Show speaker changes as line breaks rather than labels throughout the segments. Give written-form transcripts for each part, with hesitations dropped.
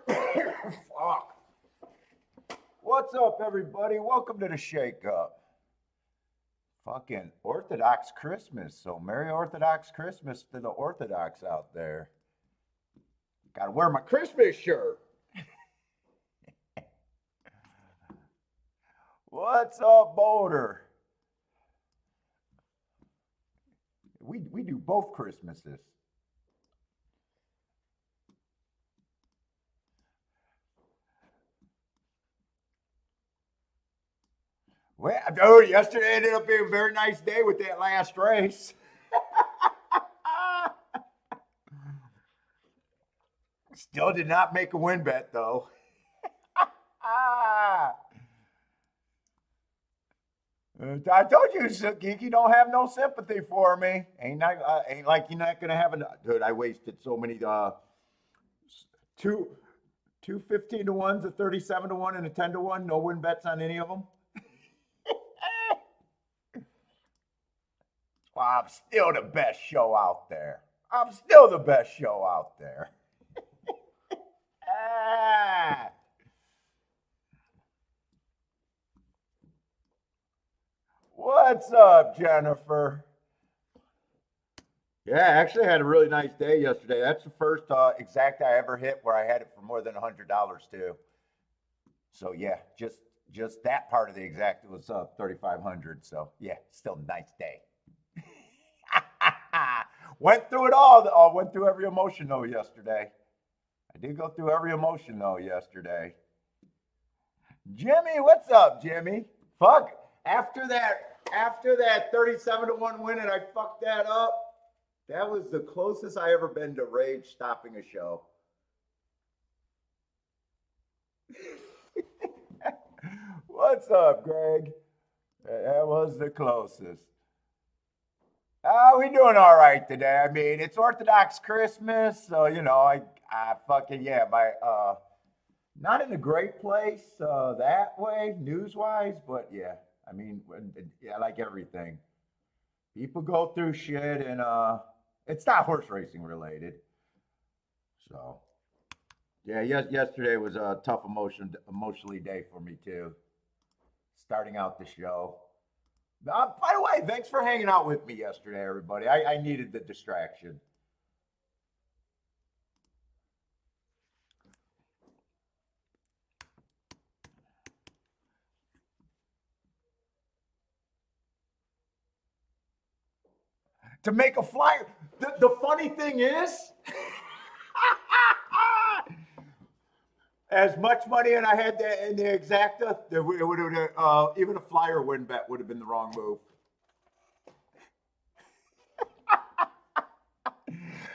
Fuck. What's up, everybody? Welcome to the Shake Up. Fucking Orthodox Christmas. So Merry Orthodox Christmas to the Orthodox out there. Gotta wear my Christmas shirt. What's up, Boulder? We do both Christmases. Well, dude, yesterday ended up being a very nice day with that last race. Still did not make a win bet, though. I told you, Geeky don't have no sympathy for me. Ain't like you're not gonna have dude. I wasted so many two 15 to ones, a 37 to 1, and a 10 to 1. No win bets on any of them. Well, I'm still the best show out there. What's up, Jennifer? Yeah, I actually had a really nice day yesterday. That's the first exact I ever hit where I had it for more than $100 too. So yeah, just that part of the exact was 3,500. So yeah, still a nice day. Went through it all. Went through every emotion though yesterday. I did go through every emotion though yesterday. Jimmy, what's up, Jimmy? Fuck. After that 37 to 1 win and I fucked that up, that was the closest I ever been to rage stopping a show. What's up, Greg? That was the closest. We doing all right today. I mean, it's Orthodox Christmas, so you know, I fucking not in a great place that way, news-wise, but yeah, I mean, yeah, like everything. People go through shit, and it's not horse racing related. So, yeah, yesterday was a tough emotionally day for me too. Starting out the show. By the way, thanks for hanging out with me yesterday, everybody. I needed the distraction. To make a flyer. The funny thing is, as much money as I had in the exacta, it would have even a flyer win bet would have been the wrong move.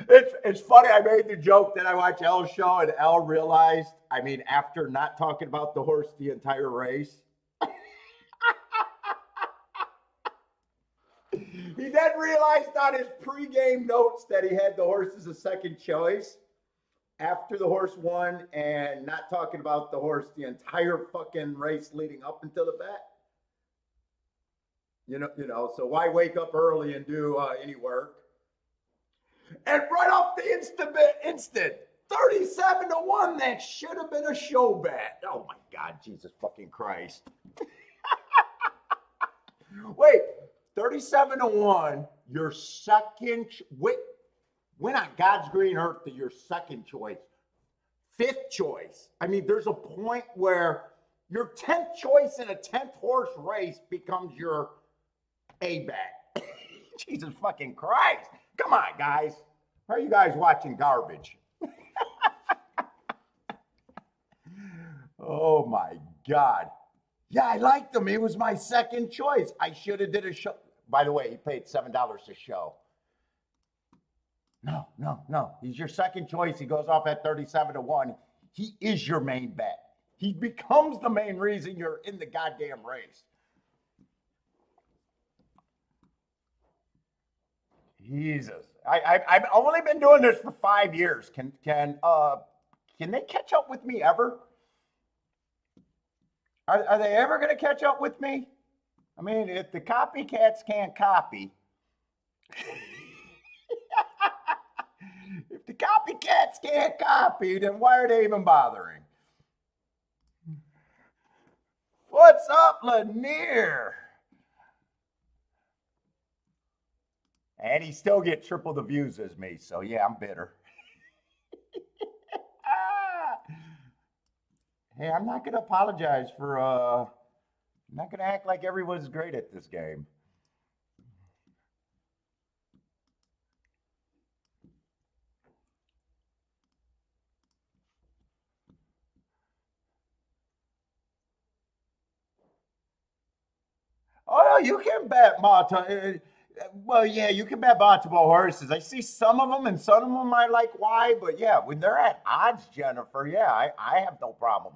It's funny. I made the joke that I watched L's show, and L realized. I mean, after not talking about the horse the entire race, he then realized on his pregame notes that he had the horse as a second choice after the horse won, and not talking about the horse the entire fucking race leading up until the bet. You know. So why wake up early and do any work? And right off the instant, 37 to 1. That should have been a show bet. Oh my God, Jesus fucking Christ! Wait. 37 to 1, your second, win on God's green earth to your second choice. Fifth choice. I mean, there's a point where your 10th choice in a 10th horse race becomes your A bet. Jesus fucking Christ. Come on, guys. How are you guys watching garbage? Oh my God. Yeah, I liked him. He was my second choice. I should have did a show. By the way, he paid $7 a show. No. He's your second choice. He goes off at 37 to 1. He is your main bet. He becomes the main reason you're in the goddamn race. Jesus. I've only been doing this for 5 years. Can they catch up with me ever? Are they ever going to catch up with me? I mean, if the copycats can't copy, if the copycat stats can't copy, then why are they even bothering? What's up, Lanier? And he still get triple the views as me, so yeah, I'm bitter. Hey, I'm not gonna apologize for I'm not gonna act like everyone's great at this game. Oh no, you can bet well, yeah, you can bet multiple horses. I see some of them, and some of them I like why, but yeah, when they're at odds, Jennifer, yeah, I have no problem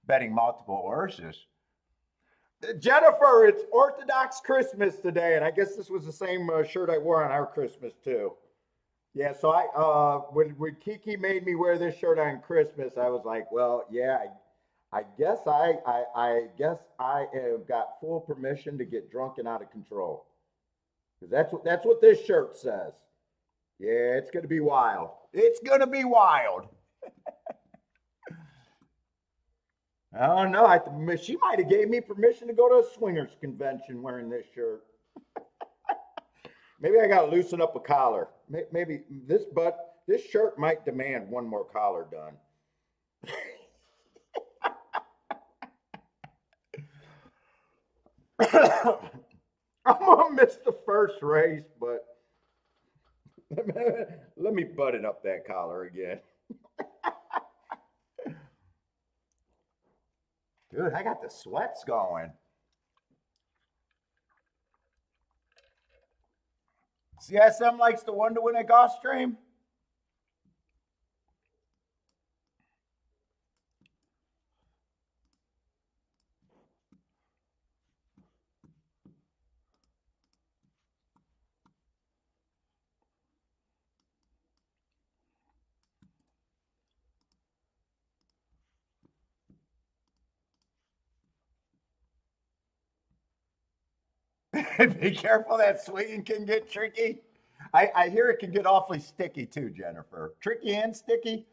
betting multiple horses. Jennifer, it's Orthodox Christmas today, and I guess this was the same shirt I wore on our Christmas too. Yeah, so when Kiki made me wear this shirt on Christmas, I was like, well, yeah, I guess I guess I have got full permission to get drunk and out of control. Because that's what this shirt says. Yeah, it's gonna be wild. It's gonna be wild. I don't know. She might have gave me permission to go to a swingers convention wearing this shirt. Maybe I got to loosen up a collar. Maybe this shirt might demand one more collar done. I'm gonna miss the first race, but let me button up that collar again. Dude, I got the sweats going. CSM likes the one to win at Gulfstream. Be careful, that swinging can get tricky. I hear it can get awfully sticky too, Jennifer. Tricky and sticky.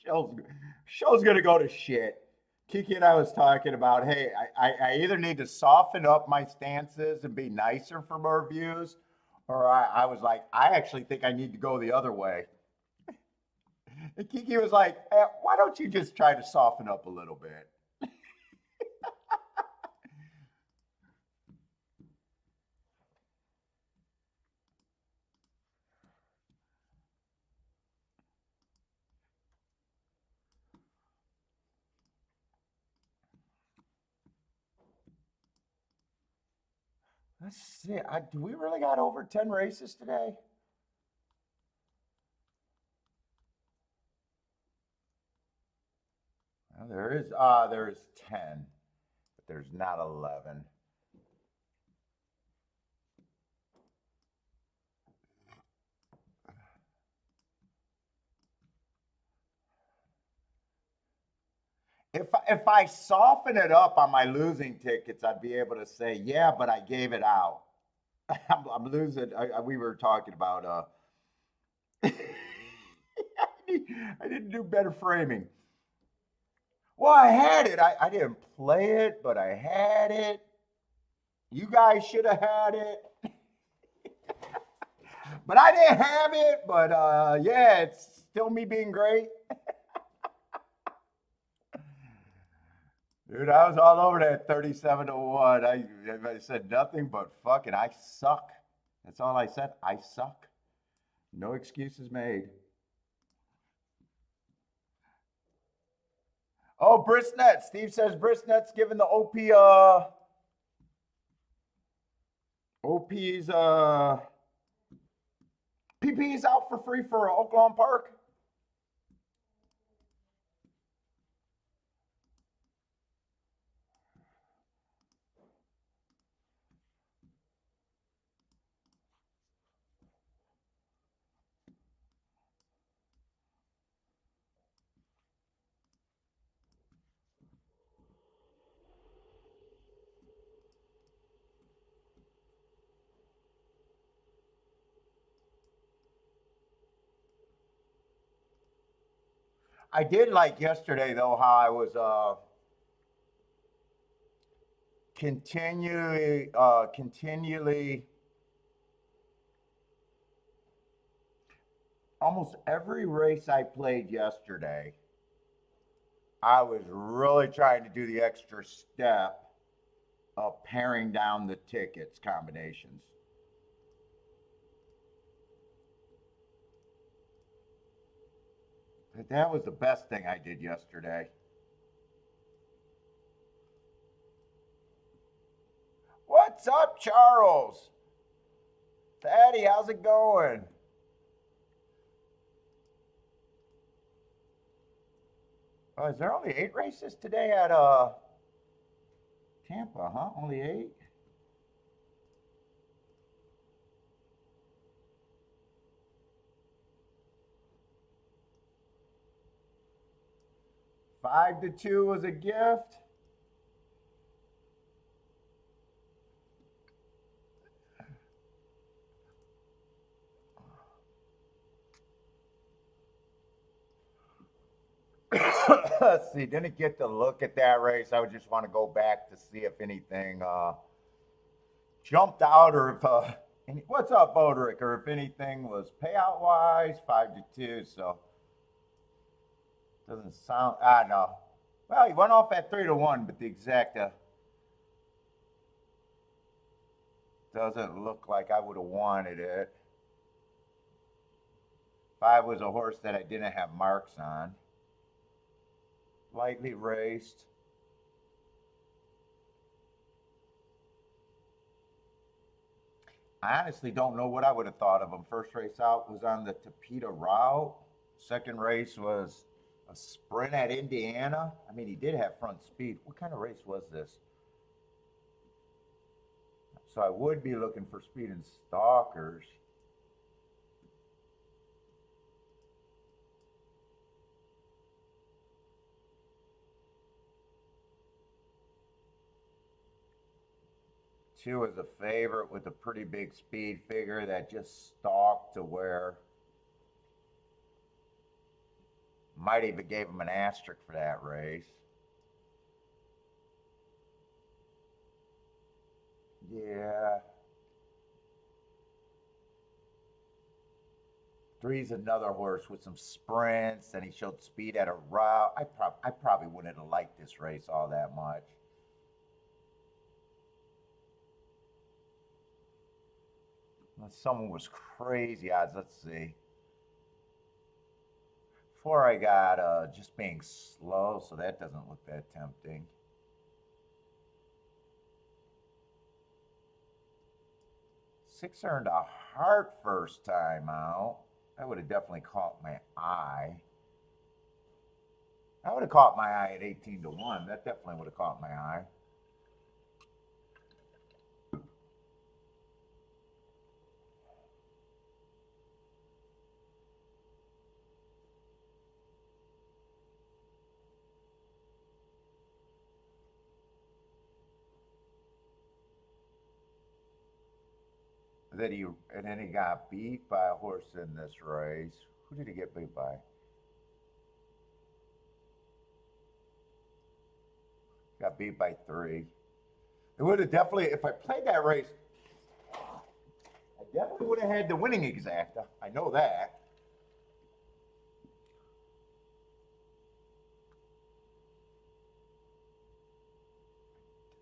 show's, show's gonna go to shit. Kiki and I was talking about, hey, I either need to soften up my stances and be nicer for more views, or I was like, I actually think I need to go the other way. And Kiki was like, why don't you just try to soften up a little bit? Let's see. Do we really got over 10 races today? Well, there is 10, but there's not 11. If I soften it up on my losing tickets, I'd be able to say, yeah, but I gave it out. I'm losing. We were talking about. I didn't do better framing. Well, I had it. I didn't play it, but I had it. You guys should have had it, but I didn't have it. But yeah, it's still me being great. Dude, I was all over that 37 to 1. I said nothing but fucking I suck. That's all I said. I suck. No excuses made. Oh, Brisnet. Steve says Brisnet's giving the OP's PP's out for free for Oklahoma Park. I did like yesterday though how I was continually almost every race I played yesterday, I was really trying to do the extra step of paring down the tickets combinations. That was the best thing I did yesterday. What's up, Charles? Daddy, how's it going? Oh, is there only 8 races today at Tampa, huh? Only 8? Five to 2 was a gift. Let's see. Didn't get to look at that race. I would just want to go back to see if anything jumped out, or if what's up, Boderick, or if anything was payout wise 5 to 2. So doesn't sound. I know. Well, he went off at 3 to 1, but the exact doesn't look like I would have wanted it. 5 was a horse that I didn't have marks on. Lightly raced. I honestly don't know what I would have thought of him. First race out was on the Tapeta route. Second race was a sprint at Indiana. I mean, he did have front speed. What kind of race was this? So I would be looking for speed in stalkers. Two was a favorite with a pretty big speed figure that just stalked to where might even gave him an asterisk for that race. Yeah. Three's another horse with some sprints, and he showed speed at a route. I probably wouldn't have liked this race all that much. Unless someone was crazy odds. Let's see. Before I got just being slow, so that doesn't look that tempting. 6 earned a heart first time out. That would have definitely caught my eye. That would have caught my eye at 18 to 1. That definitely would have caught my eye. And then he got beat by a horse in this race. Who did he get beat by? Got beat by 3. It would have definitely, if I played that race, I definitely would have had the winning exacta. I know that.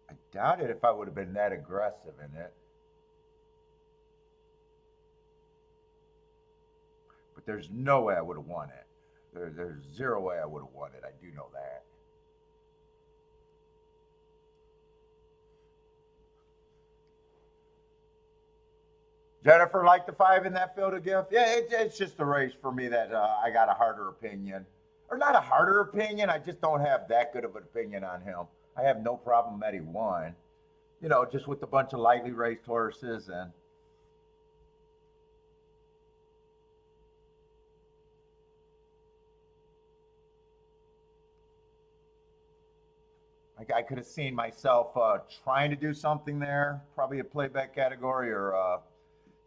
I doubt it if I would have been that aggressive in it. But there's no way I would have won it. There's zero way I would have won it. I do know that. Jennifer liked the 5 in that field of gift. Yeah, it's just a race for me that I got a harder opinion. Or not a harder opinion, I just don't have that good of an opinion on him. I have no problem that he won. You know, just with a bunch of lightly raced horses and I could have seen myself trying to do something there, probably a playback category or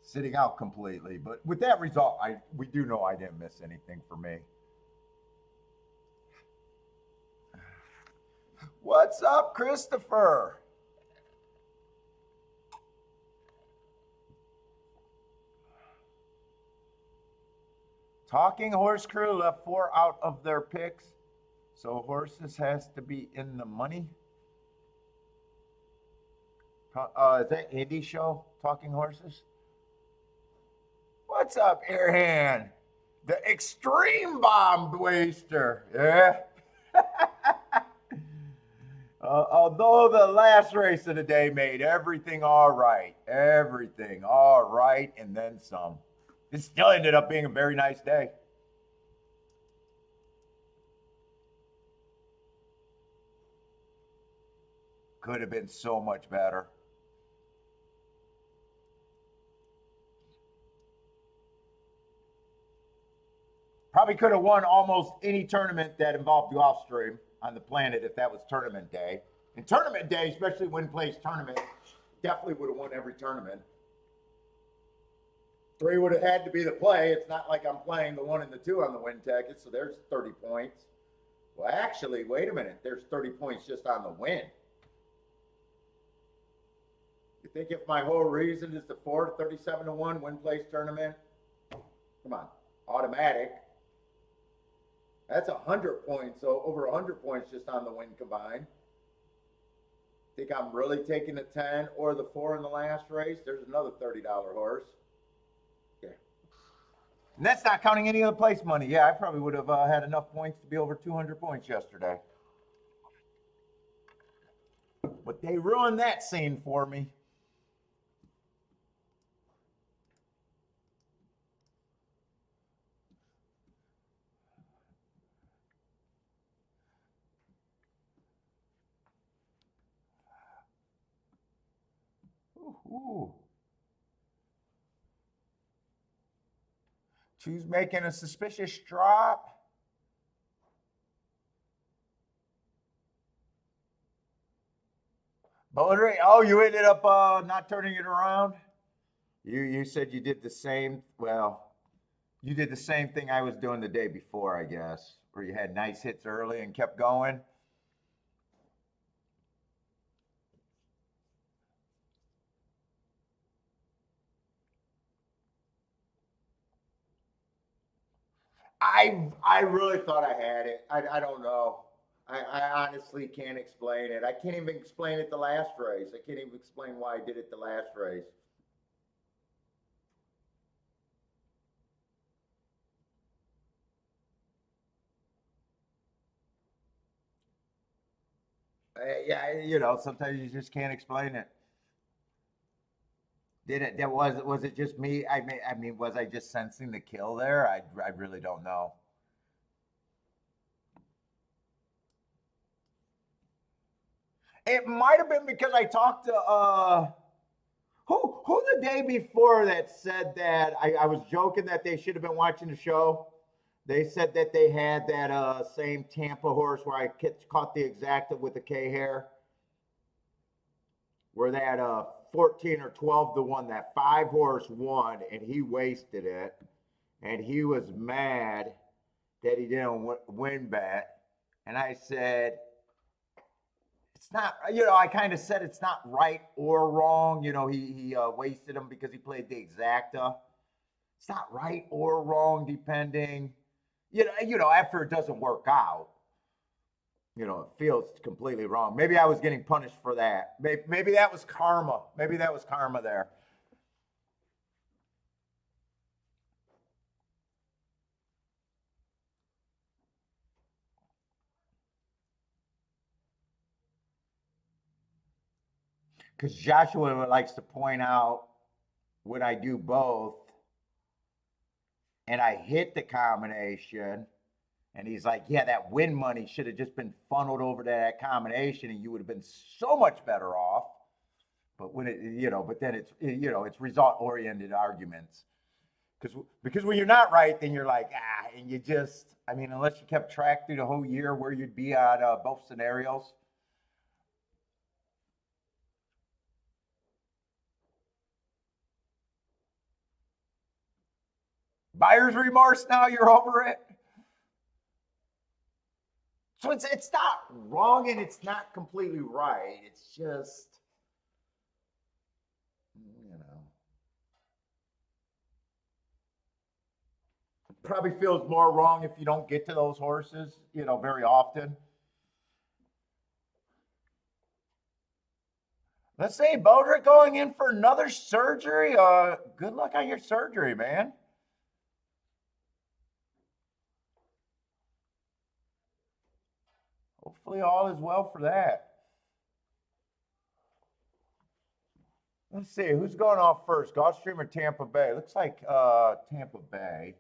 sitting out completely. But with that result, we do know I didn't miss anything for me. What's up, Christopher? Talking Horse Crew left 4 out of their picks, so horses has to be in the money. Is that Andy show, Talking Horses? What's up, Airhand? The extreme bomb waster. Yeah. Although the last race of the day made everything all right. Everything all right, and then some. It still ended up being a very nice day. Could have been so much better. Probably could have won almost any tournament that involved Gulfstream on the planet if that was tournament day. And tournament day, especially win place tournament, definitely would have won every tournament. 3 would have had to be the play. It's not like I'm playing the 1 and the 2 on the win ticket, so there's 30 points. Well, actually, wait a minute. There's 30 points just on the win. You think if my whole reason is the 4 37-1 win place tournament? Come on, automatic. That's 100 points, so over 100 points just on the win combined. Think I'm really taking the 10 or the 4 in the last race? There's another $30 horse. Yeah. And that's not counting any of the place money. Yeah, I probably would have had enough points to be over 200 points yesterday. But they ruined that scene for me. Ooh. Two's making a suspicious drop. Boundary. Oh, you ended up not turning it around? You said you did the same. Well, you did the same thing I was doing the day before, I guess, where you had nice hits early and kept going. I really thought I had it. I don't know. I honestly can't explain it. I can't even explain it the last race. I can't even explain why I did it the last race. Yeah, you know, sometimes you just can't explain it. Did it? That was it just me? I mean, was I just sensing the kill there? I really don't know. It might have been because I talked to who the day before that said that I was joking that they should have been watching the show. They said that they had that same Tampa horse where I caught the exacta with the K hair, where that 14 or 12 to 1, that 5 horse won and he wasted it. And he was mad that he didn't win bet. And I said, it's not, you know, I kind of said it's not right or wrong. You know, he wasted him because he played the exacta. It's not right or wrong, depending. You know, after it doesn't work out, you know, it feels completely wrong. Maybe I was getting punished for that. Maybe that was karma. Maybe that was karma there. Because Joshua likes to point out when I do both and I hit the combination, and he's like, yeah, that win money should have just been funneled over to that combination and you would have been so much better off. But when it, you know, but then it's, you know, it's result oriented arguments. Because when you're not right, then you're like, and you just, I mean, unless you kept track through the whole year where you'd be on both scenarios. Buyer's remorse now, you're over it. So it's not wrong and it's not completely right. It's just, you know, probably feels more wrong if you don't get to those horses, you know, very often. Let's say Bodrick going in for another surgery. Good luck on your surgery, man. Hopefully all is well for that. Let's see, who's going off first? Gulfstream or Tampa Bay? Looks like Tampa Bay.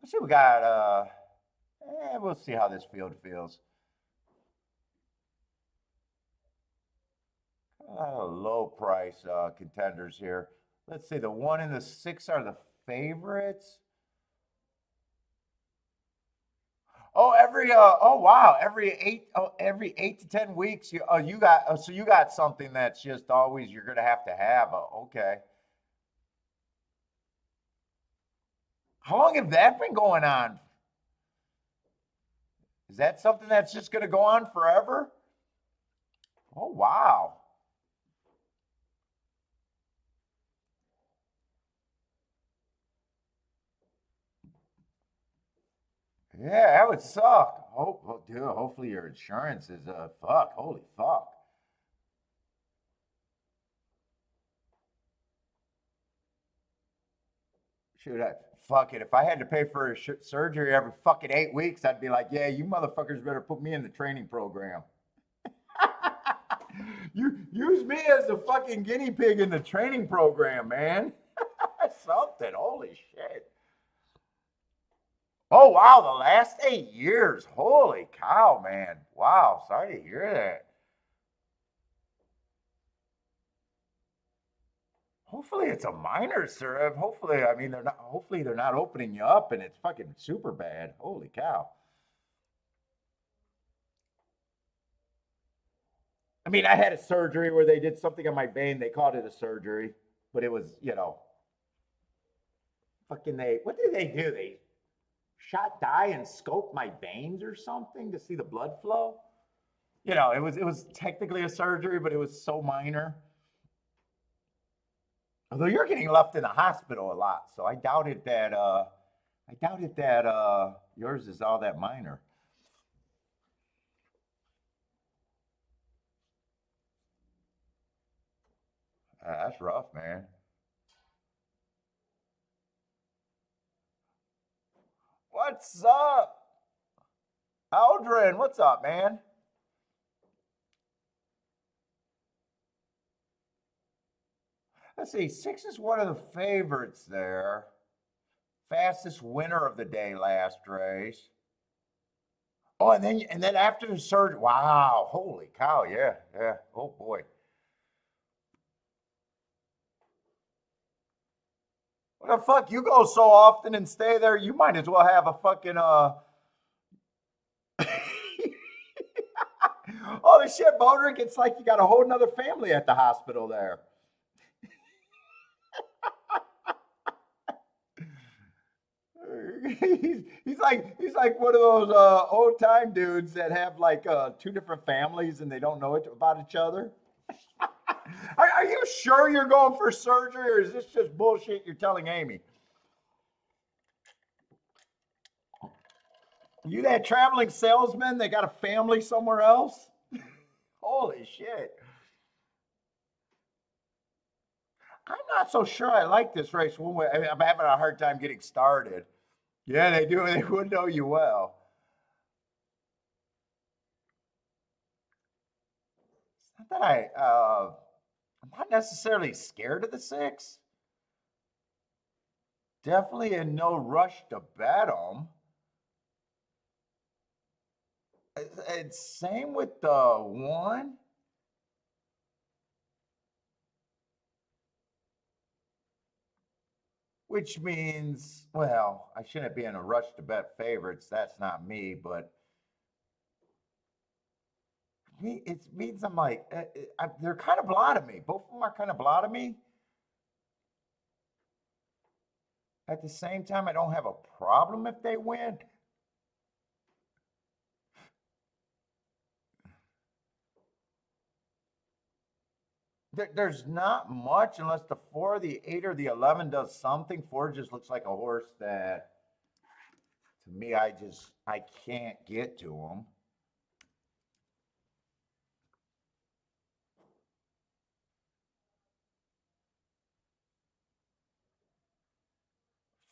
Let's see, we got we'll see how this field feels. Low price contenders here. Let's see, the 1 and the 6 are the favorites. Oh, oh wow, every 8 to 10 weeks you got so you got something that's just always you're gonna have to have. Okay. How long have that been going on? Is that something that's just gonna go on forever? Oh wow. Yeah, that would suck. Oh, dude, hopefully your insurance is fuck. Holy fuck. Shoot, fuck it. If I had to pay for a surgery every fucking 8 weeks, I'd be like, yeah, you motherfuckers better put me in the training program. You use me as the fucking guinea pig in the training program, man. Something. Holy shit. Oh wow, the last 8 years. Holy cow, man. Wow, sorry to hear that. Hopefully it's a minor, sir. Hopefully, I mean they're not. Hopefully they're not opening you up and it's fucking super bad. Holy cow. I mean, I had a surgery where they did something on my vein. They called it a surgery, but it was, fucking they. What did they do? They shot dye and scoped my veins or something to see the blood flow. It was technically a surgery, but it was so minor. Although you're getting left in the hospital a lot, so I doubted that yours is all that minor. That's rough, man. What's up, Aldrin? What's up, man? Let's see. Six is one of the favorites there. Fastest winner of the day last race. Oh, and then after the surgery, wow, holy cow, yeah, yeah. Oh boy. What the fuck? You go so often and stay there, you might as well have a fucking oh the shit, Bodrick, it's like you got a whole nother family at the hospital there. he's like one of those old time dudes that have like two different families and they don't know it about each other. Are you sure you're going for surgery or is this just bullshit you're telling Amy? You that traveling salesman that got a family somewhere else? Holy shit. I'm not so sure I like this race one way. I mean, I'm having a hard time getting started. Yeah, they do. They would know you well. It's not that I'm not necessarily scared of the six. Definitely in no rush to bet them. It's same with the one. Which means, well, I shouldn't be in a rush to bet favorites. That's not me, but it means I'm like, they're kind of blah to me. Both of them are kind of blah to me. At the same time, I don't have a problem if they win. There's not much unless the 4, the 8, or the 11 does something. 4 just looks like a horse that, to me, I can't get to him.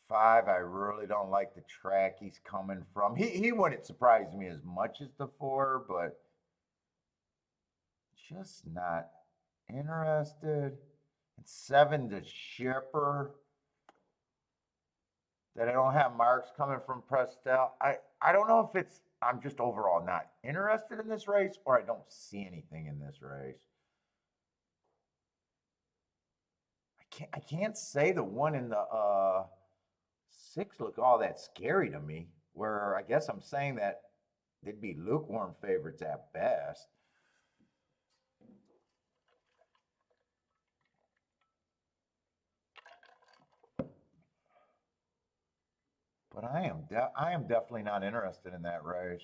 Five, I really don't like the track he's coming from. He wouldn't surprise me as much as the 4, but just not interested. And 7, the shipper. That I don't have marks coming from Prestel. I don't know if it's I'm just overall not interested in this race or I don't see anything in this race. I can't say the one in the 6 look all that scary to me. Where I guess I'm saying that they'd be lukewarm favorites at best. But I am definitely not interested in that race.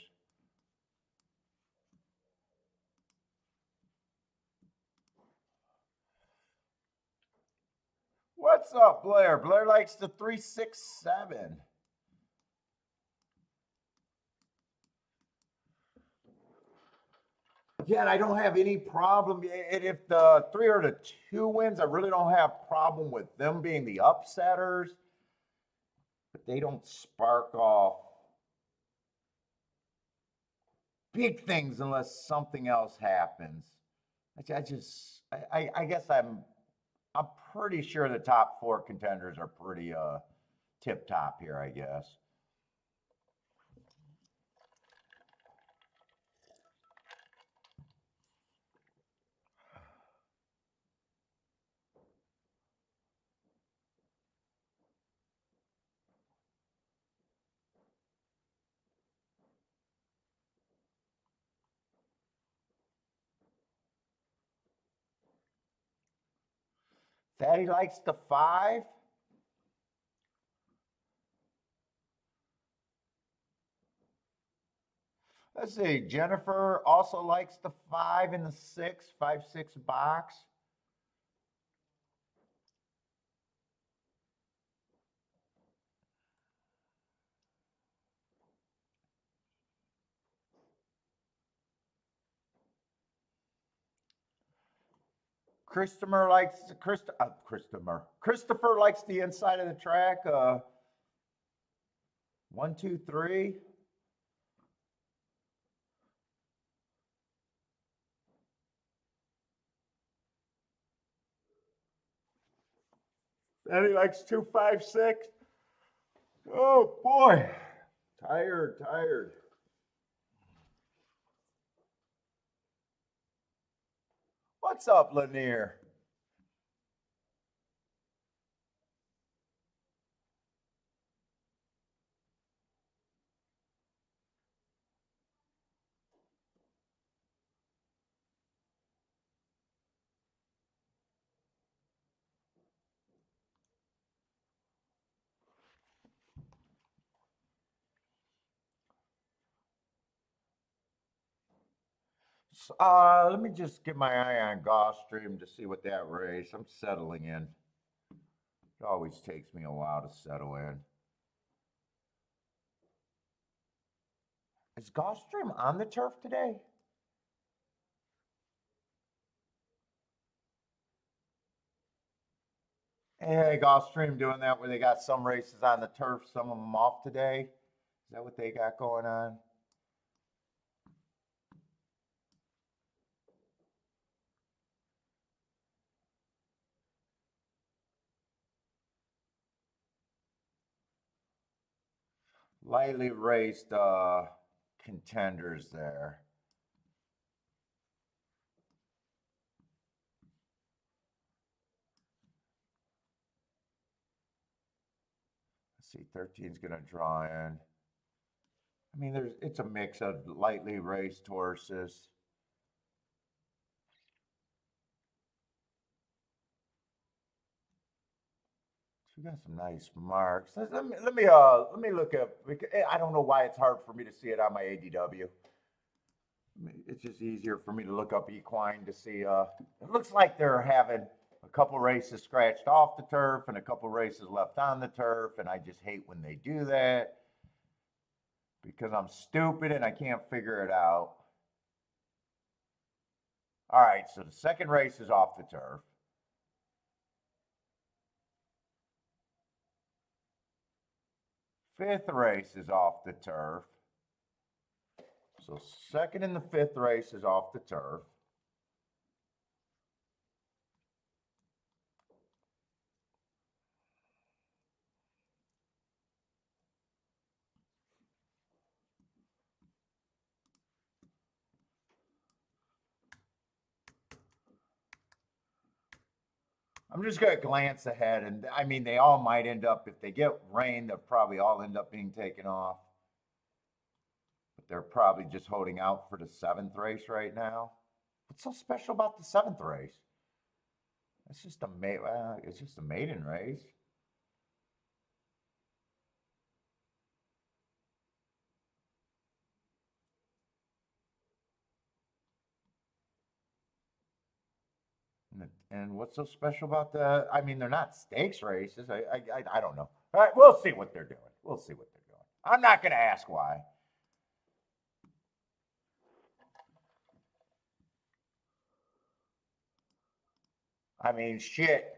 What's up, Blair? Blair likes the 367. Yeah, and I don't have any problem. And if the 3 or the 2 wins, I really don't have problem with them being the upsetters. But they don't spark off big things unless something else happens. I guess I'm pretty sure the top 4 contenders are pretty tip top here, I guess. Fatty likes the 5. Let's see. Jennifer also likes the 5 in the 6, 5-6 box. Christopher likes Christopher likes the inside of the track. 1, 2, 3. And he likes 2, 5, 6. Oh boy, tired. What's up, Lanier? Let me just get my eye on Gulfstream to see what that race. I'm settling in. It always takes me a while to settle in. Is Gulfstream on the turf today? Hey, Gulfstream doing that where they got some races on the turf, some of them off today. Is that what they got going on? Lightly raced contenders there. Let's see, 13's going to draw in. I mean, it's a mix of lightly raced horses. We got some nice marks. Let me look up. I don't know why it's hard for me to see it on my ADW. It's just easier for me to look up equine to see. It looks like they're having a couple races scratched off the turf and a couple races left on the turf, and I just hate when they do that because I'm stupid and I can't figure it out. All right, so the second race is off the turf. Fifth race is off the turf. So second and the fifth race is off the turf. I'm just going to glance ahead, and I mean, they all might end up, if they get rain, they'll probably all end up being taken off. But they're probably just holding out for the seventh race right now. What's so special about the seventh race? It's just a maiden race. And what's so special about the? I mean, they're not stakes races. I don't know. All right, we'll see what they're doing. We'll see what they're doing. I'm not going to ask why. I mean, shit.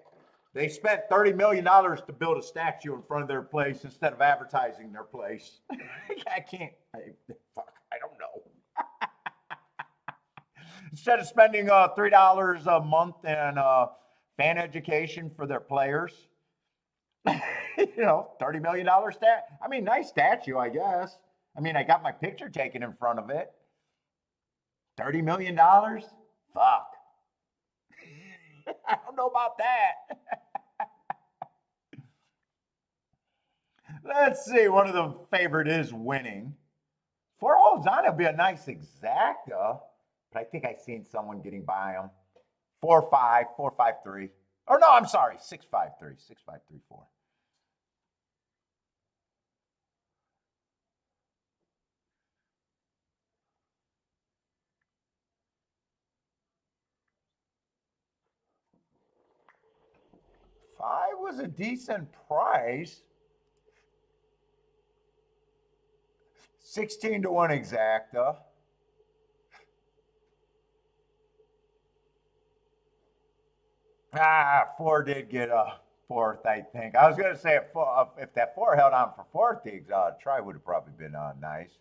They spent $30 million to build a statue in front of their place instead of advertising their place. I can't. Fuck. I don't know. Instead of spending $3 a month in fan education for their players, $30 million stat. I mean, nice statue, I guess. I mean, I got my picture taken in front of it. $30 million? Fuck. I don't know about that. Let's see. One of the favorite is winning. 4 holes on, it'll be a nice exacta. But I think I seen someone getting by them. 4-5, 4-5-3. Or no, I'm sorry, 6-5-3, 6-5-3-4. Five was a decent price. 16-1 exacta. Four did get a fourth, I think. I was going to say if that four held on for fourth, the try would have probably been nice.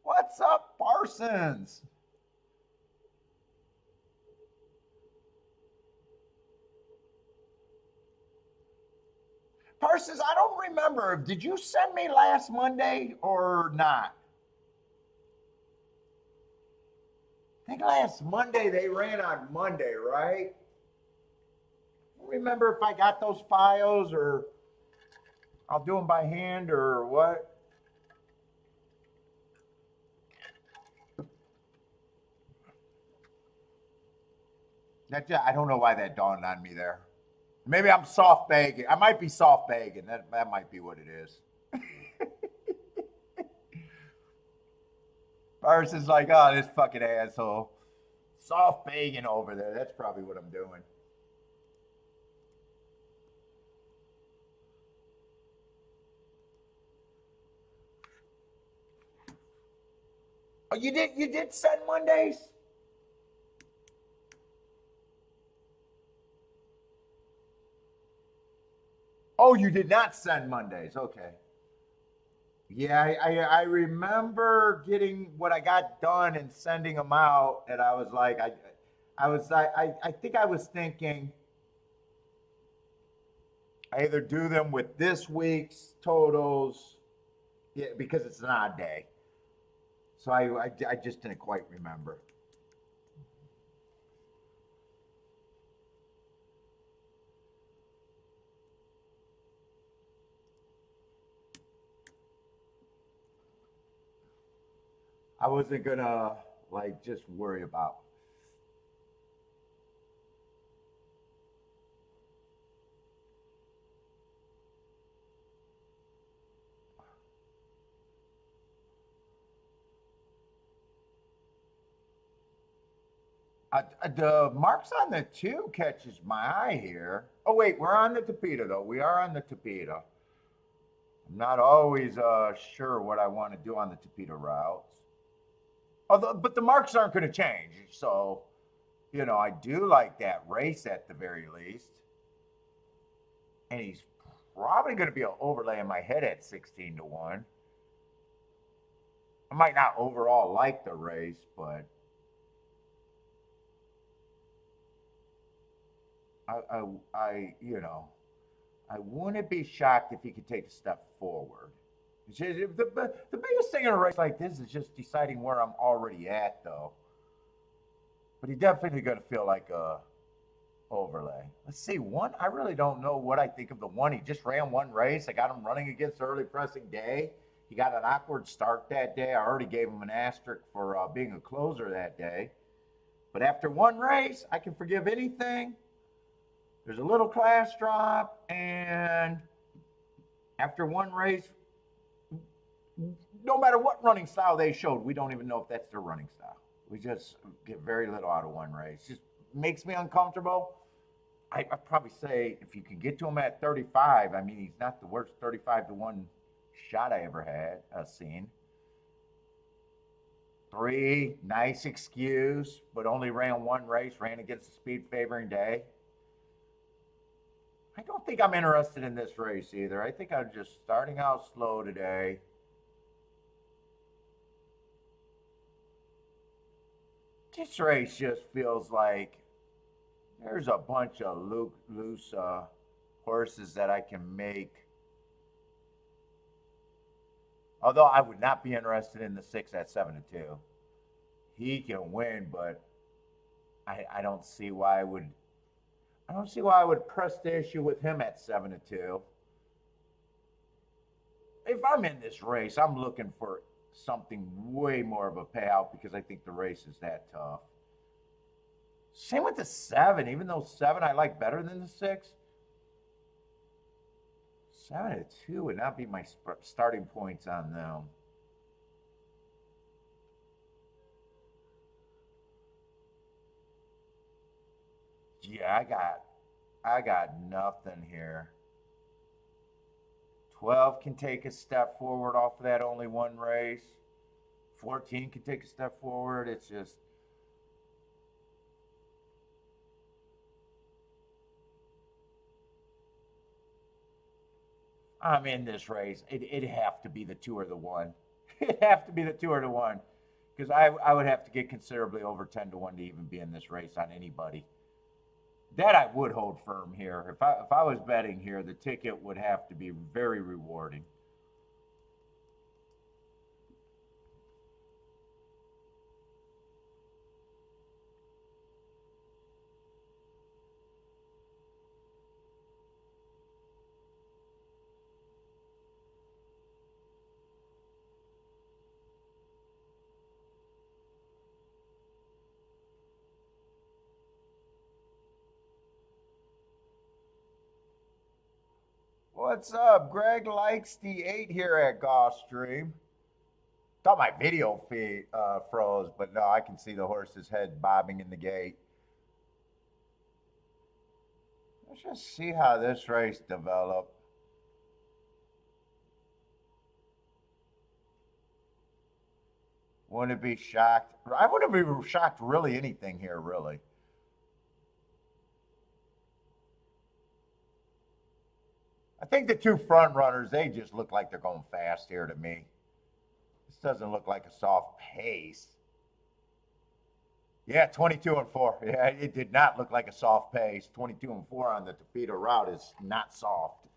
What's up, Parsons? Parsons, I don't remember. Did you send me last Monday or not? I think last Monday they ran on Monday, right? I don't remember if I got those files or I'll do them by hand or what. I don't know why that dawned on me there. Maybe I'm soft bagging. I might be soft bagging. That might be what it is. Parsons like, oh, this fucking asshole. Soft bagging over there. That's probably what I'm doing. Oh, you did send Mondays? Oh, you did not send Mondays. Okay. Yeah, I remember getting what I got done and sending them out, and I was like, I think I was thinking I either do them with this week's totals, yeah, because it's an odd day. So I just didn't quite remember. I wasn't gonna like just worry about. The marks on the two catches my eye here. Oh wait, we're on the Tapeta though. We are on the Tapeta. I'm not always sure what I want to do on the Tapeta routes. Although, but the marks aren't going to change. So, I do like that race at the very least. And he's probably going to be an overlay in my head at 16 to 1. I might not overall like the race, but I wouldn't be shocked if he could take a step forward. The biggest thing in a race like this is just deciding where I'm already at, though. But he definitely going to feel like a overlay. Let's see, one. I really don't know what I think of the one. He just ran one race. I got him running against early pressing day. He got an awkward start that day. I already gave him an asterisk for being a closer that day. But after one race, I can forgive anything. There's a little class drop, and after one race, no matter what running style they showed, we don't even know if that's their running style. We just get very little out of one race. Just makes me uncomfortable. I'd probably say if you can get to him at 35, I mean, he's not the worst 35 to 1 shot I ever had seen. 3, nice excuse, but only ran one race, ran against the speed favoring day. I don't think I'm interested in this race either. I think I'm just starting out slow today. This race just feels like there's a bunch of loose horses that I can make. Although I would not be interested in the 6 at 7 to 2. He can win, but I don't see why I would. I don't see why I would press the issue with him at 7 to 2. If I'm in this race, I'm looking for something way more of a payout because I think the race is that tough. Same with the 7, even though 7 I like better than the 6. 7 to 2 would not be my starting points on them. Yeah, I got nothing here. 12 can take a step forward off of that only one race. 14 can take a step forward. It's just I'm in this race. It'd have to be the 2 or the 1. It'd have to be the 2 or the 1. Because I would have to get considerably over 10 to 1 to even be in this race on anybody. That I would hold firm here. If I was betting here, the ticket would have to be very rewarding. What's up? Greg likes the 8 here at Gulfstream. Thought my video feed froze, but no, I can see the horse's head bobbing in the gate. Let's just see how this race develops. Wouldn't be shocked. I wouldn't be shocked really anything here, really. I think the 2 front runners, they just look like they're going fast here to me. This doesn't look like a soft pace. Yeah, 22 and 4. Yeah, it did not look like a soft pace. 22 and 4 on the Tapeta route is not soft.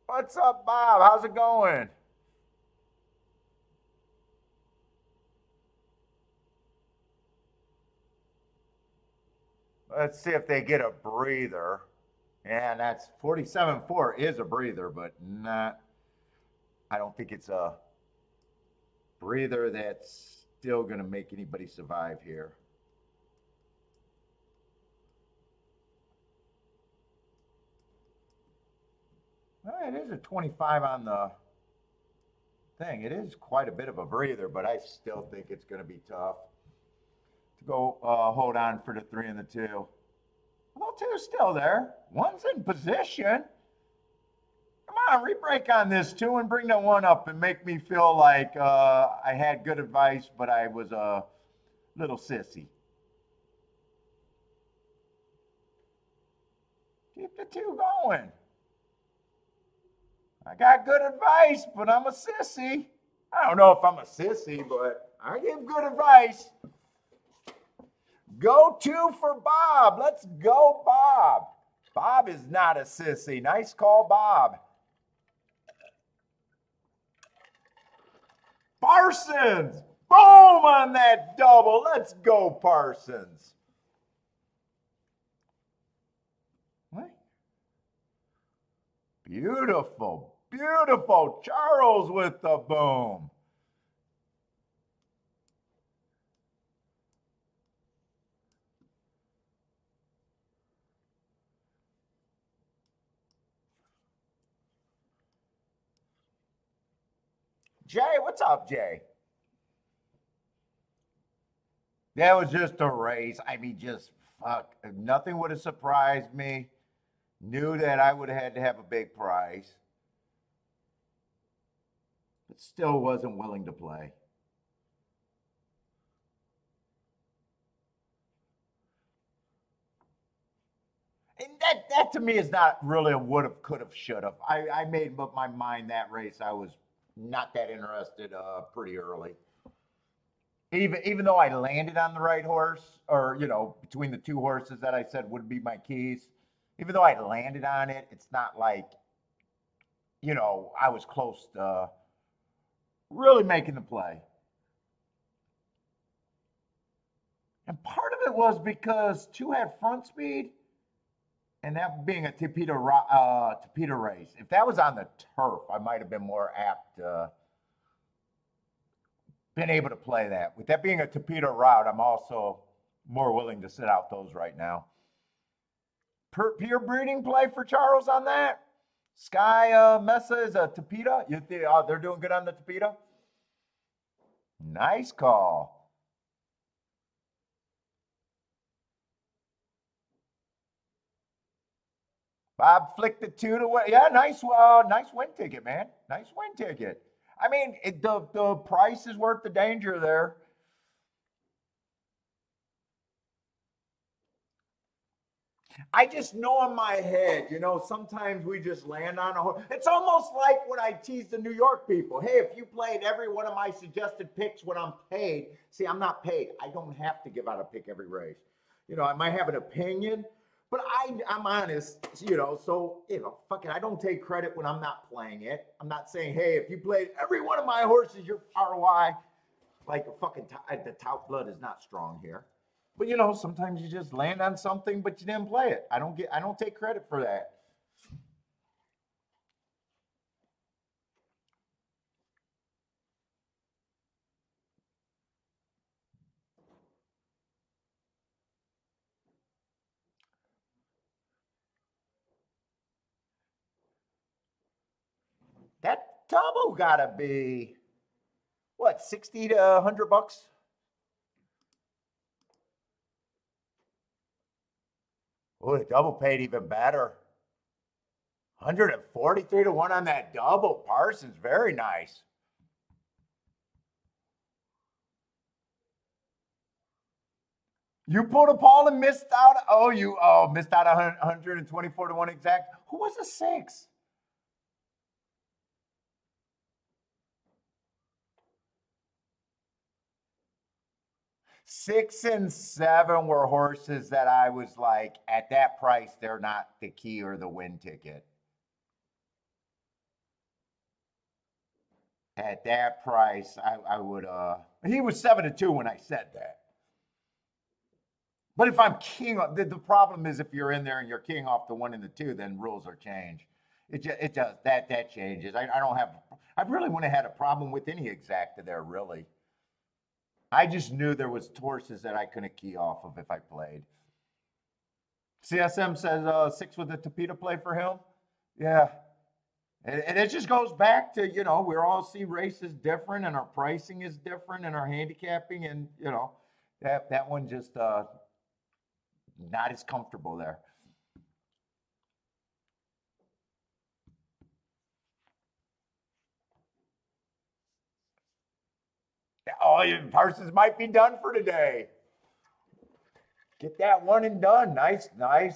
What's up, Bob? How's it going? Let's see if they get a breather. And that's 47-4 is a breather, but not I don't think it's a breather that's still going to make anybody survive here. Well, it is a 25 on the thing. It is quite a bit of a breather, but I still think it's going to be tough to go hold on for the 3 and the 2. Well, 2's still there. 1's in position. Come on, re-break on this 2 and bring the 1 up and make me feel like I had good advice, but I was a little sissy. Keep the 2 going. I got good advice, but I'm a sissy. I don't know if I'm a sissy, but I give good advice. Go 2 for Bob. Let's go, Bob. Bob is not a sissy. Nice call, Bob. Parsons. Boom on that double. Let's go, Parsons. What? Beautiful, beautiful. Charles with the boom. Jay, what's up, Jay? That was just a race. I mean, just fuck. Nothing would have surprised me. Knew that I would have had to have a big prize. But still wasn't willing to play. And that to me is not really a would have, could have, should have. I made up my mind that race. I was not that interested pretty early. Even though I landed on the right horse, or between the 2 horses that I said would be my keys, even though I landed on it, it's not like I was close to really making the play. And part of it was because 2 had front speed, and that being a Tapeta race. If that was on the turf, I might have been more apt been able to play that. With that being a Tapeta route, I'm also more willing to sit out those right now. Pure breeding play for Charles on that. Sky Mesa is a Tapeta. You think they're doing good on the Tapeta? Nice call. Bob flicked the 2 to win. Yeah, nice win ticket, man. Nice win ticket. I mean, the price is worth the danger there. I just know in my head, sometimes we just land on a horse. It's almost like when I tease the New York people. Hey, if you played every one of my suggested picks when I'm paid, see, I'm not paid. I don't have to give out a pick every race. I might have an opinion, but I'm honest, so, fuck it. I don't take credit when I'm not playing it. I'm not saying, hey, if you played every one of my horses, your ROI, like the top blood is not strong here. But sometimes you just land on something, but you didn't play it. I don't take credit for that. That double gotta be what, 60 to $100? Oh, the double paid even better. 143 to 1 on that double. Parsons, very nice. You pulled a Paul and missed out. Missed out 124 to 1 exact. Who was a 6? 6 and 7 were horses that I was like, at that price, they're not the key or the win ticket. At that price, I would he was 7 to 2 when I said that. But if I'm keying, the problem is if you're in there and you're keying off the 1 and the 2, then rules are changed. It does that changes. I don't have. I really wouldn't have had a problem with any exacta there really. I just knew there was horses that I couldn't key off of if I played. CSM says 6 with the Tapita play for him. Yeah. And it just goes back to, we all see races different and our pricing is different and our handicapping and, that one just not as comfortable there. Oh, Parsons might be done for today. Get that one and done. Nice.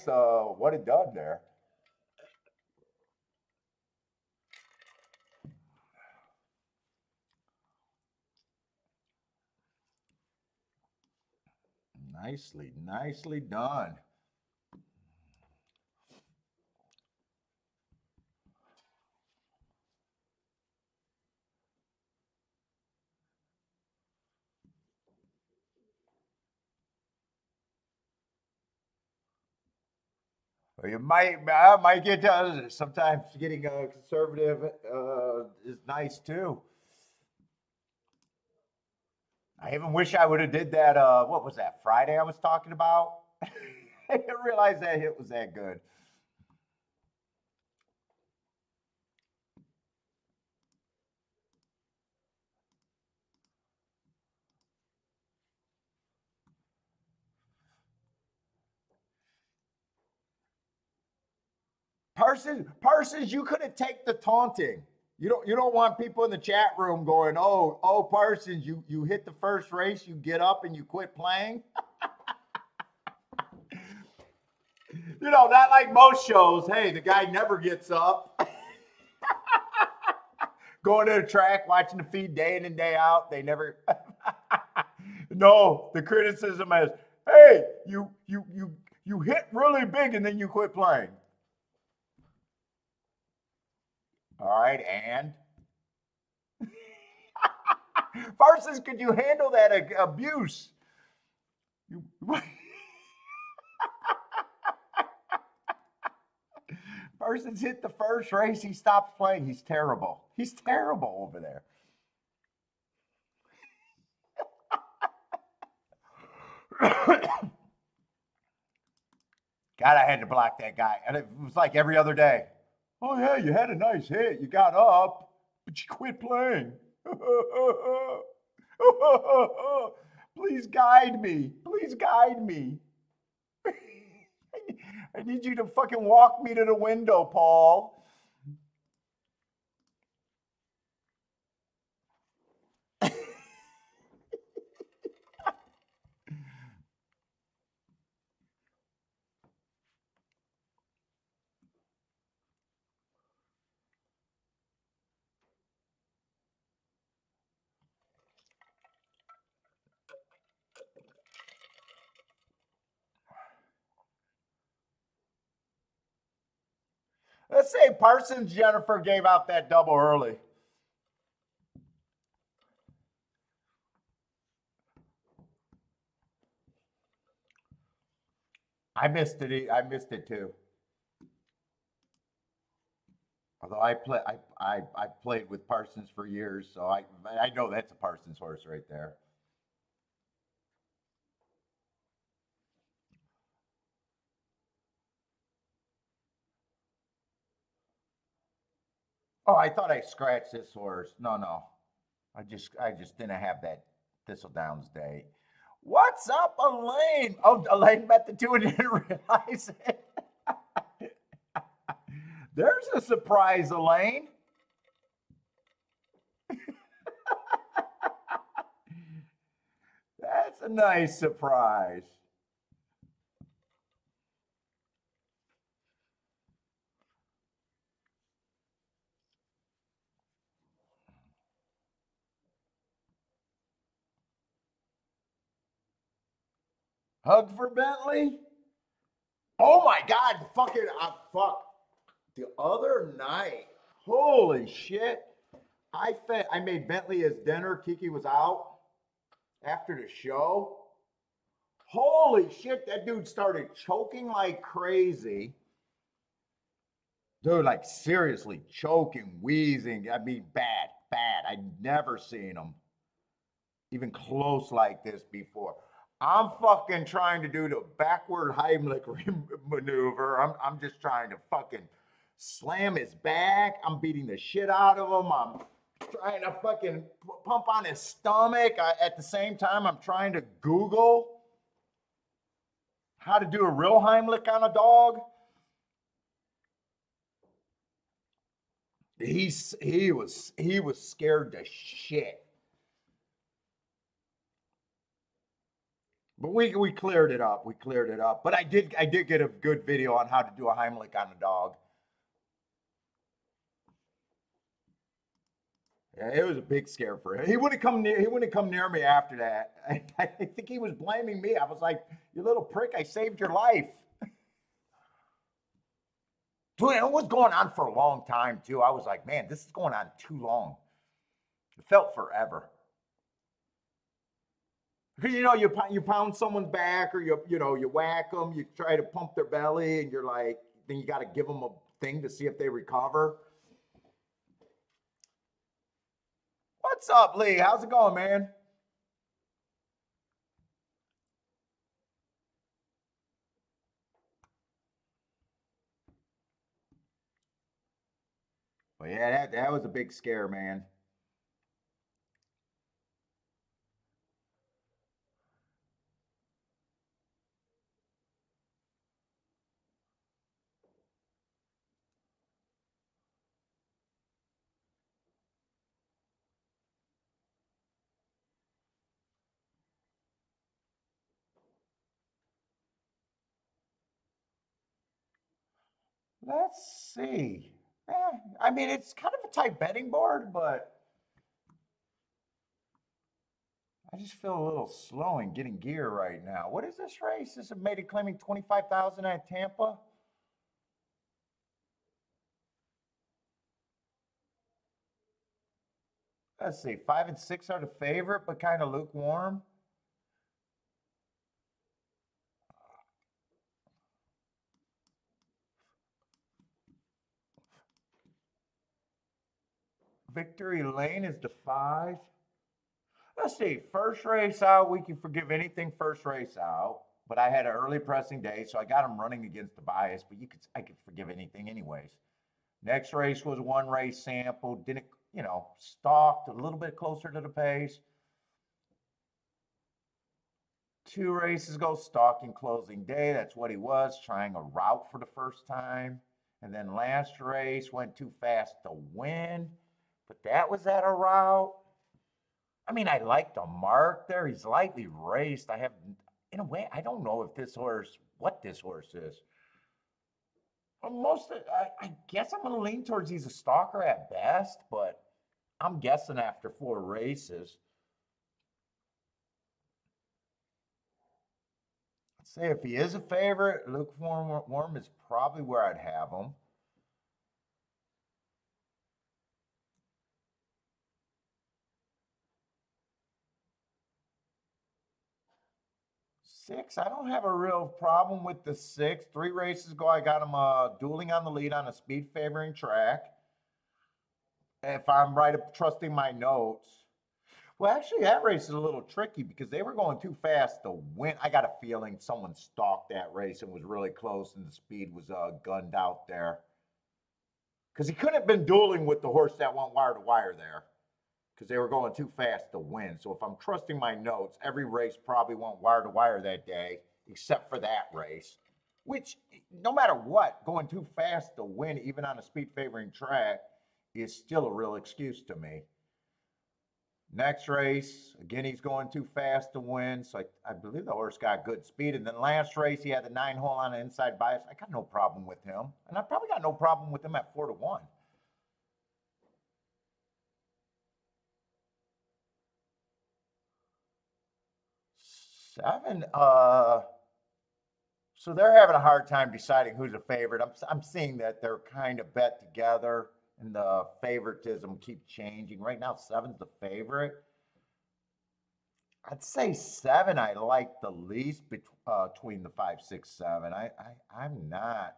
What a done there. Nicely done. You might get sometimes getting conservative is nice too. I even wish I would have did that. What was that Friday I was talking about? I didn't realize that hit was that good. Parsons, you couldn't take the taunting. You don't want people in the chat room going, oh, Parsons, you hit the first race, you get up and you quit playing. Not like most shows. Hey, the guy never gets up. Going to the track, watching the feed day in and day out. They never. No, the criticism is, hey, you hit really big and then you quit playing. All right, and Parsons, could you handle that abuse? Parsons hit the first race, he stops playing. He's terrible. He's terrible over there. God, I had to block that guy. And it was like every other day. Oh, yeah, you had a nice hit. You got up, but you quit playing. Please guide me. Please guide me. I need you to fucking walk me to the window, Paul. Let's say Parsons Jennifer gave out that double early. I missed it too. Although I played with Parsons for years, so I know that's a Parsons horse right there. Oh, I thought I scratched this horse. No. I just didn't have that Thistledown's day. What's up, Elaine? Oh, Elaine met the two and didn't realize it. There's a surprise, Elaine. That's a nice surprise. Hug for Bentley? Oh my God, fucking, fuck. The other night, holy shit. I made Bentley his dinner. Kiki was out after the show. Holy shit, that dude started choking like crazy. Dude, like seriously choking, wheezing. I mean, bad, bad. I'd never seen him even close like this before. I'm fucking trying to do the backward Heimlich maneuver. I'm just trying to fucking slam his back. I'm beating the shit out of him. I'm trying to fucking pump on his stomach. At the same time, I'm trying to Google how to do a real Heimlich on a dog. He was scared to shit. But we cleared it up. We cleared it up. But I did get a good video on how to do a Heimlich on a dog. Yeah, it was a big scare for him. He wouldn't come near me after that. I think he was blaming me. I was like, "You little prick! I saved your life." Dude, it was going on for a long time too. I was like, "Man, this is going on too long." It felt forever. Because you pound someone's back or you whack them, you try to pump their belly, and you're like, then you got to give them a thing to see if they recover. What's up, Lee? How's it going, man? Well, yeah, that was a big scare, man. Let's see. I mean, it's kind of a tight betting board, but I just feel a little slow in getting gear right now. What is this race? This is made it claiming 25,000 at Tampa. Let's see. 5 and 6 are the favorite, but kind of lukewarm. Victory Lane is the 5. Let's see. First race out, we can forgive anything first race out. But I had an early pressing day, so I got him running against the bias. But I could forgive anything anyways. Next race was one race sample. Didn't stalked a little bit closer to the pace. 2 races ago, stalking closing day. That's what he was, trying a route for the first time. And then last race went too fast to win. But that was at a route. I mean, I like the mark there. He's lightly raced. In a way, I don't know what this horse is. I guess I'm going to lean towards he's a stalker at best, but I'm guessing after 4 races. Let's say if he is a favorite, Luke Warm is probably where I'd have him. 6, I don't have a real problem with the 6. 3 races ago, I got him dueling on the lead on a speed favoring track. If I'm right, trusting my notes. Well, actually, that race is a little tricky because they were going too fast to win. I got a feeling someone stalked that race and was really close, and the speed was gunned out there. Because he couldn't have been dueling with the horse that went wire to wire there because they were going too fast to win. So if I'm trusting my notes, every race probably went wire to wire that day, except for that race, which no matter what, going too fast to win, even on a speed favoring track, is still a real excuse to me. Next race, again, he's going too fast to win. So I believe the horse got good speed. And then last race, he had the 9 hole on the inside bias. I got no problem with him. And I probably got no problem with him at 4-1. 7, so they're having a hard time deciding who's a favorite. I'm seeing that they're kind of bet together and the favoritism keeps changing. Right now, 7's the favorite. I'd say 7. I like the least between the 5, 6, 7. I'm not.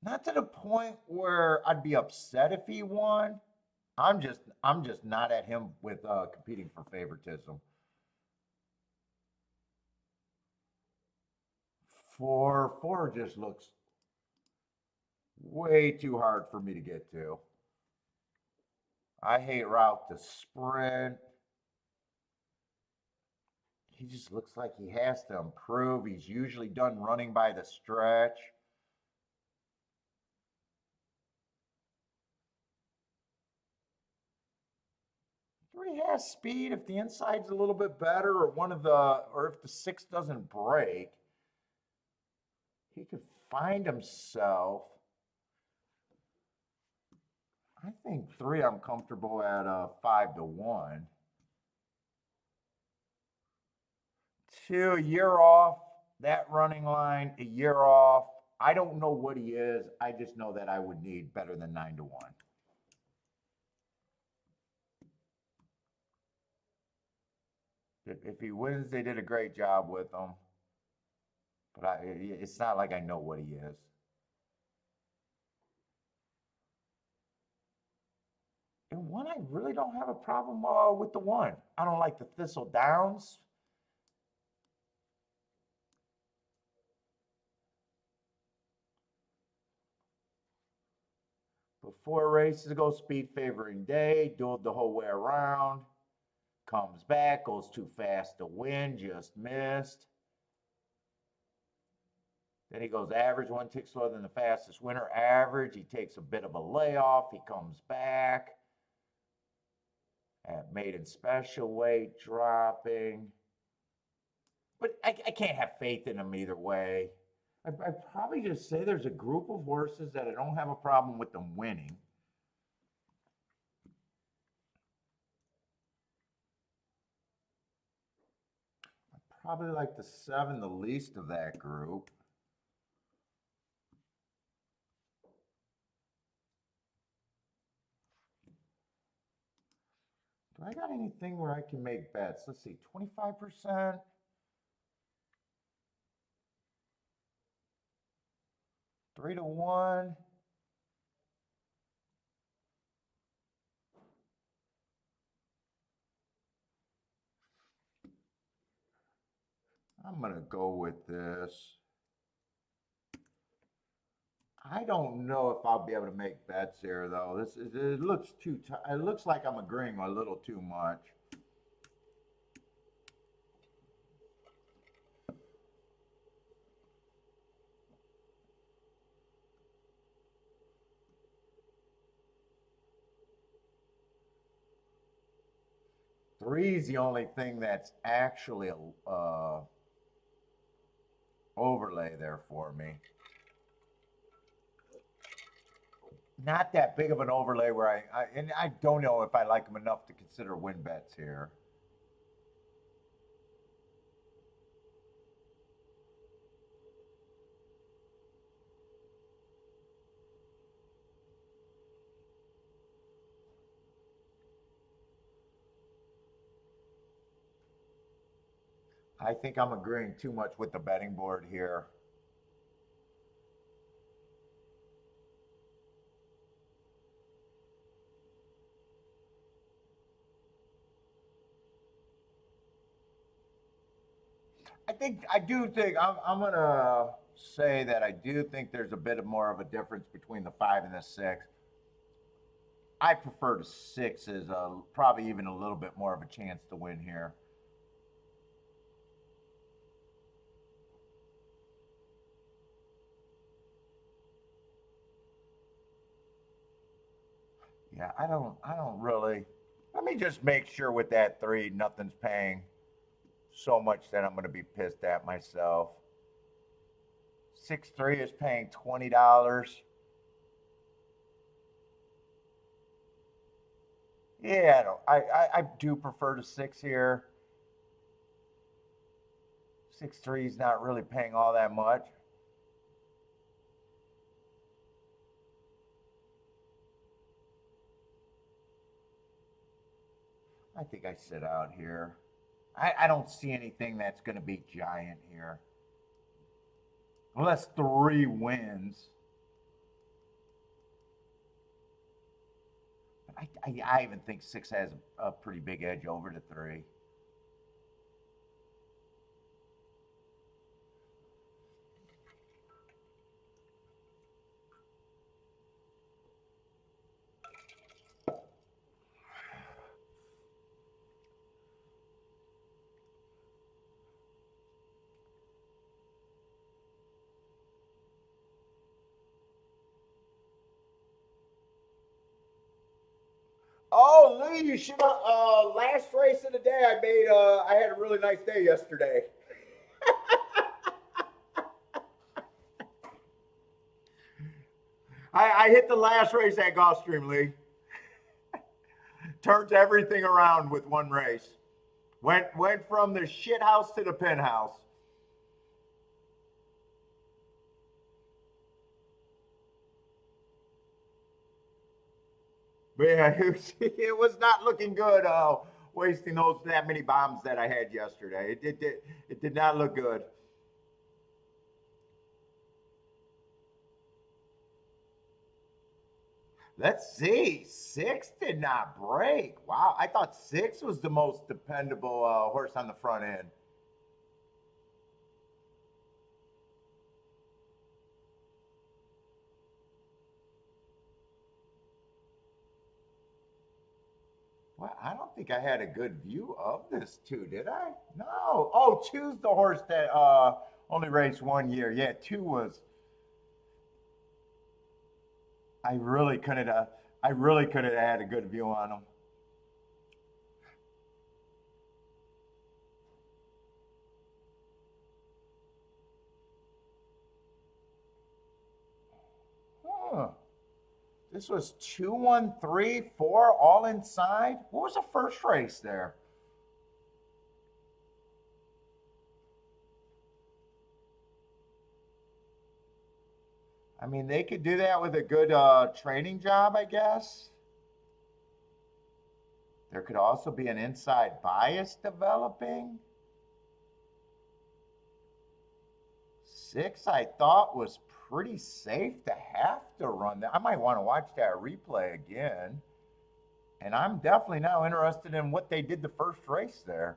Not to the point where I'd be upset if he won. I'm just not at him with competing for favoritism. 4 just looks way too hard for me to get to. I hate route to sprint. He just looks like he has to improve. He's usually done running by the stretch. Three has speed if the inside's a little bit better, or if the 6 doesn't break, he could find himself. I think 3 I'm comfortable at 5-1. 2, a year off, that running line, a year off. I don't know what he is. I just know that I would need better than 9-1. If he wins, they did a great job with him. But it's not like I know what he is. And 1, I really don't have a problem with the 1. I don't like the thistle downs. Before races go speed favoring day, dueled the whole way around. Comes back, goes too fast to win, just missed. Then he goes average, 1 tick slower than the fastest winner, average. He takes a bit of a layoff. He comes back. At maiden special weight, dropping. But I can't have faith in him either way. I'd probably just say there's a group of horses that I don't have a problem with them winning. I probably like the 7 the least of that group. Do I got anything where I can make bets? Let's see, 25%. 3-1. I'm going to go with this. I don't know if I'll be able to make bets here, though. It looks it looks like I'm agreeing a little too much. Three is the only thing that's actually a overlay there for me. Not that big of an overlay where I don't know if I like them enough to consider win bets here. I think I'm agreeing too much with the betting board here. I do think I'm gonna say that I do think there's a bit of more of a difference between the 5 and the 6. I prefer the 6 as probably even a little bit more of a chance to win here. Yeah, I don't really. Let me just make sure with that 3, nothing's paying so much that I'm going to be pissed at myself. 6-3 is paying $20. Yeah, I do prefer the 6 here. 6-3 is not really paying all that much. I think I sit out here. I don't see anything that's going to be giant here. Unless 3 wins. I even think 6 has a pretty big edge over the 3. Oh, Lee, you should have. Last race of the day, I made. I had a really nice day yesterday. I hit the last race at Gulfstream, Lee. Turned everything around with one race. Went from the shit house to the penthouse. But yeah, it was not looking good. Wasting that many bombs that I had yesterday. It did not look good. Let's see. 6 did not break. Wow, I thought 6 was the most dependable horse on the front end. Well, I don't think I had a good view of this 2, did I? No. Oh, two's the horse that only raced 1 year. Yeah, 2 was. I really couldn't. I really could have had a good view on him. Huh. This was 2, 1, 3, 4, all inside. What was the first race there? I mean, they could do that with a good training job, I guess. There could also be an inside bias developing. 6, I thought, was pretty safe to have to run that. I might want to watch that replay again. And I'm definitely now interested in what they did the first race there.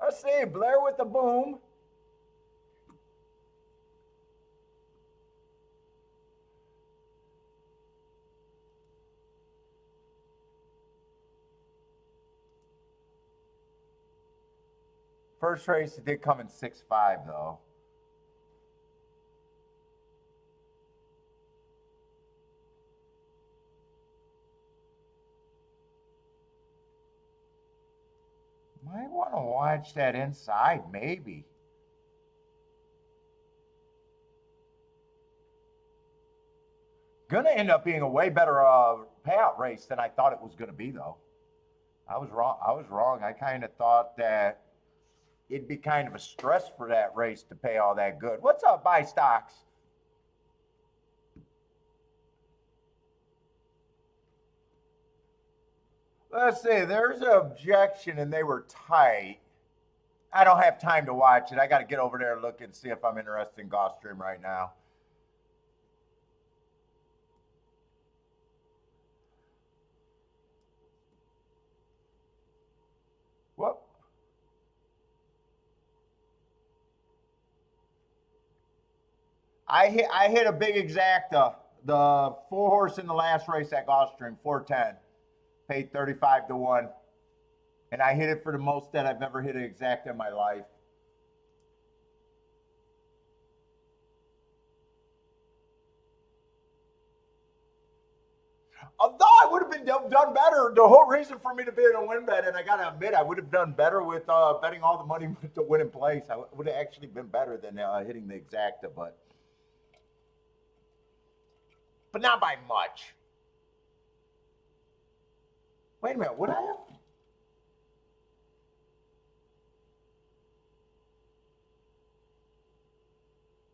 Let's see, Blair with the boom. First race, it did come in 6-5, though. Might want to watch that inside, maybe. Gonna end up being a way better payout race than I thought it was gonna be, though. I was wrong. I was wrong. I kind of thought that it'd be kind of a stress for that race to pay all that good. What's up, buy stocks? Let's see. There's an objection, and they were tight. I don't have time to watch it. I got to get over there and look and see if I'm interested in Gulfstream right now. Whoop. I hit a big exacta. The 4 horse in the last race at Gulfstream, 410, paid 35 to 1. And I hit it for the most that I've ever hit an exacta in my life. Although I would have been done better, the whole reason for me to be in a win bet, and I got to admit, I would have done better with betting all the money to win in place. I would have actually been better than hitting the exacta, but not by much. Wait a minute, would I have?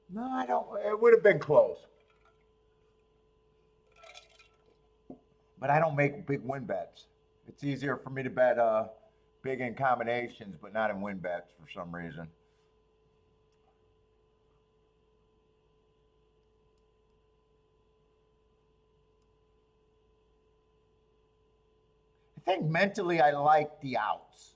No, I don't. It would have been close. But I don't make big win bets. It's easier for me to bet big in combinations, but not in win bets for some reason. think mentally I like the outs.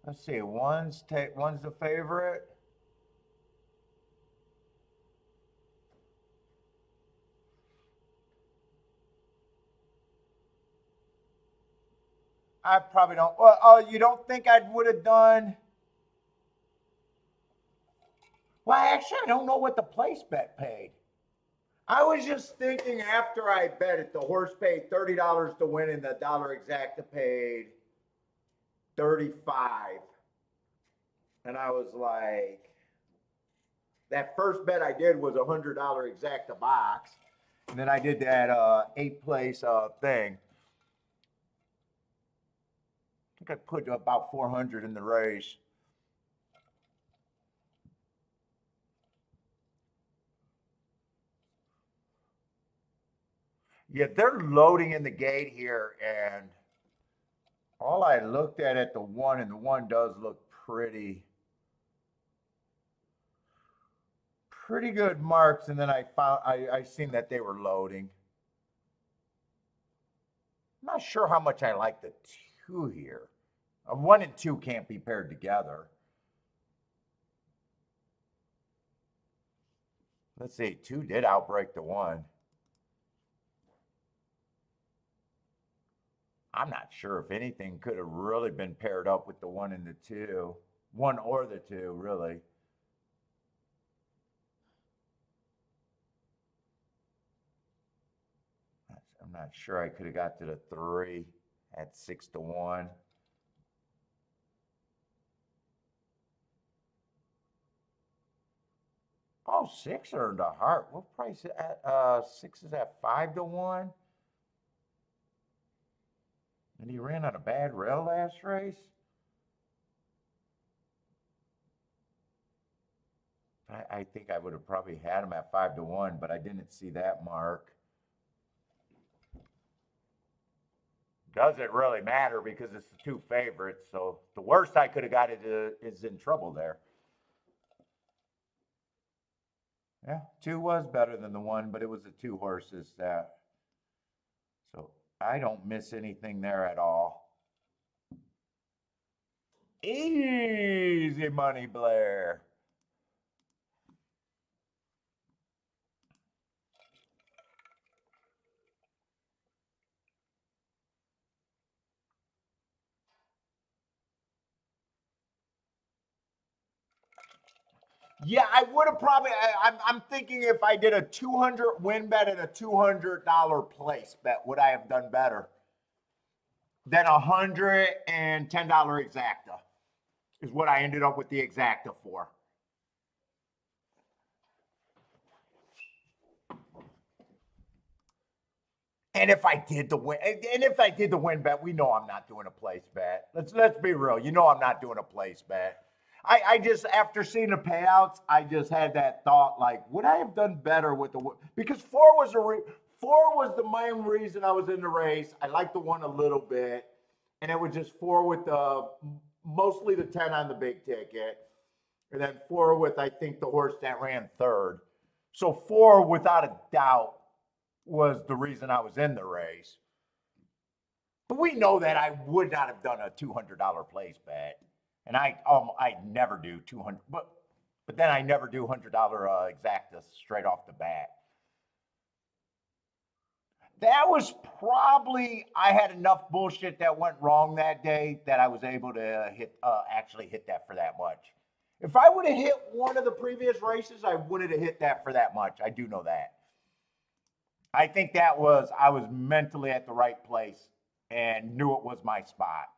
Let's see, one's the favorite. I probably don't. Well, oh, you don't think I would have done? Well, actually, I don't know what the place bet paid. I was just thinking after I bet it, the horse paid $30 to win, and the dollar exacta paid 35. And I was like, that first bet I did was $100 exacta box, and then I did that 8-place thing. I think I put about 400 in the race. Yeah, they're loading in the gate here, and all I looked at the one, and the one does look pretty good marks, and then I seen that they were loading. I'm not sure how much I like the two here. 1 and 2 can't be paired together. Let's see, 2 did outbreak the 1. I'm not sure if anything could have really been paired up with the 1 and the 2. 1 or the 2, really. I'm not sure I could have got to the 3 at 6 to 1. Oh, 6 earned a heart. What price is at? 6 is at 5 to 1. And he ran on a bad rail last race. I think I would have probably had him at 5 to 1, but I didn't see that mark. Doesn't really matter because it's the 2 favorites. So the worst I could have got is in trouble there. Yeah, 2 was better than the 1, but it was the 2 horses that. So I don't miss anything there at all. Easy money, Blair. Yeah, I would have probably. I'm thinking if I did a 200 win bet and a $200 place bet, would I have done better than $110 exacta? Is what I ended up with the exacta for. And if I did the win bet, we know I'm not doing a place bet. Let's be real. You know I'm not doing a place bet. I just, after seeing the payouts, I just had that thought, like, would I have done better with the, because 4 was the main reason I was in the race. I liked the 1 a little bit, and it was just 4 with mostly the 10 on the big ticket, and then 4 with, I think, the horse that ran 3rd. So 4, without a doubt, was the reason I was in the race. But we know that I would not have done a $200 place bet. And I never do 200, but then I never do $100 exactas straight off the bat. That was probably, I had enough bullshit that went wrong that day that I was able to actually hit that for that much. If I would have hit one of the previous races, I wouldn't have hit that for that much. I do know that. I think I was mentally at the right place and knew it was my spot.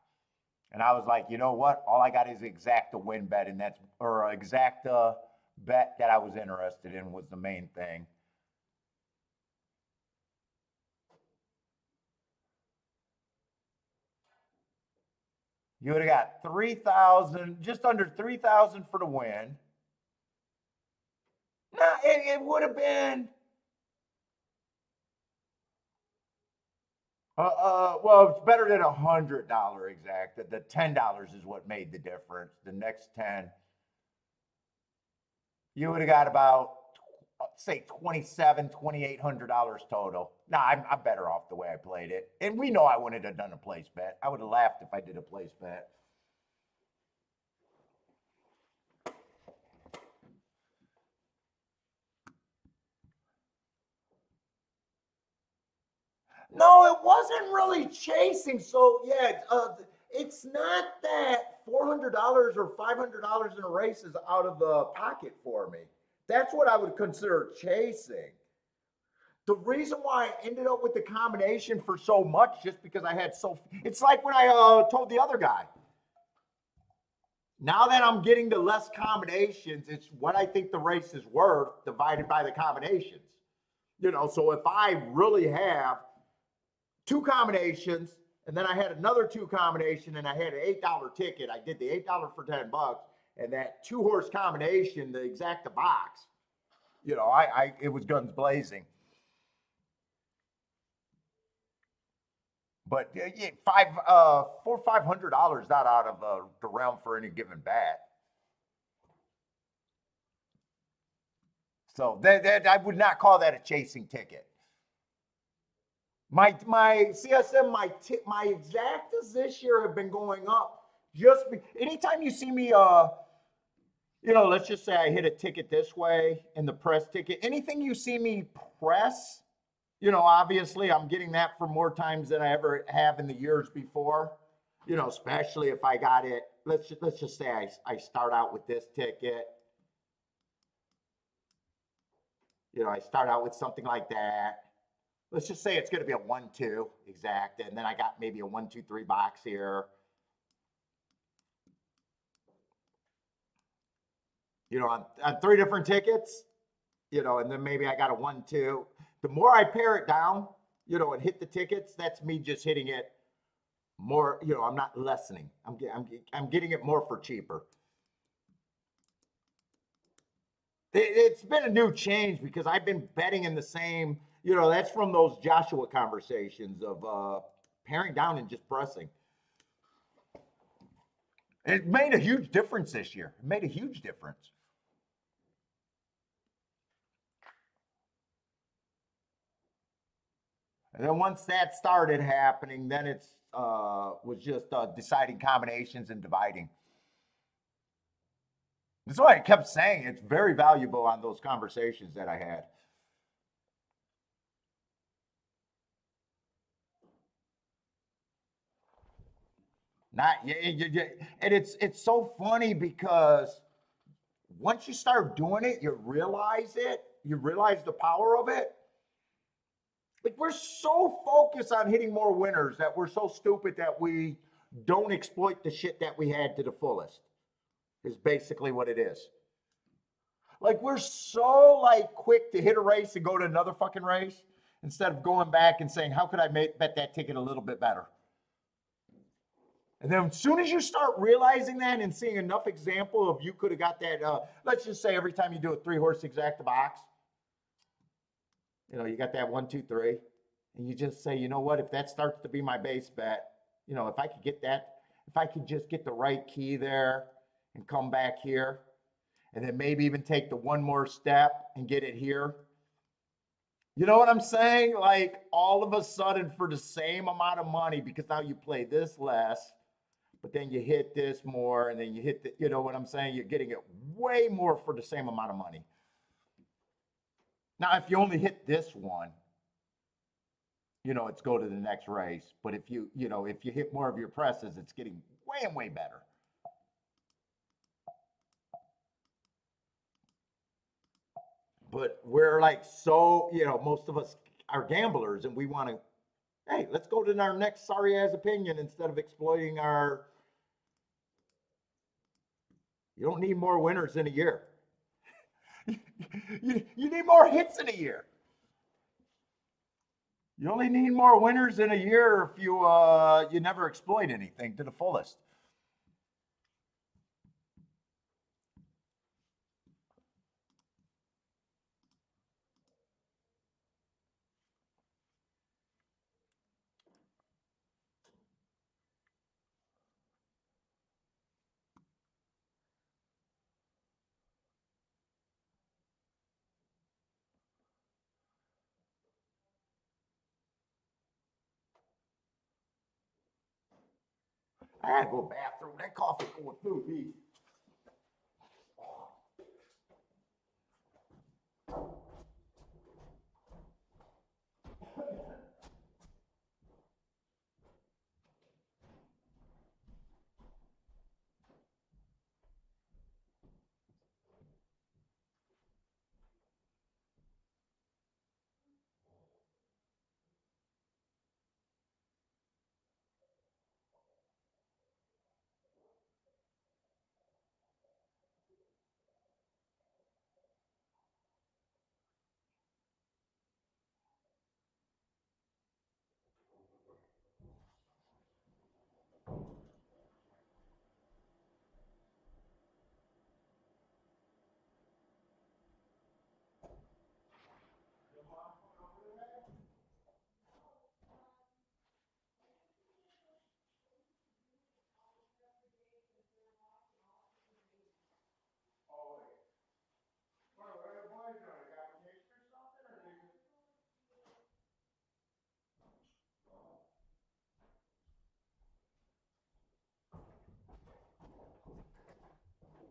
And I was like, you know what? All I got is exacta win bet, and exacta bet that I was interested in was the main thing. You would have got 3,000, just under 3,000 for the win. No, it would have been. Well, it's better than $100 exact. The $10 is what made the difference. The next 10, you would have got about say 27, $2,800 total. Nah, I'm better off the way I played it. And we know I wouldn't have done a place bet. I would have laughed if I did a place bet. No, it wasn't really chasing. So yeah, it's not that $400 or $500 in a race is out of the pocket for me. That's what I would consider chasing. The reason why I ended up with the combination for so much, just because I had so, it's like when I told the other guy, now that I'm getting the less combinations, it's what I think the race is worth divided by the combinations. So if I really have two combinations and then I had another two combination and I had an $8 ticket, I did the $8 for $10, and that two horse combination, the exact box, I it was guns blazing. But yeah, $500 not out of the realm for any given bat. So that I would not call that a chasing ticket. My CSM my exactas this year have been going up. Anytime you see me let's just say I hit a ticket this way in the press ticket. Anything you see me press, obviously I'm getting that for more times than I ever have in the years before. Especially if I got it. Let's just say I start out with this ticket. I start out with something like that. Let's just say it's going to be a 1-2 exact, and then I got maybe a 1-2-3 box here. On three different tickets, and then maybe I got a 1-2. The more I pare it down, and hit the tickets, that's me just hitting it more. I'm not lessening. I'm getting it more for cheaper. It's been a new change because I've been betting in the same. That's from those Joshua conversations of paring down and just pressing. It made a huge difference this year. It made a huge difference. And then once that started happening, then it's was just deciding combinations and dividing. That's why I kept saying it's very valuable on those conversations that I had. Not yeah, and it's so funny because once you start doing it, you realize it. You realize the power of it. Like we're so focused on hitting more winners that we're so stupid that we don't exploit the shit that we had to the fullest. Is basically what it is. Like we're so like quick to hit a race and go to another fucking race instead of going back and saying, how could I bet that ticket a little bit better? And then as soon as you start realizing that and seeing enough example of you could have got that, let's just say every time you do a 3-horse exacta box, you got that 1-2-3, and you just say, you know what, if that starts to be my base bet, if I could get that, if I could just get the right key there and come back here, and then maybe even take the one more step and get it here. You know what I'm saying? Like all of a sudden for the same amount of money, because now you play this less, but then you hit this more, and then you hit the, you know what I'm saying? You're getting it way more for the same amount of money. Now, if you only hit this one, it's go to the next race. But if you hit more of your presses, it's getting way and way better. But we're like so, most of us are gamblers and we want to, hey, let's go to our next sorry ass opinion instead of exploiting our. You don't need more winners in a year. you need more hits in a year. You only need more winners in a year if you never exploit anything to the fullest. I had to go to the bathroom. That coffee going through me.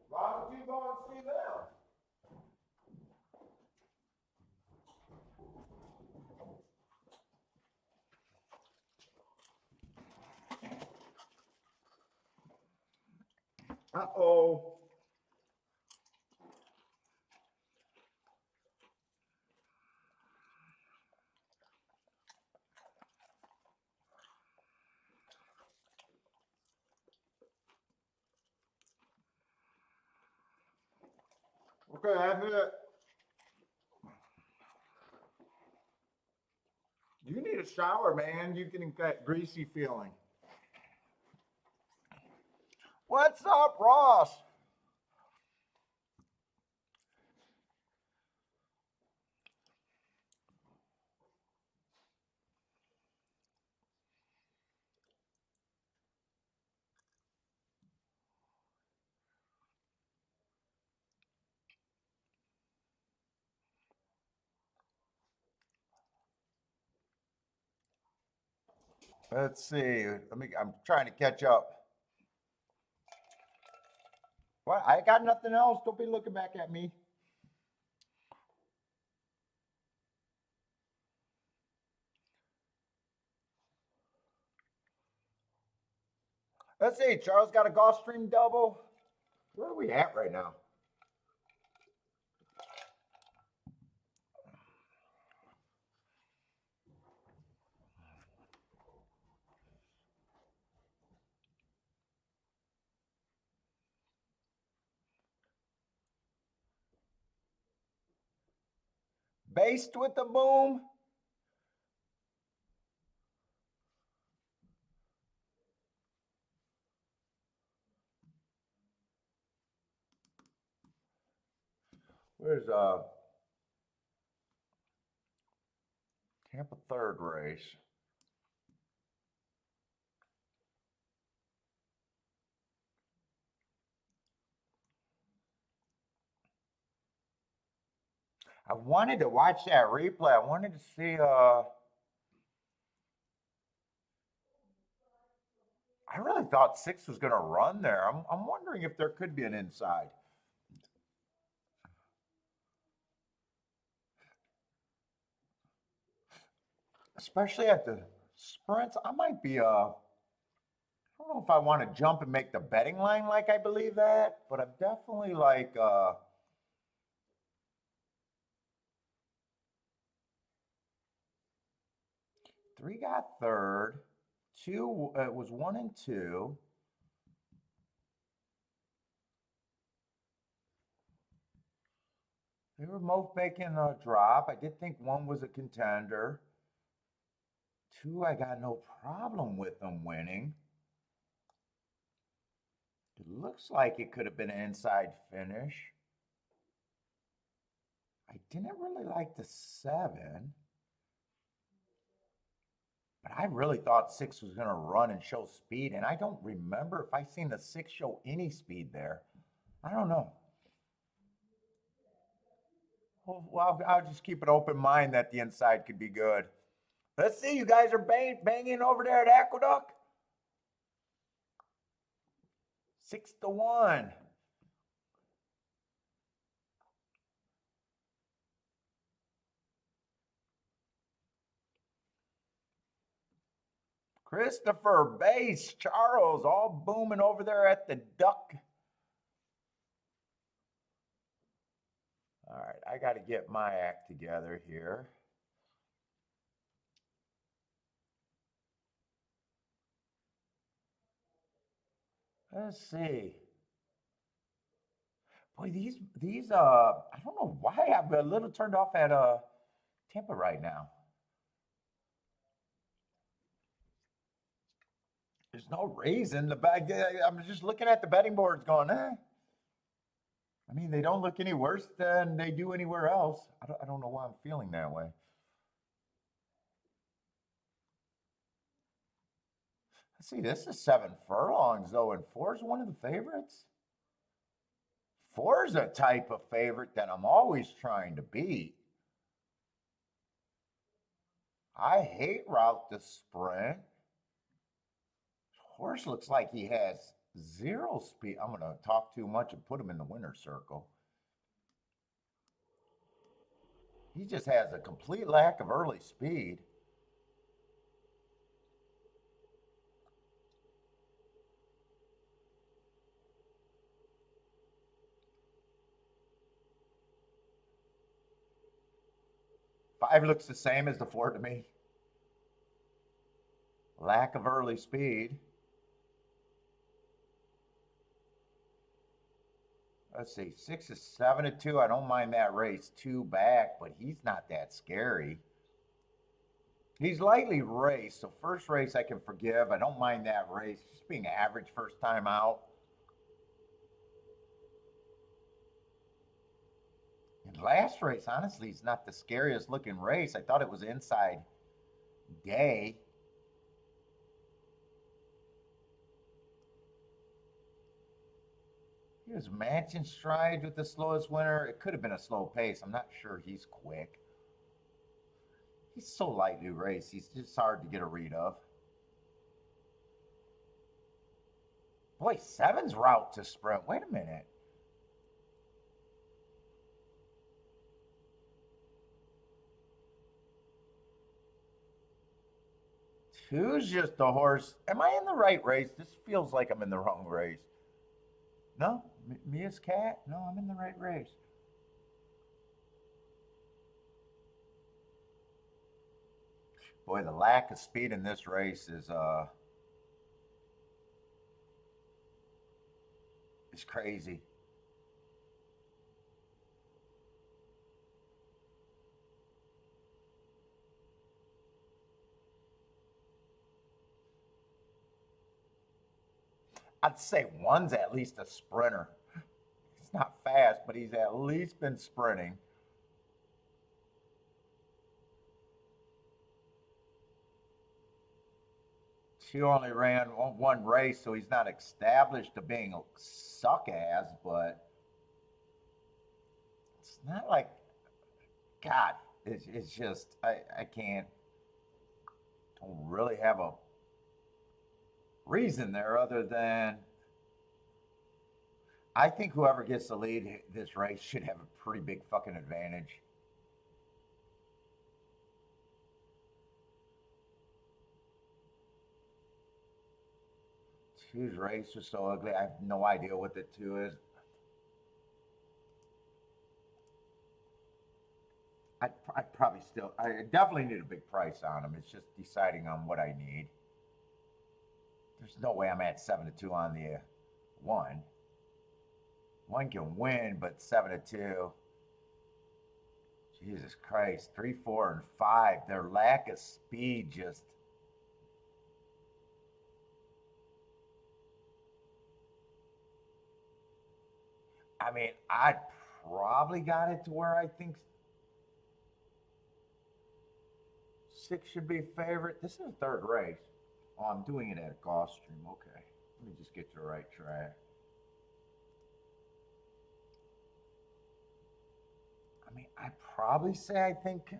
Why don't you go and see them? Uh-oh. Okay, that's it. You need a shower, man. You getting that greasy feeling. What's up, Ross? Let's see. I'm trying to catch up. What? I got nothing else. Don't be looking back at me. Let's see. Charles got a Gulfstream double. Where are we at right now? Based with the boom. Where's Tampa third race? I wanted to watch that replay. I wanted to see I really thought 6 was going to run there. I'm wondering if there could be an inside. Especially at the sprints, I might be I don't know if I want to jump and make the betting line like I believe that, but I'm definitely like 3 got third, 2 it was 1 and 2. They were both making a drop. I did think 1 was a contender. 2, I got no problem with them winning. It looks like it could have been an inside finish. I didn't really like the 7. But I really thought 6 was going to run and show speed. And I don't remember if I seen the 6 show any speed there. I don't know. Well, I'll just keep an open mind that the inside could be good. Let's see. You guys are banging over there at Aqueduct? 6-1. Christopher, Base, Charles, all booming over there at the Duck. All right, I got to get my act together here. Let's see. Boy, these I don't know why I'm a little turned off at Tampa right now. There's no reason. I'm just looking at the betting boards going, eh. I mean, they don't look any worse than they do anywhere else. I don't know why I'm feeling that way. Let's see, this is 7 furlongs, though, and 4 is one of the favorites. 4 is a type of favorite that I'm always trying to beat. I hate route the sprint. Horse looks like he has 0 speed. I'm going to talk too much and put him in the winner's circle. He just has a complete lack of early speed. Five looks the same as the 4 to me. Lack of early speed. Let's see, 6 is 7-2. I don't mind that race. 2 back, but he's not that scary. He's lightly raced, so first race I can forgive. I don't mind that race. Just being average first time out. And last race, honestly, is not the scariest looking race. I thought it was Inside Day. Here's Mansion Stride with the slowest winner. It could have been a slow pace. I'm not sure he's quick. He's so lightly raced. He's just hard to get a read of. Boy, 7's route to sprint. Wait a minute. Two's just a horse. Am I in the right race? This feels like I'm in the wrong race. No? Mia's Cat? No, I'm in the right race. Boy, the lack of speed in this race is crazy. I'd say 1's at least a sprinter. He's not fast, but he's at least been sprinting. She only ran one race, so he's not established to being a suck ass, but it's not like, God, it's just, I don't really have a reason there other than I think whoever gets the lead this race should have a pretty big fucking advantage. Two's race was so ugly. I have no idea what the 2 is. I'd probably still, I definitely need a big price on him. It's just deciding on what I need. There's no way I'm at 7-2 on the 1. 1 can win, but 7-2. Jesus Christ. 3, 4, and 5. Their lack of speed just. I mean, I probably got it to where I think 6 should be favorite. This is the 3rd race. Oh, I'm doing it at Gulfstream. Okay. Let me just get to the right track. I mean, I'd probably say I think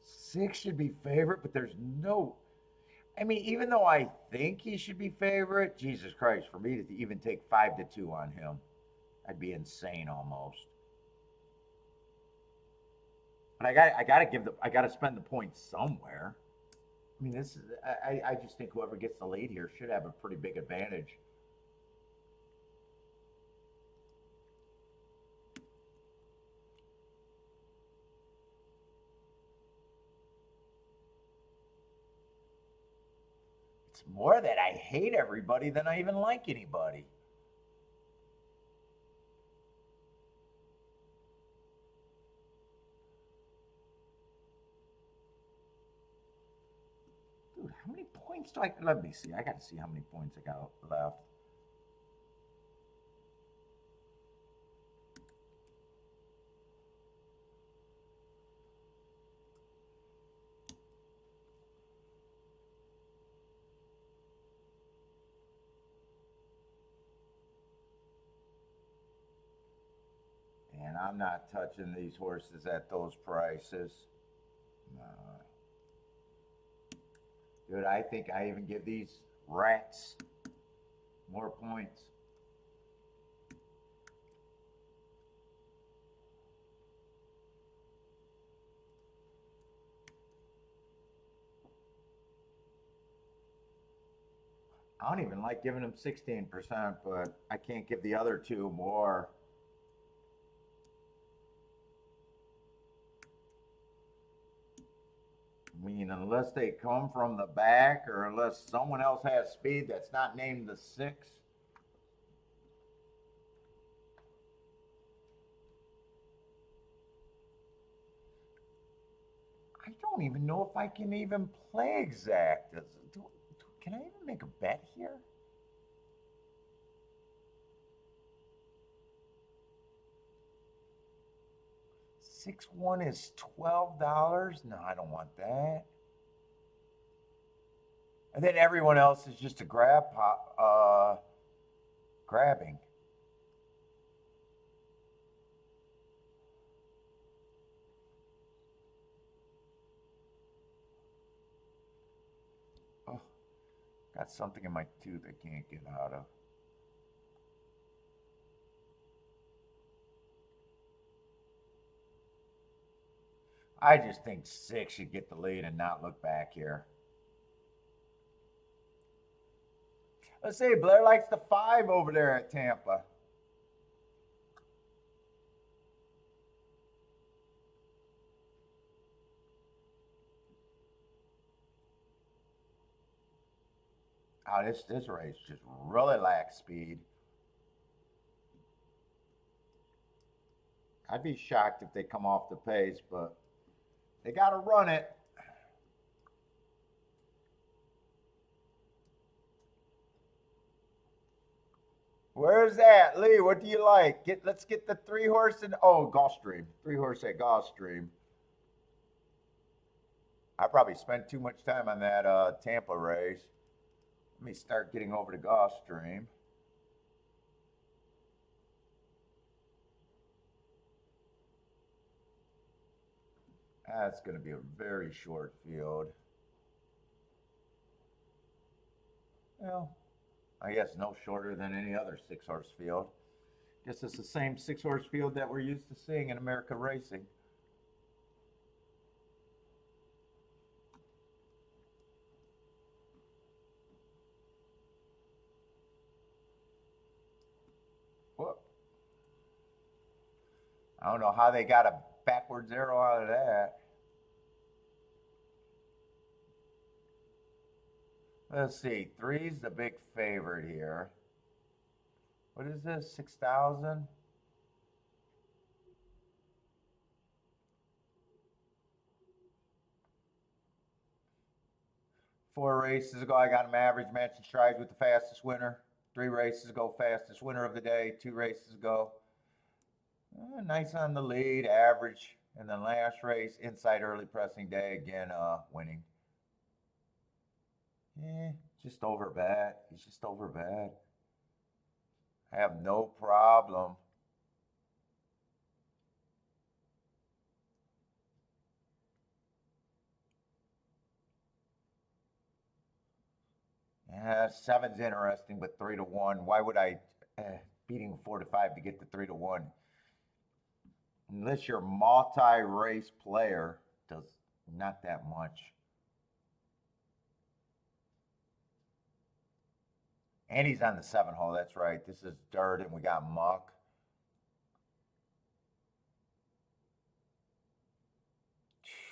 6 should be favorite, but there's no. I mean, even though I think he should be favorite, Jesus Christ, for me to even take 5-2 on him, I'd be insane almost. But I gotta spend the points somewhere. I mean, this is I just think whoever gets the lead here should have a pretty big advantage. It's more that I hate everybody than I even like anybody. Dude, how many points do I? Let me see. I got to see how many points I got left. And I'm not touching these horses at those prices. No. Dude, I think I even give these rats more points. I don't even like giving them 16%, but I can't give the other two more. I mean, unless they come from the back or unless someone else has speed that's not named the 6. I don't even know if I can even play exact. Can I even make a bet here? Six one is $12. No, I don't want that. And then everyone else is just a grabbing. Oh, got something in my tooth I can't get out of. I just think 6 should get the lead and not look back here. Let's see, Blair likes the 5 over there at Tampa. Oh, this race just really lacks speed. I'd be shocked if they come off the pace, but they got to run it. Where's that, Lee? What do you like? Let's get the 3 horse and Gulfstream. 3 horse at Gulfstream. I probably spent too much time on that Tampa race. Let me start getting over to Gulfstream. That's going to be a very short field. Well, I guess no shorter than any other 6 horse field. Guess it's the same 6 horse field that we're used to seeing in America racing. Whoop. I don't know how they got a backwards arrow out of that. Let's see. 3's the big favorite here. What is this? 6,000? Four races ago, I got him average matching strides with the fastest winner. 3 races ago, fastest winner of the day. 2 races ago, nice on the lead, average. And then last race, inside early pressing day, again, winning. Yeah, just over bad. He's just over bad. I have no problem. Seven's interesting, but 3-1. Why would I beating 4-5 to get to 3-1? Unless you're a multi-race player, does not that much. And he's on the 7 hole. That's right. This is dirt, and we got muck.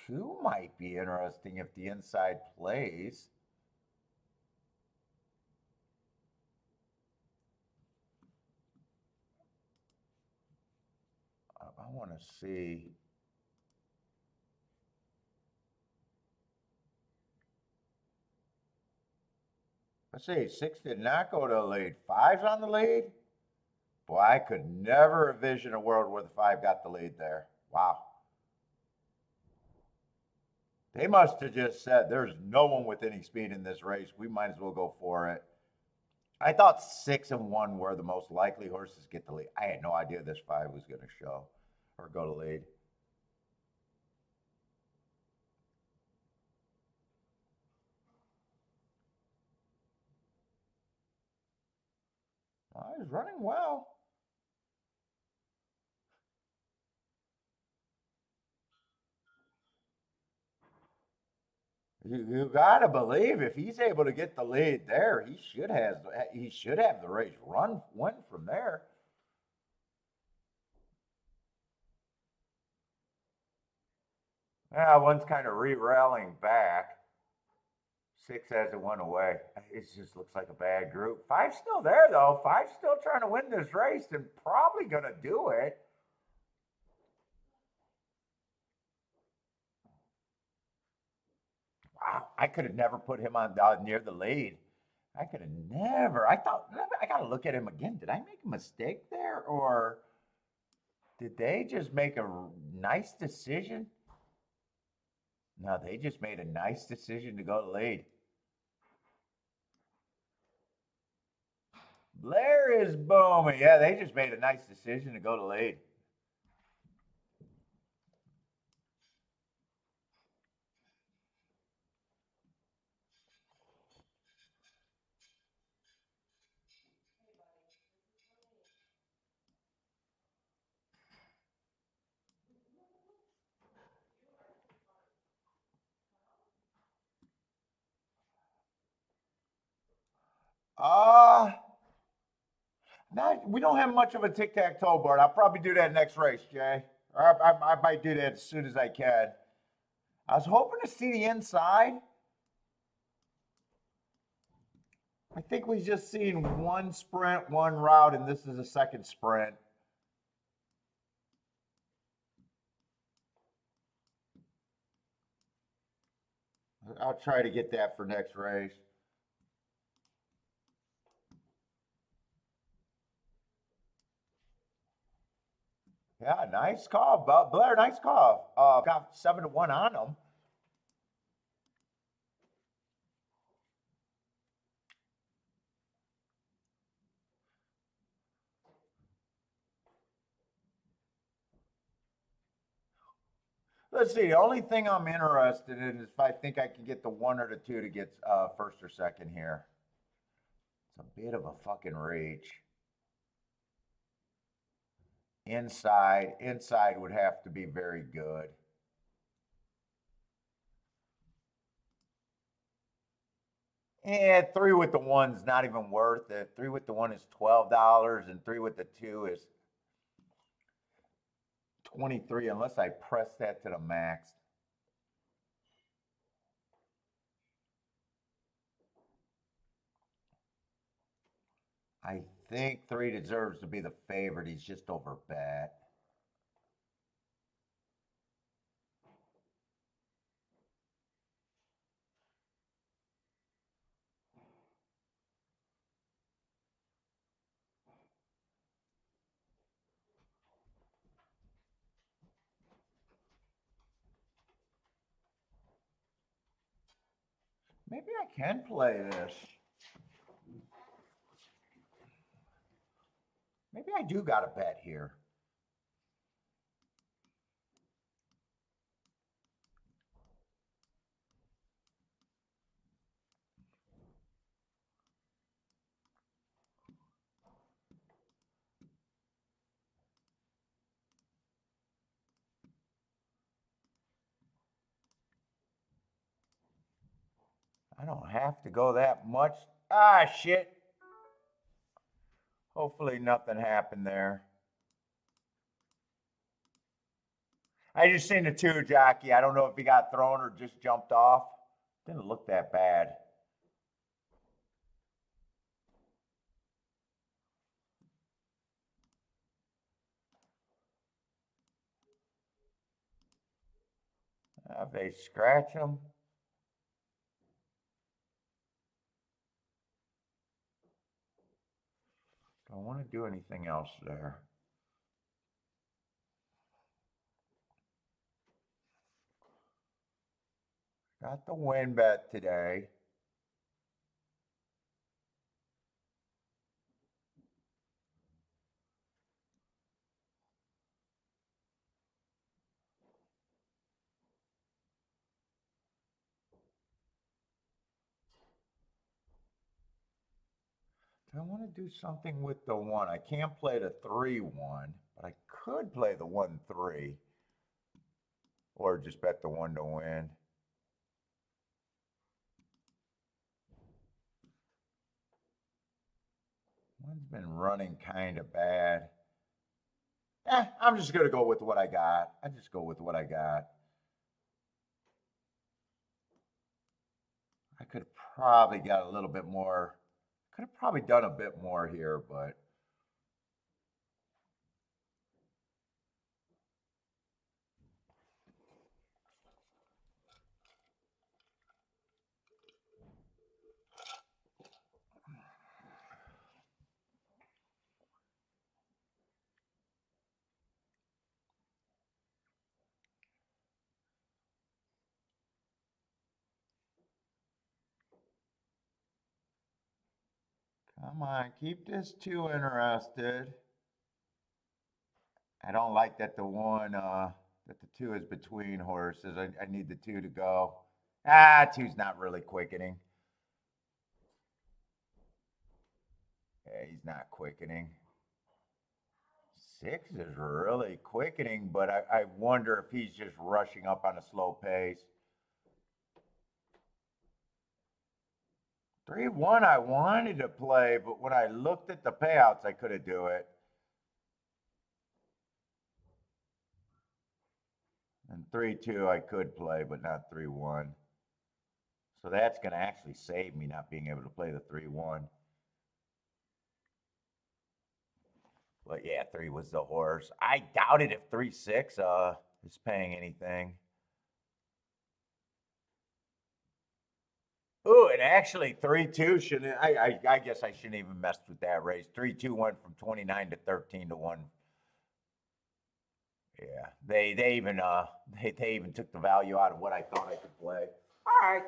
2 might be interesting if the inside plays. I want to see. Let's see. 6 did not go to the lead. 5's on the lead. Boy, I could never envision a world where the 5 got the lead there. Wow. They must have just said, there's no one with any speed in this race. We might as well go for it. I thought 6 and 1 were the most likely horses get the lead. I had no idea this 5 was going to show or go to lead. He's running well. You gotta believe if he's able to get the lead there, he should have the race win from there. Yeah, one's kind of re-rallying back. 6 hasn't won away. It just looks like a bad group. 5's still there though. 5's still trying to win this race and probably gonna do it. Wow, I could have never put him on near the lead. I could have never. I thought I got to look at him again. Did I make a mistake there, or did they just make a nice decision? No, they just made a nice decision to go to lead. Blair is booming. Yeah, they just made a nice decision to go to lead. Uh, we don't have much of a tic-tac-toe board. I'll probably do that next race, Jay. I might do that as soon as I can. I was hoping to see the inside. I think we've just seen one sprint, one route, and this is a second sprint. I'll try to get that for next race. Yeah, nice call, Blair. Nice call. Got 7-1 on them. Let's see. The only thing I'm interested in is if I think I can get the 1 or the 2 to get first or second here. It's a bit of a fucking reach. Inside would have to be very good. And 3 with the 1's not even worth it. 3 with the 1 is $12, and 3 with the 2 is 23 unless I press that to the max. I think 3 deserves to be the favorite. He's just over bet. Maybe I can play this. Maybe I do got a bet here. I don't have to go that much. Ah, shit. Hopefully nothing happened there. I just seen the two jockey. I don't know if he got thrown or just jumped off. Didn't look that bad. They scratch him. Don't want to do anything else there. Got the win bet today. I want to do something with the one. I can't play the 3-1, but I could play the 1-3. Or just bet the one to win. One's been running kind of bad. I'm just going to go with what I got. I just go with what I got. I could have probably got a little bit more. Could have probably done a bit more here, but come on, keep this 2 interested. I don't like that that the 2 is between horses. I need the 2 to go. 2's not really quickening. Yeah, he's not quickening. 6 is really quickening, but I wonder if he's just rushing up on a slow pace. 3-1 I wanted to play, but when I looked at the payouts, I couldn't do it. And 3-2 I could play, but not 3-1. So that's going to actually save me not being able to play the 3-1. But yeah, 3 was the horse. I doubted if 3-6 is paying anything. Ooh, and actually 3-2 shouldn't. I guess I shouldn't even mess with that race. 3-2 went from 29 to 13 to 1. Yeah, they even took the value out of what I thought I could play. All right.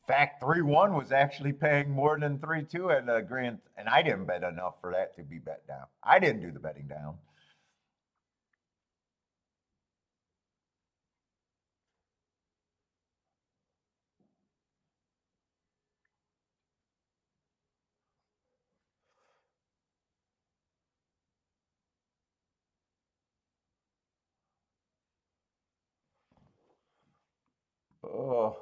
In fact, 3-1 was actually paying more than 3-2 at a grand, and I didn't bet enough for that to be bet down. I didn't do the betting down. Oh,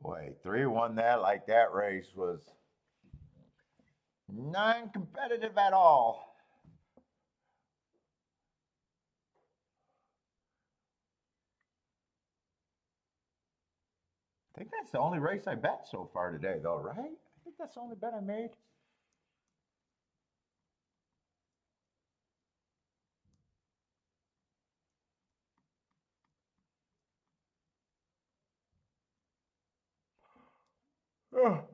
boy, 3-1 that like that race was non-competitive at all. I think that's the only race I bet so far today, though, right? I think that's the only bet I made. Oh,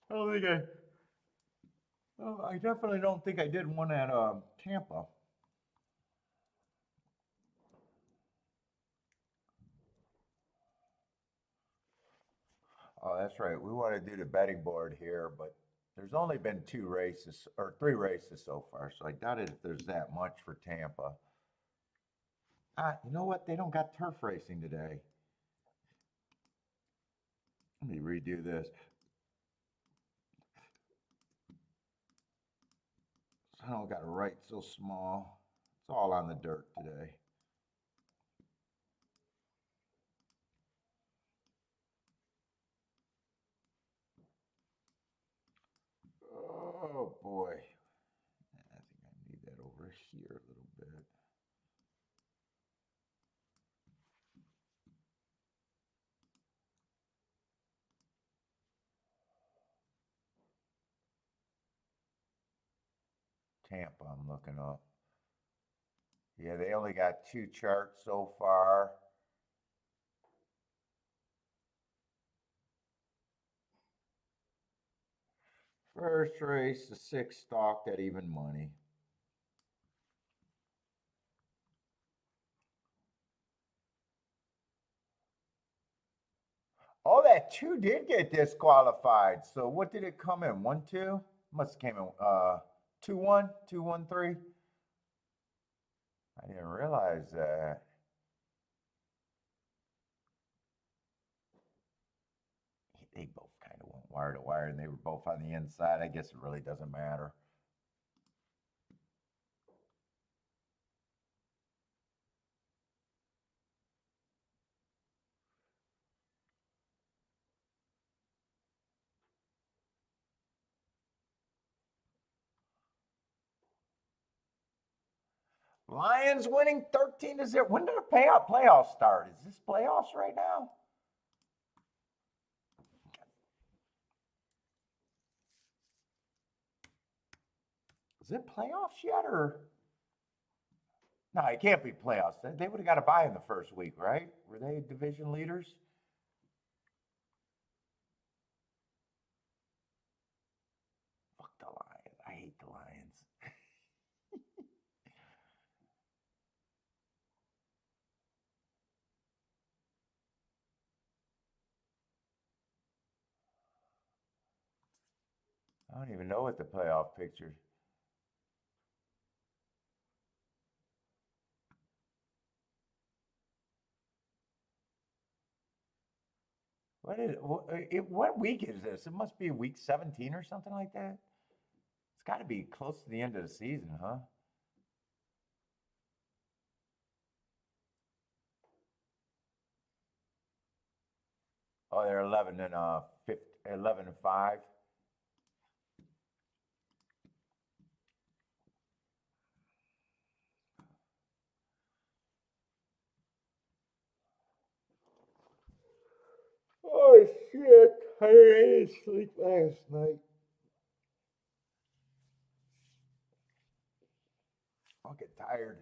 I don't think I. Oh, I definitely don't think I did one at Tampa. Oh, that's right. We want to do the betting board here, but there's only been two races or three races so far, so I doubt it if there's that much for Tampa. You know what? They don't got turf racing today. Let me redo this. I don't got to write so small. It's all on the dirt today. Oh boy. I think I need that over here a little bit. Tampa, I'm looking up. Yeah, they only got two charts so far. First race, the six stalked at even money. Oh, that two did get disqualified. So what did it come in? 1-2? Must have came in 2-1, 2-1-3. I didn't realize that. They both kind of went wire to wire and they were both on the inside. I guess it really doesn't matter. Lions winning 13-0. When did the playoffs start? Is this playoffs right now? Is it playoffs yet or? No, it can't be playoffs. They would have got a bye in the first week, right? Were they division leaders? Fuck the Lions. I hate the Lions. I don't even know what the playoff picture. What week is this? It must be week 17 or something like that. It's got to be close to the end of the season, huh? Oh, they're 11-5. Oh shit! I didn't sleep last night. I'll get tired.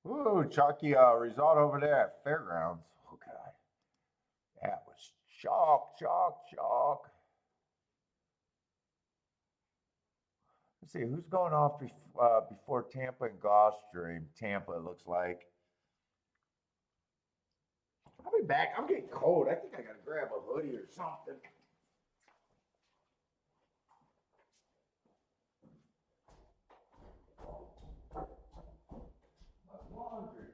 Ooh, chalky result over there at Fairgrounds. Oh god, that was chalk, chalk, chalk. Let's see who's going off before Tampa and Gulfstream. Tampa, it looks like. I'll be back. I'm getting cold. I think I gotta grab a hoodie or something. Laundry.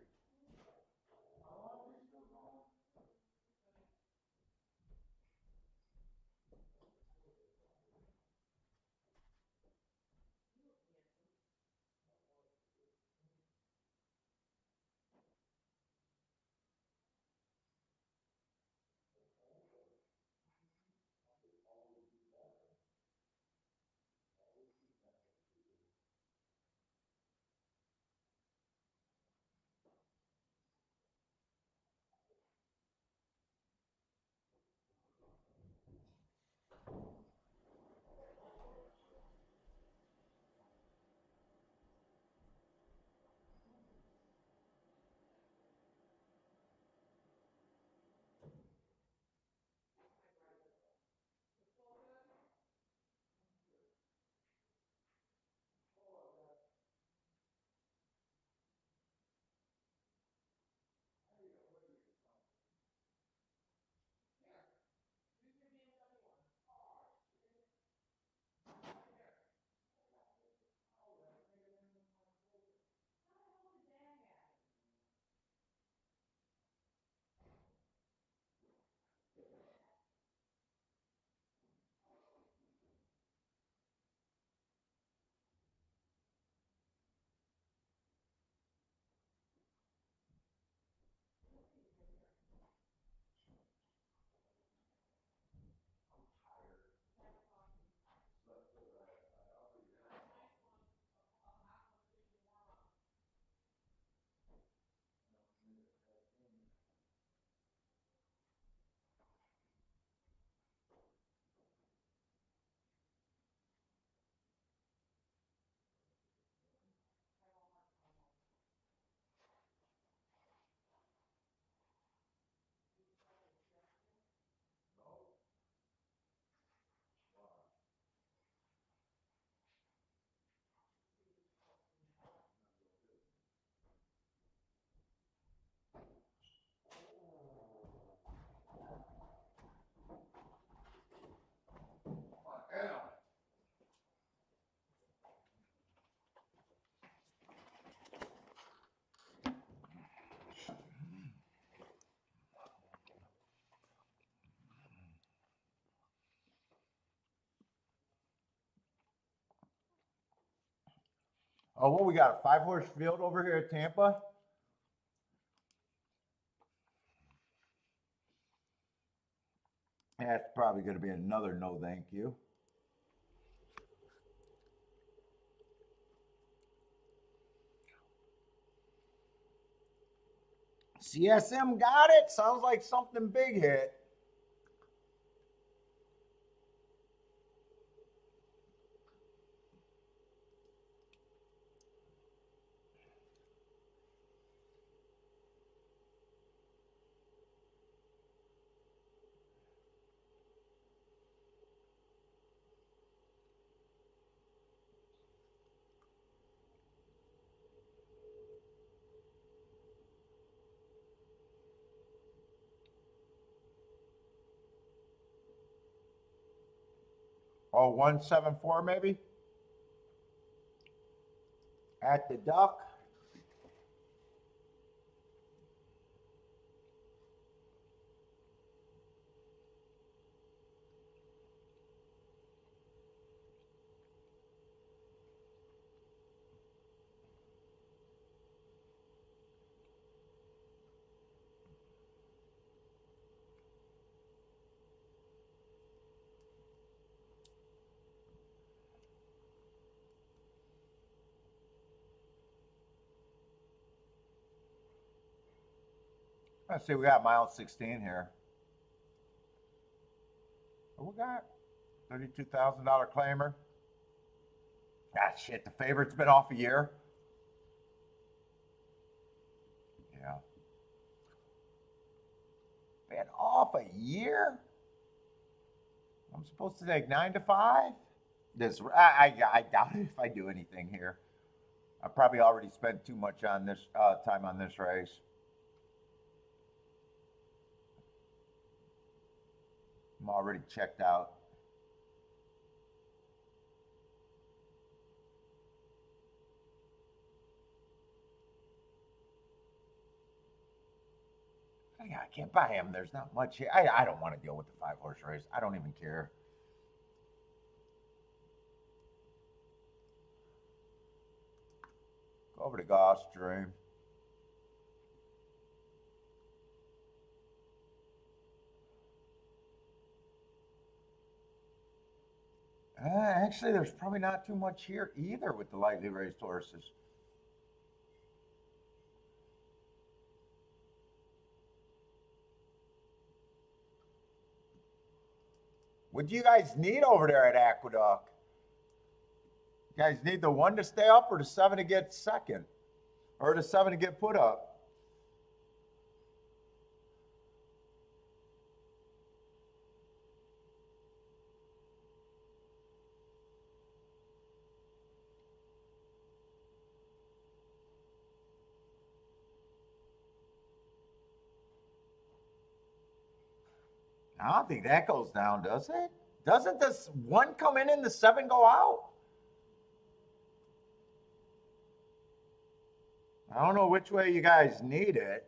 Oh, what we got? A 5-horse field over here at Tampa? That's probably going to be another no thank you. CSM got it. Sounds like something big hit. Oh, 174 maybe? At the duck. Let's see, we got mile 16 here. What we got? $32,000 claimer. Ah, shit, the favorite's been off a year. Yeah. Been off a year? I'm supposed to take 9 to 5? I doubt it if I do anything here. I probably already spent too much on this time on this race. I'm already checked out. I can't buy him. There's not much here. I don't want to deal with the 5-horse race. I don't even care. Go over to Gulfstream. Actually, there's probably not too much here either with the lightly raised horses. What do you guys need over there at Aqueduct? You guys need the 1 to stay up or the 7 to get second? Or the 7 to get put up? I don't think that goes down, does it? Doesn't this 1 come in and the 7 go out? I don't know which way you guys need it.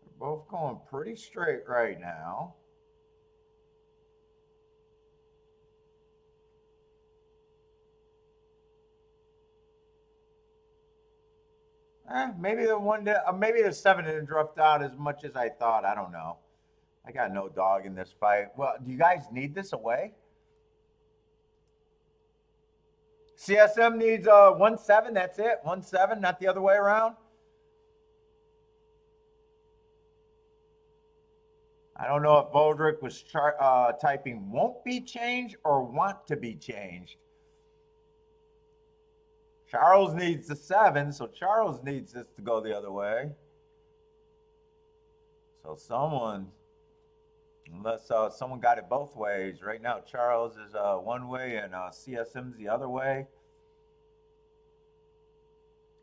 They're both going pretty straight right now. Maybe maybe the 7 didn't drift out as much as I thought. I don't know. I got no dog in this fight. Well, do you guys need this away? CSM needs 1-7. That's it. 1-7, not the other way around. I don't know if Bodrick was typing won't be changed or want to be changed. Charles needs the 7, so Charles needs this to go the other way. So someone, unless someone got it both ways. Right now, Charles is one way and CSM's the other way.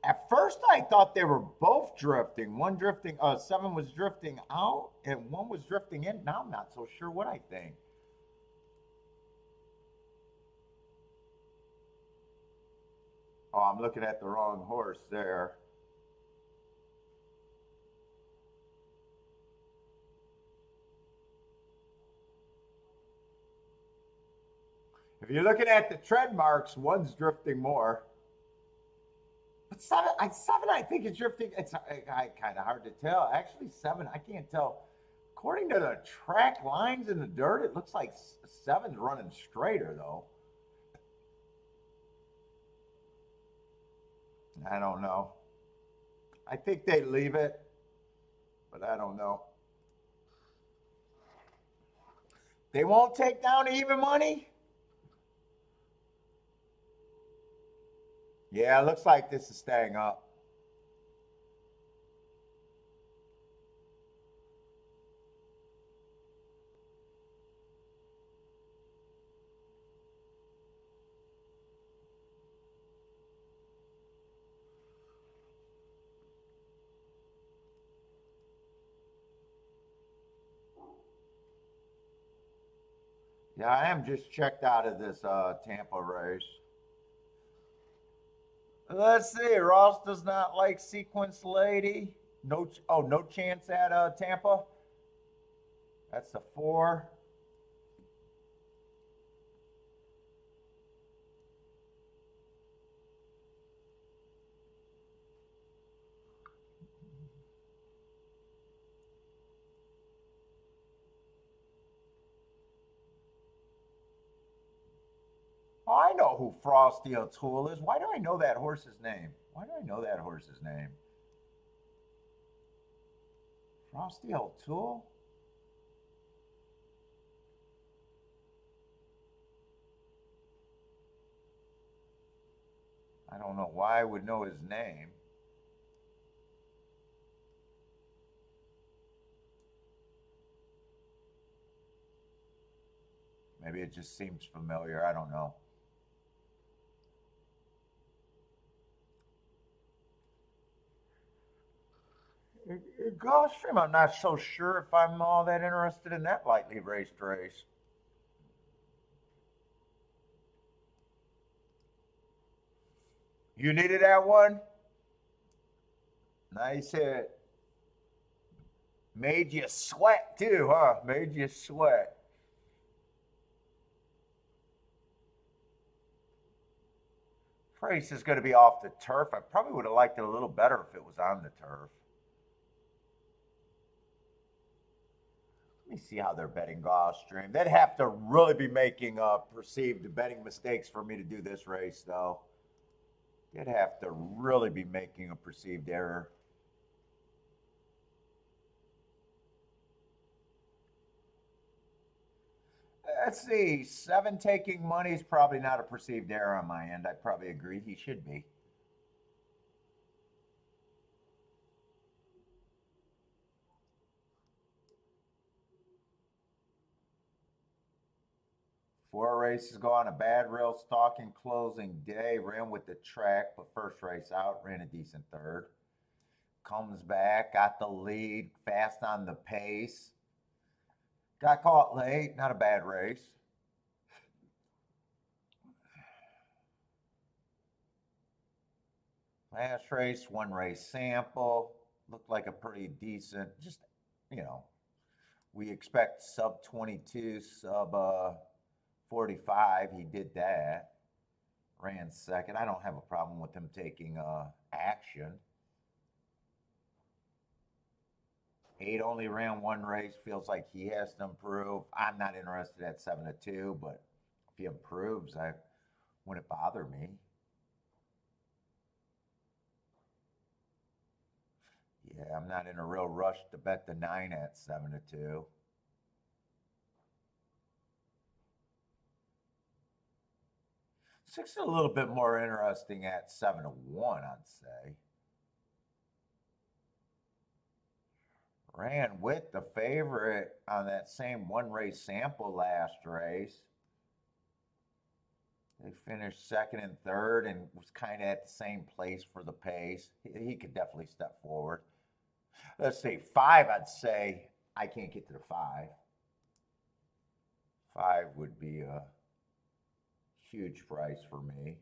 At first, I thought they were both drifting. 7 was drifting out, and 1 was drifting in. Now I'm not so sure what I think. Oh, I'm looking at the wrong horse there. If you're looking at the trend marks, one's drifting more. But seven, I think it's drifting. It's kind of hard to tell. Actually, seven, I can't tell. According to the track lines in the dirt, it looks like seven's running straighter though. I don't know. I think they leave it, but I don't know. They won't take down even money? Yeah, it looks like this is staying up. Yeah, I am just checked out of this Tampa race. Let's see. Ross does not like Sequence Lady. No, oh, no chance at Tampa. That's the 4. Oh, I know who Frosty O'Toole is. Why do I know that horse's name? Why do I know that horse's name? Frosty O'Toole? I don't know why I would know his name. Maybe it just seems familiar. I don't know. Gulfstream, I'm not so sure if I'm all that interested in that lightly raced race. You needed that one? Nice hit. Made you sweat too, huh? Made you sweat. Race is going to be off the turf. I probably would have liked it a little better if it was on the turf. Let me see how they're betting Gulfstream. They'd have to really be making perceived betting mistakes for me to do this race, though. They'd have to really be making a perceived error. Let's see. 7 taking money is probably not a perceived error on my end. I probably agree he should be. Four races go on a bad rail stalking closing day. Ran with the track, but first race out, ran a decent third. Comes back, got the lead, fast on the pace. Got caught late, not a bad race. Last race, 1 race sample. Looked like a pretty decent, just, you know, we expect sub 22, sub 45. He did that. Ran second. I don't have a problem with him taking action. 8 only ran 1 race. Feels like he has to improve. I'm not interested at 7-2, but if he improves, I wouldn't bother me. Yeah, I'm not in a real rush to bet the 9 at 7-2. 6 is a little bit more interesting at 7-1, I'd say. Ran with the favorite on that same 1 race sample last race. They finished second and third and was kind of at the same place for the pace. He could definitely step forward. Let's see, 5, I'd say I can't get to the 5. 5 would be a huge price for me.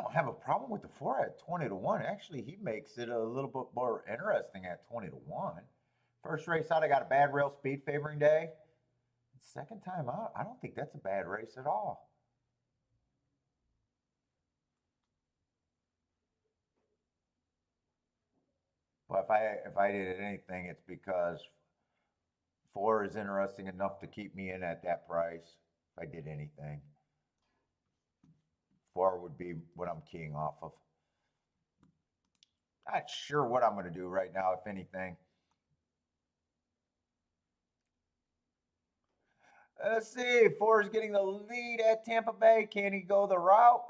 don't have a problem with the 4 at 20 to 1. Actually, he makes it a little bit more interesting at 20 to 1. First race out, I got a bad rail speed favoring day. Second time out, I don't think that's a bad race at all. But if I did anything, it's because 4 is interesting enough to keep me in at that price. If I did anything, 4 would be what I'm keying off of. Not sure what I'm going to do right now, if anything. Let's see. 4 is getting the lead at Tampa Bay. Can he go the route?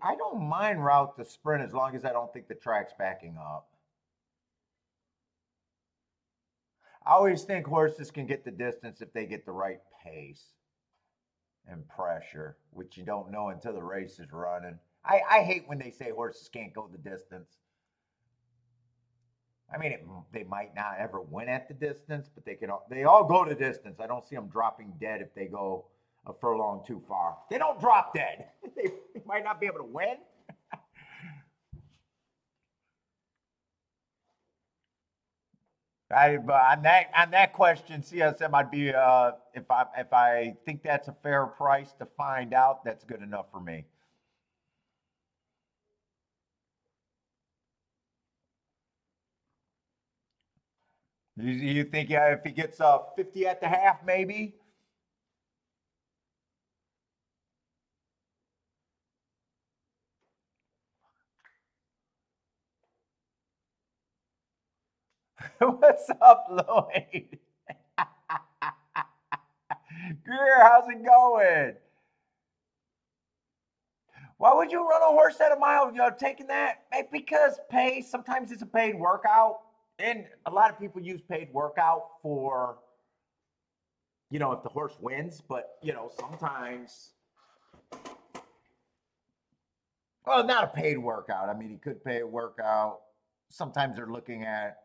I don't mind route to sprint as long as I don't think the track's backing up. I always think horses can get the distance if they get the right pace and pressure, which you don't know until the race is running. I hate when they say horses can't go the distance. I mean, they might not ever win at the distance, but they all go the distance. I don't see them dropping dead if they go a furlong too far. They don't drop dead. They might not be able to win. On that question, CSM, I'd be if I think that's a fair price to find out, that's good enough for me. You think if he gets 50 at the half, maybe? What's up, Lloyd? Greer, how's it going? Why would you run a horse at a mile? Taking that because pace. Sometimes it's a paid workout, and a lot of people use paid workout for, if the horse wins. But sometimes, well, not a paid workout. I mean, he could pay a workout. Sometimes they're looking at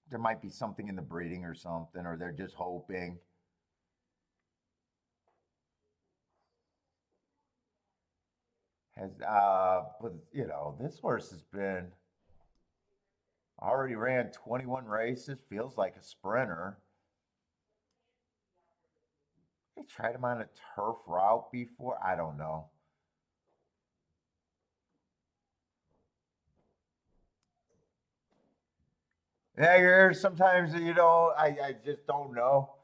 there might be something in the breeding or something, or they're just hoping. But this horse has been already ran 21 races, feels like a sprinter. They tried him on a turf route before. I don't know. Yeah, sometimes I just don't know.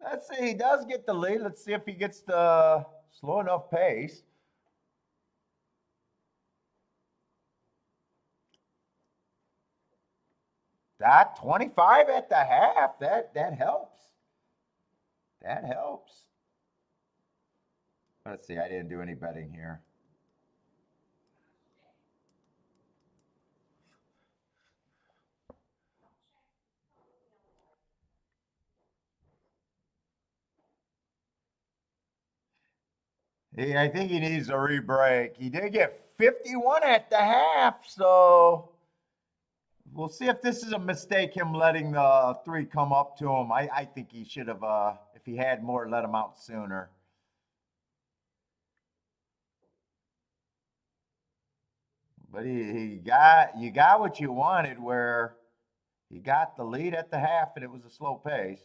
Let's see. He does get the lead. Let's see if he gets the slow enough pace. That 25 at the half. That helps. That helps. Let's see. I didn't do any betting here. I think he needs a re-break. He did get 51 at the half, so we'll see if this is a mistake, him letting the 3 come up to him. I think he should have, if he had more, let him out sooner. But you got what you wanted, where he got the lead at the half and it was a slow pace.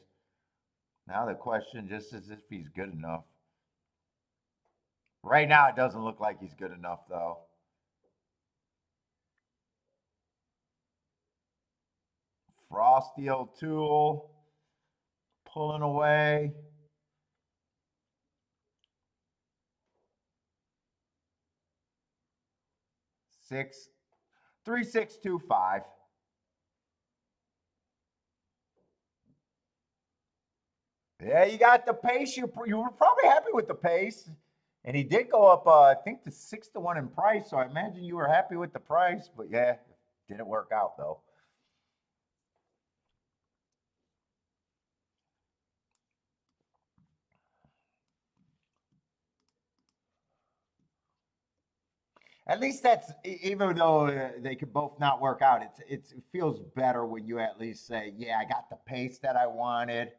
Now the question just is if he's good enough. Right now it doesn't look like he's good enough though. Frosty O'Toole pulling away. 3625. Yeah, you got the pace. You were probably happy with the pace. And he did go up, I think, to 6 to 1 in price. So I imagine you were happy with the price. But yeah, didn't work out though. At least that's even though they could both not work out. It feels better when you at least say, "Yeah, I got the pace that I wanted."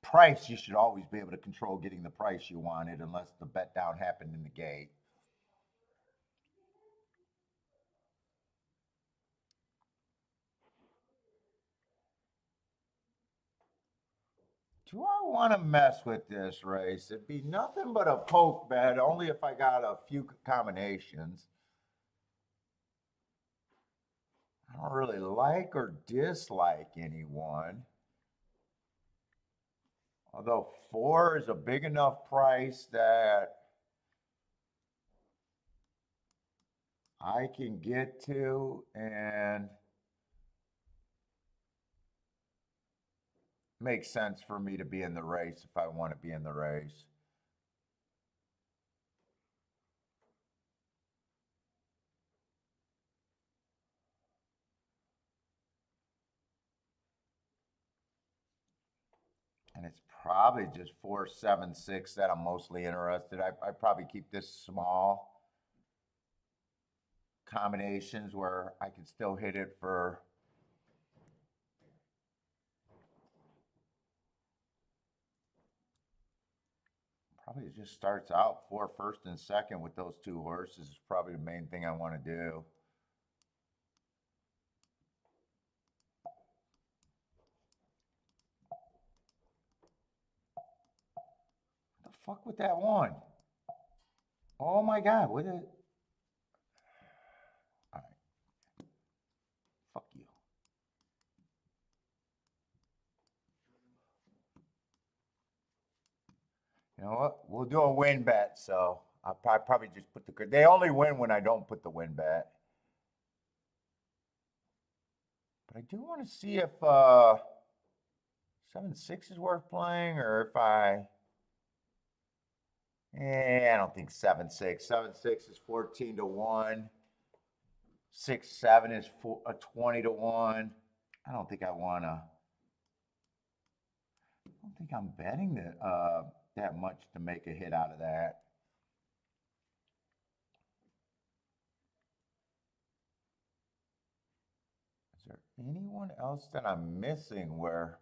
Price, you should always be able to control getting the price you wanted, unless the bet down happened in the gate. Do I want to mess with this race? It'd be nothing but a poke bet, only if I got a few combinations. I don't really like or dislike anyone. Although 4 is a big enough price that I can get to, and makes sense for me to be in the race if I want to be in the race. And it's probably just 4, 7, 6 that I'm mostly interested. I probably keep this small combinations where I can still hit it for probably it just starts out for first and second with those two horses is probably the main thing I want to do. What the fuck with that one? Oh my God, what is it? All right. Fuck you. You know what? We'll do a win bet. So I'll probably just put the. They only win when I don't put the win bet. But I do want to see if 7, 6 is worth playing, or if I. I don't think 7, 6. 7, 6 is 14 to 1. 6, 7 is 20 to 1. I don't think I want to. I don't think I'm betting that much to make a hit out of that. Is there anyone else that I'm missing where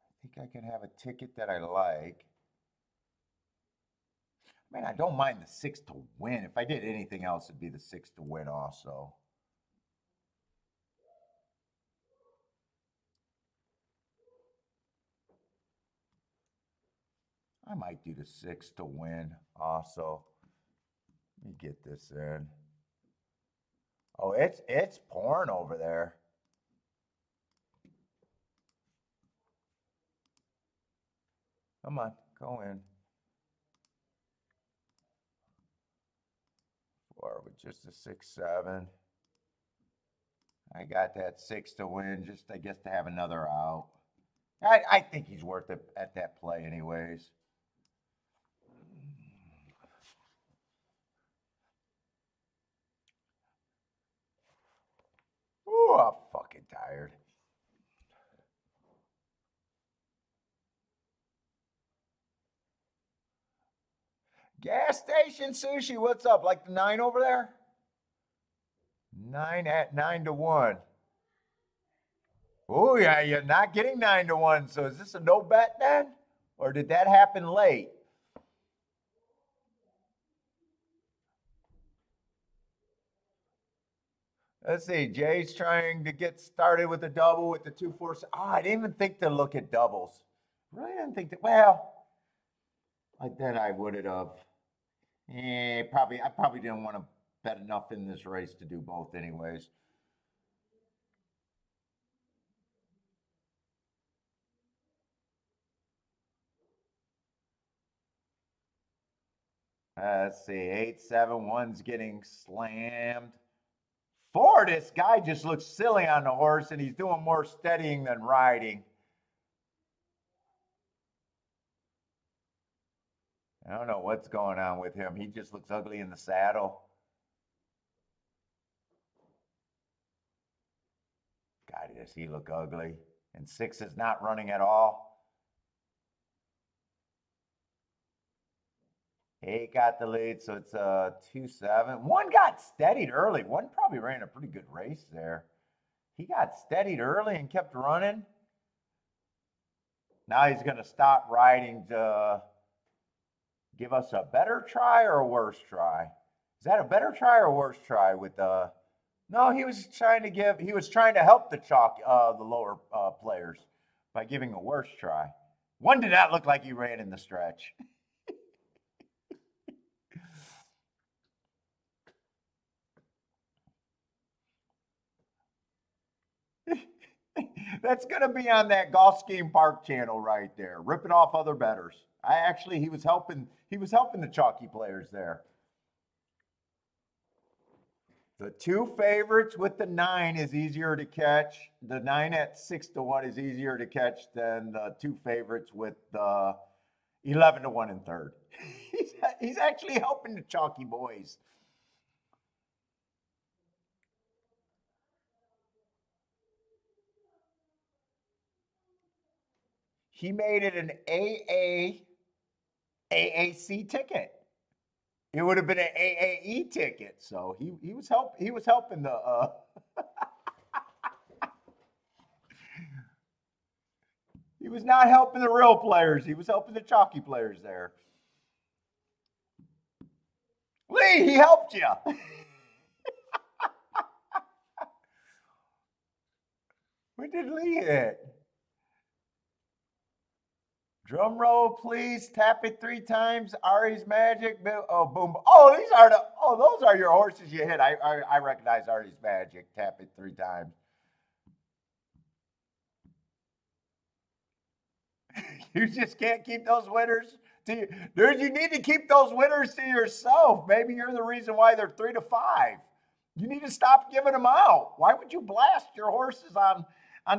I think I could have a ticket that I like? I mean, I don't mind the 6 to win. If I did anything else, it'd be the 6 to win also. I might do the 6 to win also. Let me get this in. Oh, it's pouring over there. Come on, go in. 4 with just a 6, 7. I got that 6 to win, just I guess to have another out. I think he's worth it at that play, anyways. Ooh, I'm fucking tired. Gas station sushi, what's up? Like the 9 over there? 9 at 9 to 1. Oh yeah, you're not getting 9 to 1. So is this a no bet then? Or did that happen late? Let's see. Jay's trying to get started with the double with the 2, 4. Oh, I didn't even think to look at doubles. Really didn't think that. Well, like that I would have. Probably. I probably didn't want to bet enough in this race to do both, anyways. Let's see. 8, 7, 1's getting slammed. 4, this guy just looks silly on the horse, and he's doing more steadying than riding. I don't know what's going on with him. He just looks ugly in the saddle. God, does he look ugly? And 6 is not running at all. Eight got the lead, so it's 2-7. One got steadied early. One probably ran a pretty good race there. He got steadied early and kept running. Now he's going to stop riding to give us a better try or a worse try. Is that a better try or a worse try with the? No, he was trying to help the lower players by giving a worse try. One did not look like he ran in the stretch. That's gonna be on that Gulfstream Park channel right there, ripping off other bettors. He was helping the chalky players there. The two favorites with the 9 is easier to catch. The 9 at 6-1 is easier to catch than the two favorites with the 11-1 and third. He's actually helping the chalky boys. He made it an AAC ticket. It would have been an AAE ticket. So he was helping the he was not helping the real players. He was helping the chalky players there. Lee, he helped you. What did Lee hit? Drum roll, please. Tap it 3 times. Ari's Magic. Oh, boom. Oh, those are your horses you hit. I recognize Ari's Magic. Tap it 3 times. You just can't keep those winners to you. Dude, you need to keep those winners to yourself. Maybe you're the reason why they're 3-5. You need to stop giving them out. Why would you blast your horses on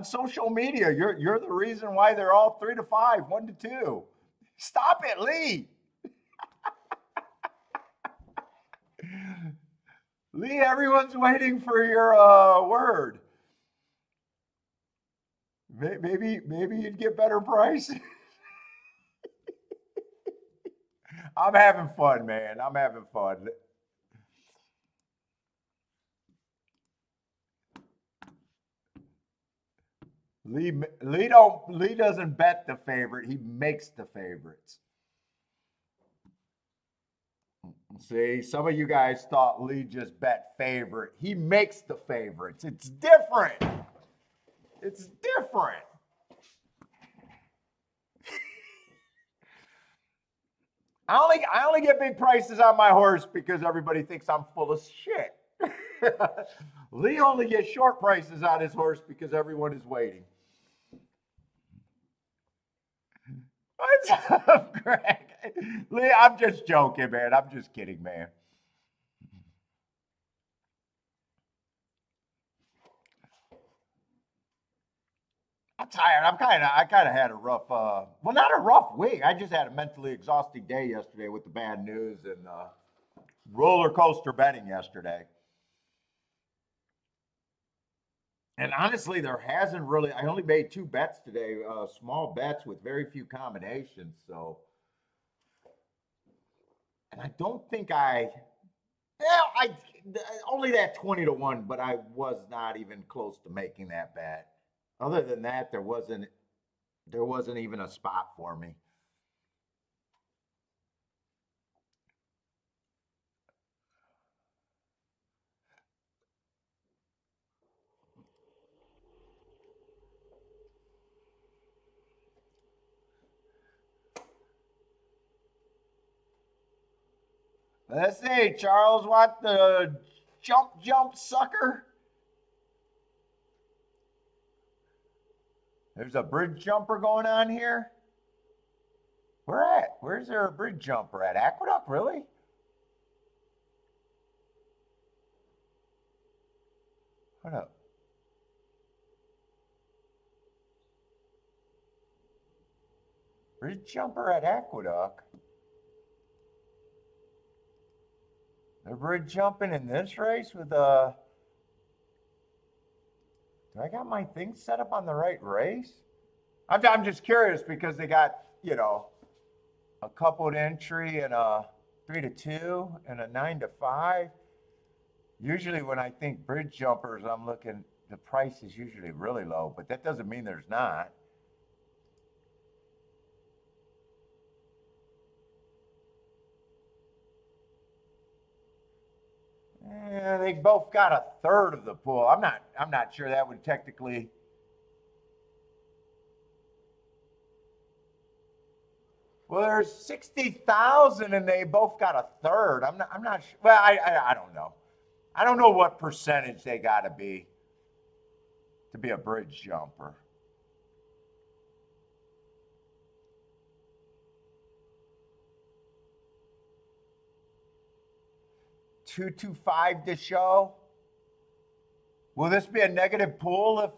social media? You're the reason why they're all 3-5, 1-2. Stop it, Lee. Lee, everyone's waiting for your word. Maybe you'd get better price. I'm having fun, man. I'm having fun. Lee doesn't bet the favorite. He makes the favorites. See, some of you guys thought Lee just bet favorite. He makes the favorites. It's different. It's different. I only get big prices on my horse because everybody thinks I'm full of shit. Lee only gets short prices on his horse because everyone is waiting. What's up, Greg? Lee, I'm just joking, man. I'm just kidding, man. I'm tired. I kind of had a rough, well, not a rough week. I just had a mentally exhausting day yesterday with the bad news and roller coaster betting yesterday. And honestly, there hasn't really. I only made 2 bets today, small bets with very few combinations. So, and I don't think I only that 20-1, but I was not even close to making that bet. Other than that, there wasn't even a spot for me. Let's see, Charles, what the jump sucker? There's a bridge jumper going on here. Where at? Where's there a bridge jumper at? Aqueduct, really? What up? Bridge jumper at Aqueduct? They're bridge jumping in this race with do I got my thing set up on the right race? I'm just curious because they got, a coupled entry and a 3-2 and a 9-5. Usually when I think bridge jumpers, I'm looking, the price is usually really low, but that doesn't mean there's not. Yeah, they both got a third of the pool. I'm not sure that would technically. Well, there's 60,000 and they both got a third. I'm not sure. Well, I don't know. I don't know what percentage they got to be a bridge jumper. 225 to show. Will this be a negative pool if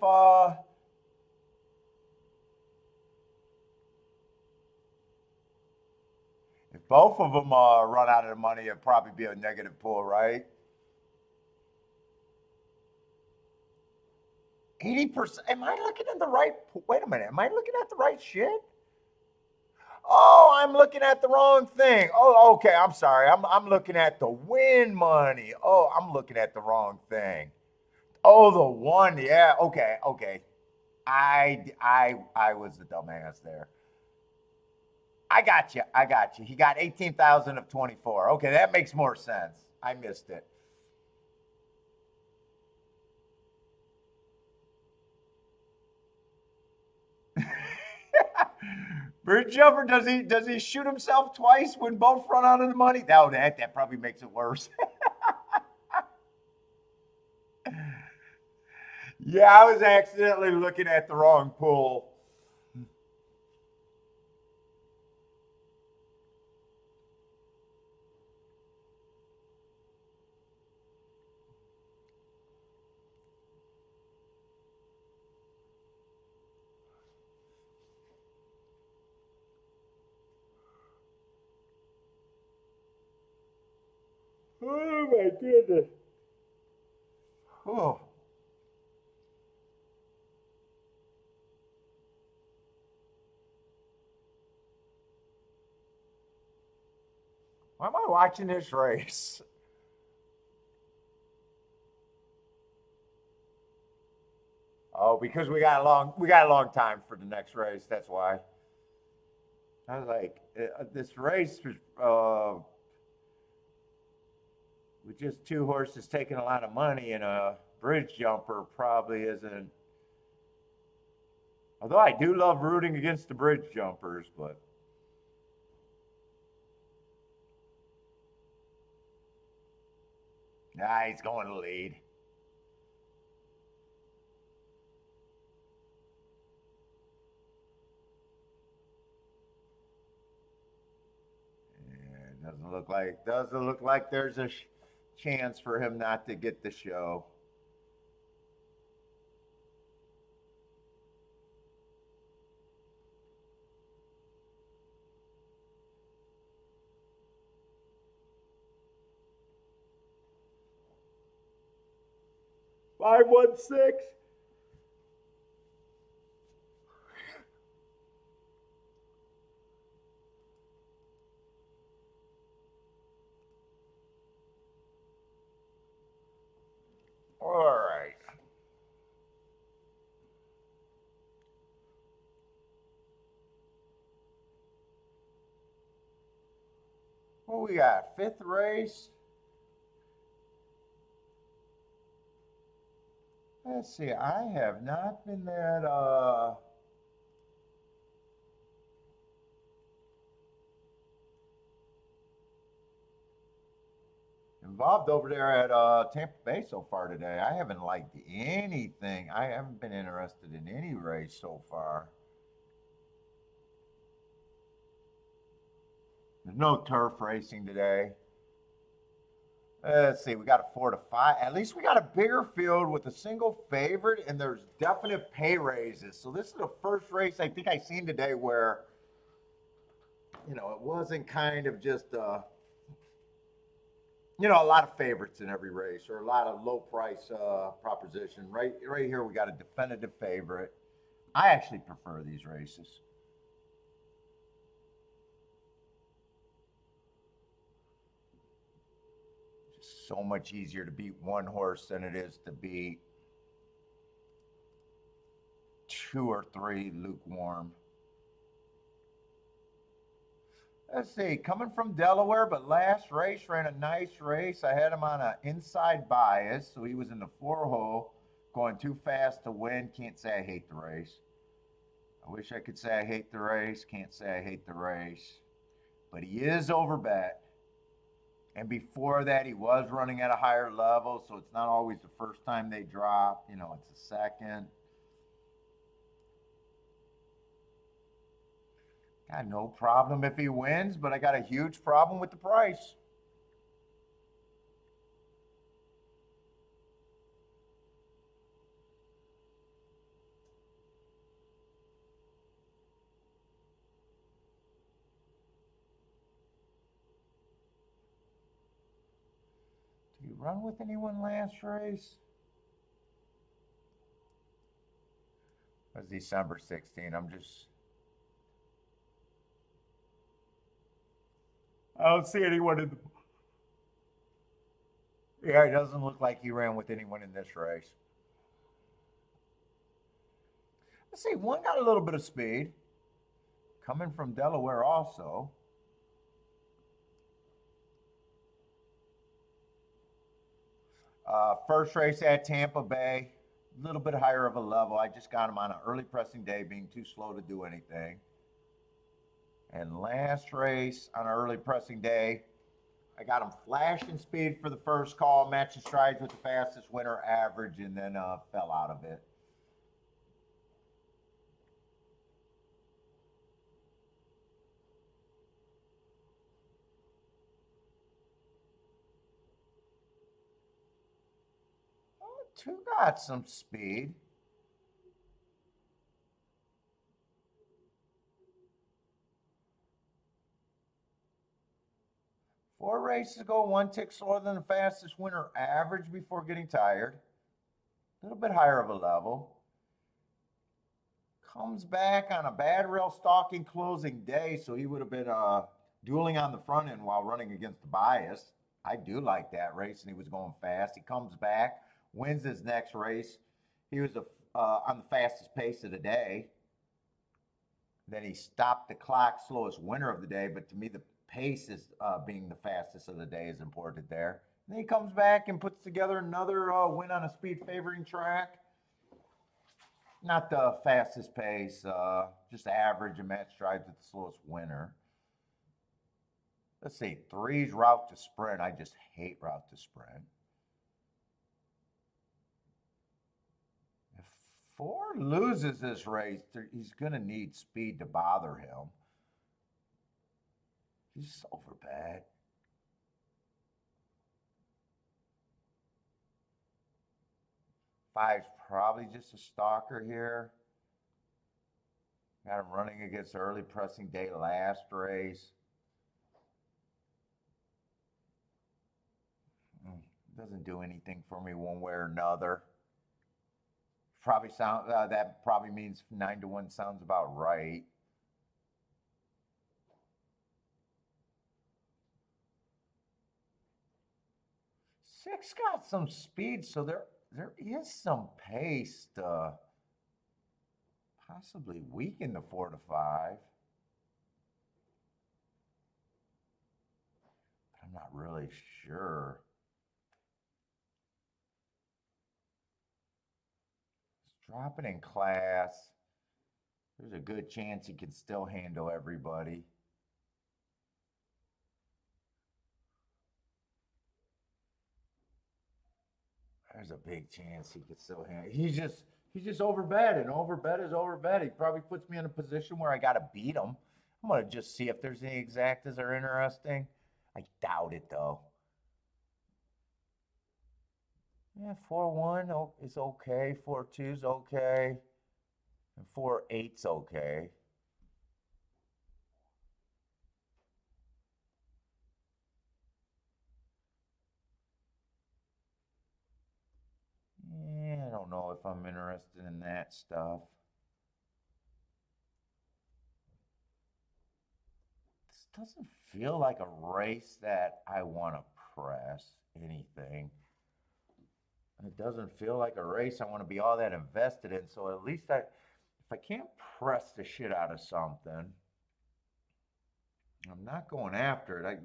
both of them run out of the money? It'd probably be a negative pool, right? 80%. Am I looking at the right? Wait a minute. Am I looking at the right shit? Oh, I'm looking at the wrong thing. Oh, okay. I'm sorry. I'm looking at the win money. Oh, I'm looking at the wrong thing. Oh, the one. Yeah. Okay. Okay. I was the dumbass there. I got you. I got you. He got 18,000 of 24. Okay, that makes more sense. I missed it. Bridge jumper, does he shoot himself twice when both run out of the money? No, that probably makes it worse. Yeah, I was accidentally looking at the wrong pool. Oh my goodness. Oh. Why am I watching this race? Oh, because we got a long time for the next race. That's why. I was like, this race was with just two horses taking a lot of money and a bridge jumper probably isn't. Although I do love rooting against the bridge jumpers, but nah, he's going to lead. Yeah, doesn't look like there's a chance for him not to get the show. 516. All right. What we got? Fifth race. Let's see. I have not been that involved over there at Tampa Bay so far today. I haven't liked anything. I haven't been interested in any race so far. There's no turf racing today. Let's see, we got a 4-5. At least we got a bigger field with a single favorite, and there's definite pay raises. So this is the first race I think I've seen today where, it wasn't kind of just, a lot of favorites in every race or a lot of low price proposition. Right here, we got a definitive favorite. I actually prefer these races. so much easier to beat one horse than it is to beat two or three lukewarm. Let's see, coming from Delaware, but last race ran a nice race. I had him on an inside bias, so he was in the 4-hole, going too fast to win. Can't say I hate the race. I wish I could say I hate the race. Can't say I hate the race. But he is overbet. And before that, he was running at a higher level, so it's not always the first time they drop. You know, it's the second. Got no problem if he wins, but I got a huge problem with the price. Did he run with anyone last race? It was December 16. I don't see anyone in the. Yeah, it doesn't look like he ran with anyone in this race. Let's see, one got a little bit of speed. Coming from Delaware also. First race at Tampa Bay, a little bit higher of a level. I just got him on an early pressing day, being too slow to do anything. And last race on an early pressing day, I got him flashing speed for the first call, matching strides with the fastest winner average, and then fell out of it. Oh, two got some speed. Four races ago, one tick slower than the fastest winner average before getting tired. A little bit higher of a level. Comes back on a bad rail stalking closing day, so he would have been dueling on the front end while running against the bias. I do like that race, and he was going fast. He comes back, wins his next race. He was on the fastest pace of the day. Then he stopped the clock, slowest winner of the day. But to me, the pace is being the fastest of the day is important there. And then he comes back and puts together another win on a speed favoring track. Not the fastest pace, just average and match strides with the slowest winner. Let's see, three's route to sprint. I just hate route to sprint. If four loses this race, he's going to need speed to bother him. He's over bad. Five's probably just a stalker here. Got him running against early pressing day last race. Doesn't do anything for me one way or another. Probably that probably means 9-1 sounds about right. Six got some speed, so there is some pace to possibly weaken the 4 to 5. But I'm not really sure. He's dropping in class. There's a good chance he can still handle everybody. There's a big chance he could still handle. He's just overbet, and overbet is overbet. He probably puts me in a position where I got to beat him. I'm gonna just see if there's any exactas that are interesting. I doubt it though. Yeah, 4-1 is okay. 4-2 is okay, and 4-8's okay. Yeah, I don't know if I'm interested in that stuff. This doesn't feel like a race that I want to press. anything. It doesn't feel like a race I want to be all that invested in. So at least if I can't press the shit out of something, I'm not going after it.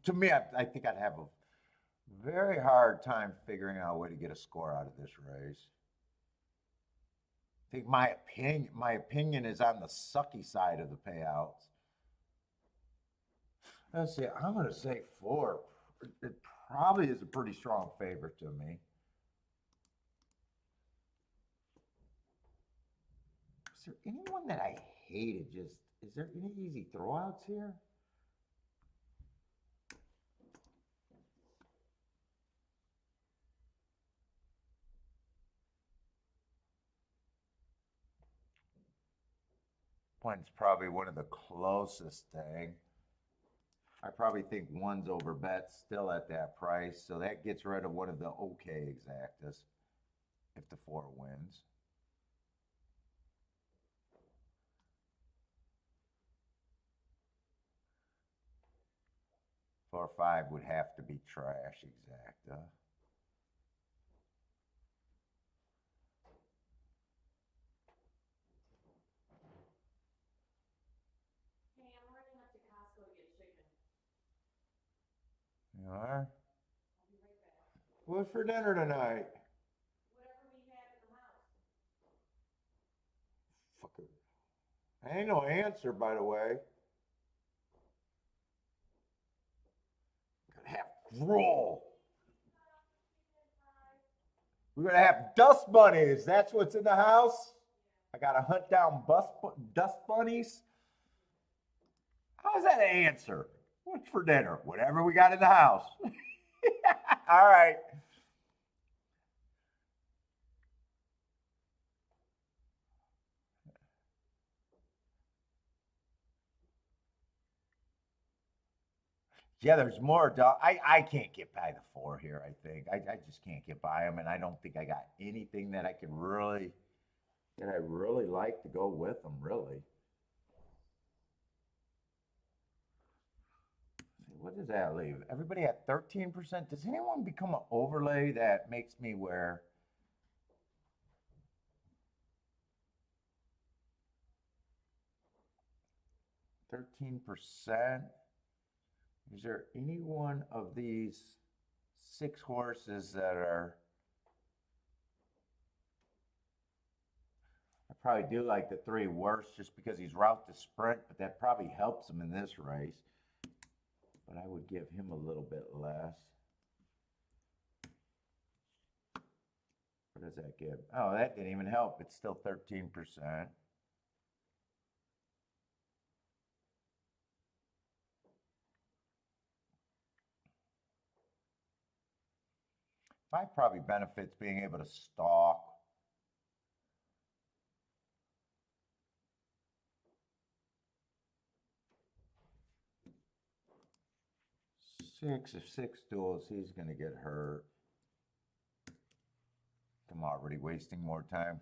To me, I think I'd have a very hard time figuring out a way to get a score out of this race. I think my opinion is on the sucky side of the payouts. Let's see. I'm going to say 4. It probably is a pretty strong favorite to me. Is there anyone that I hated? Is there any easy throwouts here? One's probably one of the closest thing. I probably think one's over bet still at that price, so that gets rid of one of the okay exactas if the 4 wins. 4 or 5 would have to be trash exacta.
Hey, I'm running up to Costco to get chicken.
You are?
I'll be right back.
What's for dinner tonight?
Whatever we have in the house.
Fucker. Ain't no answer, by the way. Gonna have gruel. We're gonna have dust bunnies. That's what's in the house. I gotta hunt down dust bunnies. How's that an answer? What's for dinner? Whatever we got in the house. All right. Yeah, there's more. I can't get by the 4 here, I think. I just can't get by them, and I don't think I got anything that I really like to go with them, really. What does that leave? Everybody at 13%. Does anyone become an overlay that makes me wear 13%? Is there any one of these 6 horses that are? I probably do like the 3 worst just because he's route to sprint, but that probably helps him in this race. But I would give him a little bit less. What does that give? Oh, that didn't even help. It's still 13%. Five probably benefits being able to stalk. If 6 duels, he's going to get hurt. I'm already wasting more time.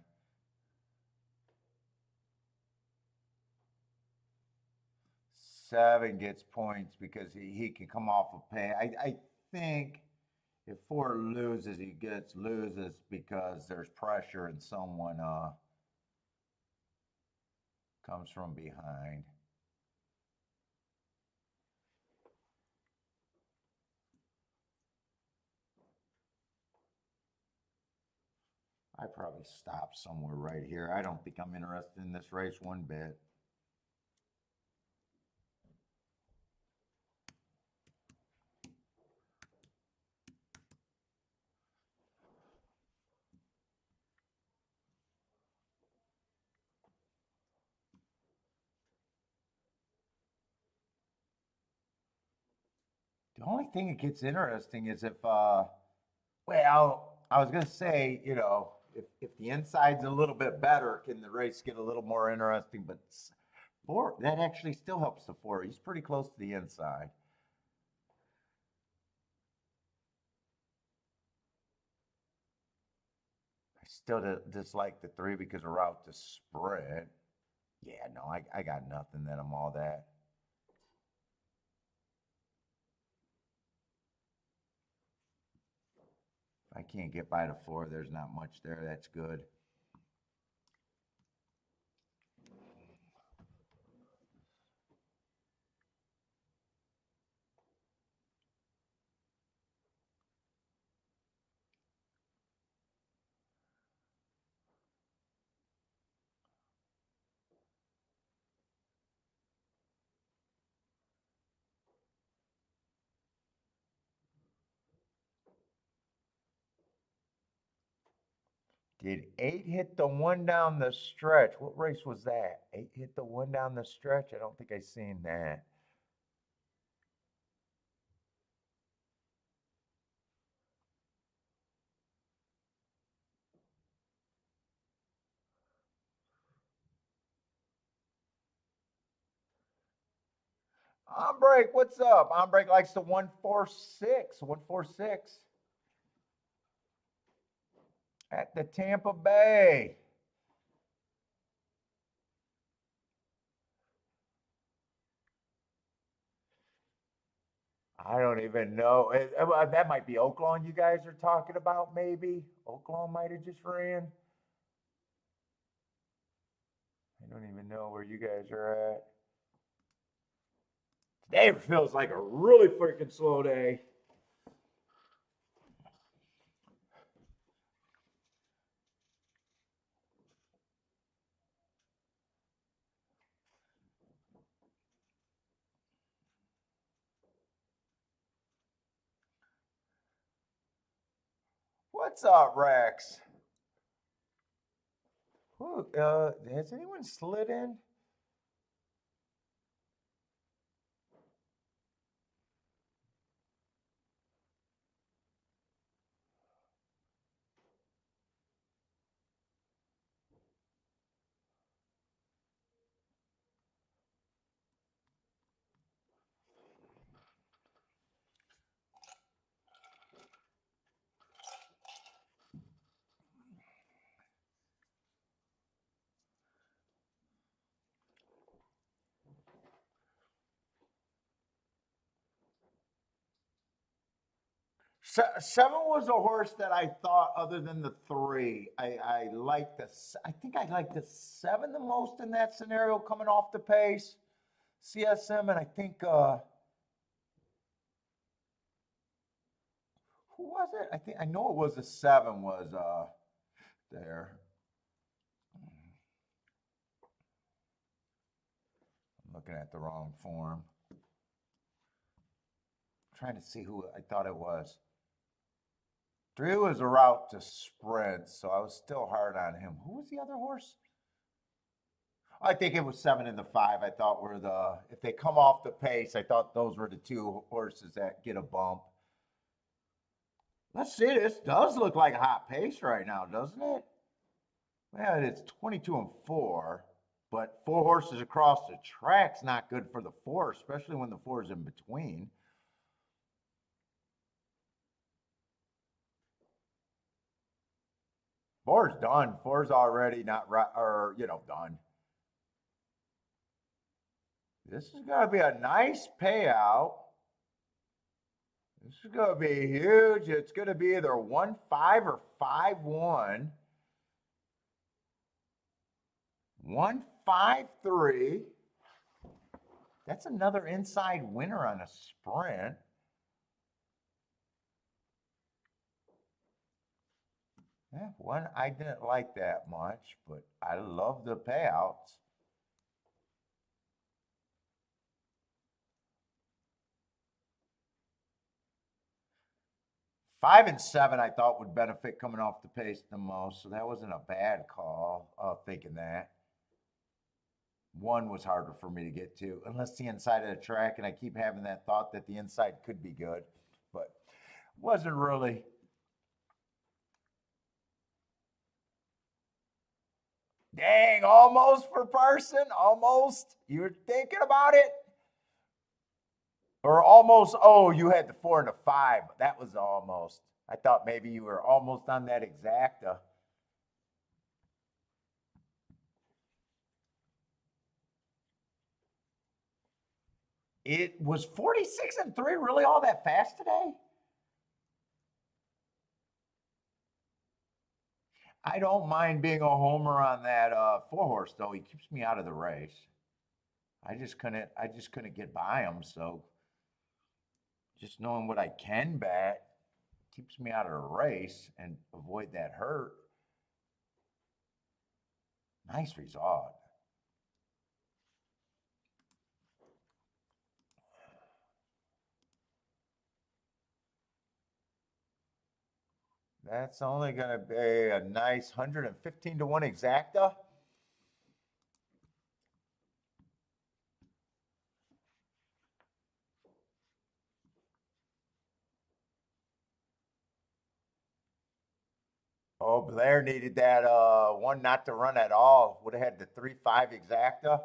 7 gets points because he can come off of pay. I think if 4 loses, he loses because there's pressure and someone comes from behind. I probably stop somewhere right here. I don't think I'm interested in this race one bit. The only thing that gets interesting is if, well, I was going to say, if the inside's a little bit better, can the race get a little more interesting? But 4, that actually still helps the 4. He's pretty close to the inside. I still dislike the 3 because of route to sprint. Yeah, no, I got nothing that I'm all that. I can't get by the 4. There's not much there. That's good. Did 8 hit the 1 down the stretch? What race was that? 8 hit the 1 down the stretch? I don't think I seen that. Ombrake, what's up? Ombrake likes the 146. 146. At the Tampa Bay. I don't even know. That might be Oaklawn you guys are talking about, maybe. Oaklawn might have just ran. I don't even know where you guys are at. Today feels like a really freaking slow day. What's up, Rex? Has anyone slid in? Seven was a horse that I thought, other than the 3, I like the. I think I like the 7 the most in that scenario, coming off the pace. CSM, and I think who was it? I know it was a 7 was there. I'm looking at the wrong form. I'm trying to see who I thought it was. 3 was a route to sprint, so I was still hard on him. Who was the other horse? I think it was 7 and the 5. I thought were if they come off the pace, I thought those were the 2 horses that get a bump. Let's see. This does look like a hot pace right now, doesn't it? Well, it's 22 and 4, but 4 horses across the track's not good for the 4, especially when the 4 is in between. Four's done. Four's already not right, or done. This is going to be a nice payout. This is going to be huge. It's going to be either 1-5 or 5-1. 1-5-3. That's another inside winner on a sprint. Yeah, one I didn't like that much, but I love the payouts. Five and 7, I thought would benefit coming off the pace the most, so that wasn't a bad call. Thinking that 1 was harder for me to get to, unless the inside of the track, and I keep having that thought that the inside could be good, but wasn't really. Dang, almost for Parson, almost. You were thinking about it, or almost. Oh, you had the 4 and the 5. That was almost. I thought maybe you were almost on that exacta. It was 46 and 3, really all that fast today? I don't mind being a homer on that four horse though. He keeps me out of the race. I just couldn't get by him. So just knowing what I can bet keeps me out of the race and avoid that hurt. Nice result. That's only going to be a nice 115 to 1 exacta. Oh, Blair needed that one not to run at all. Would have had the 3-5 exacta.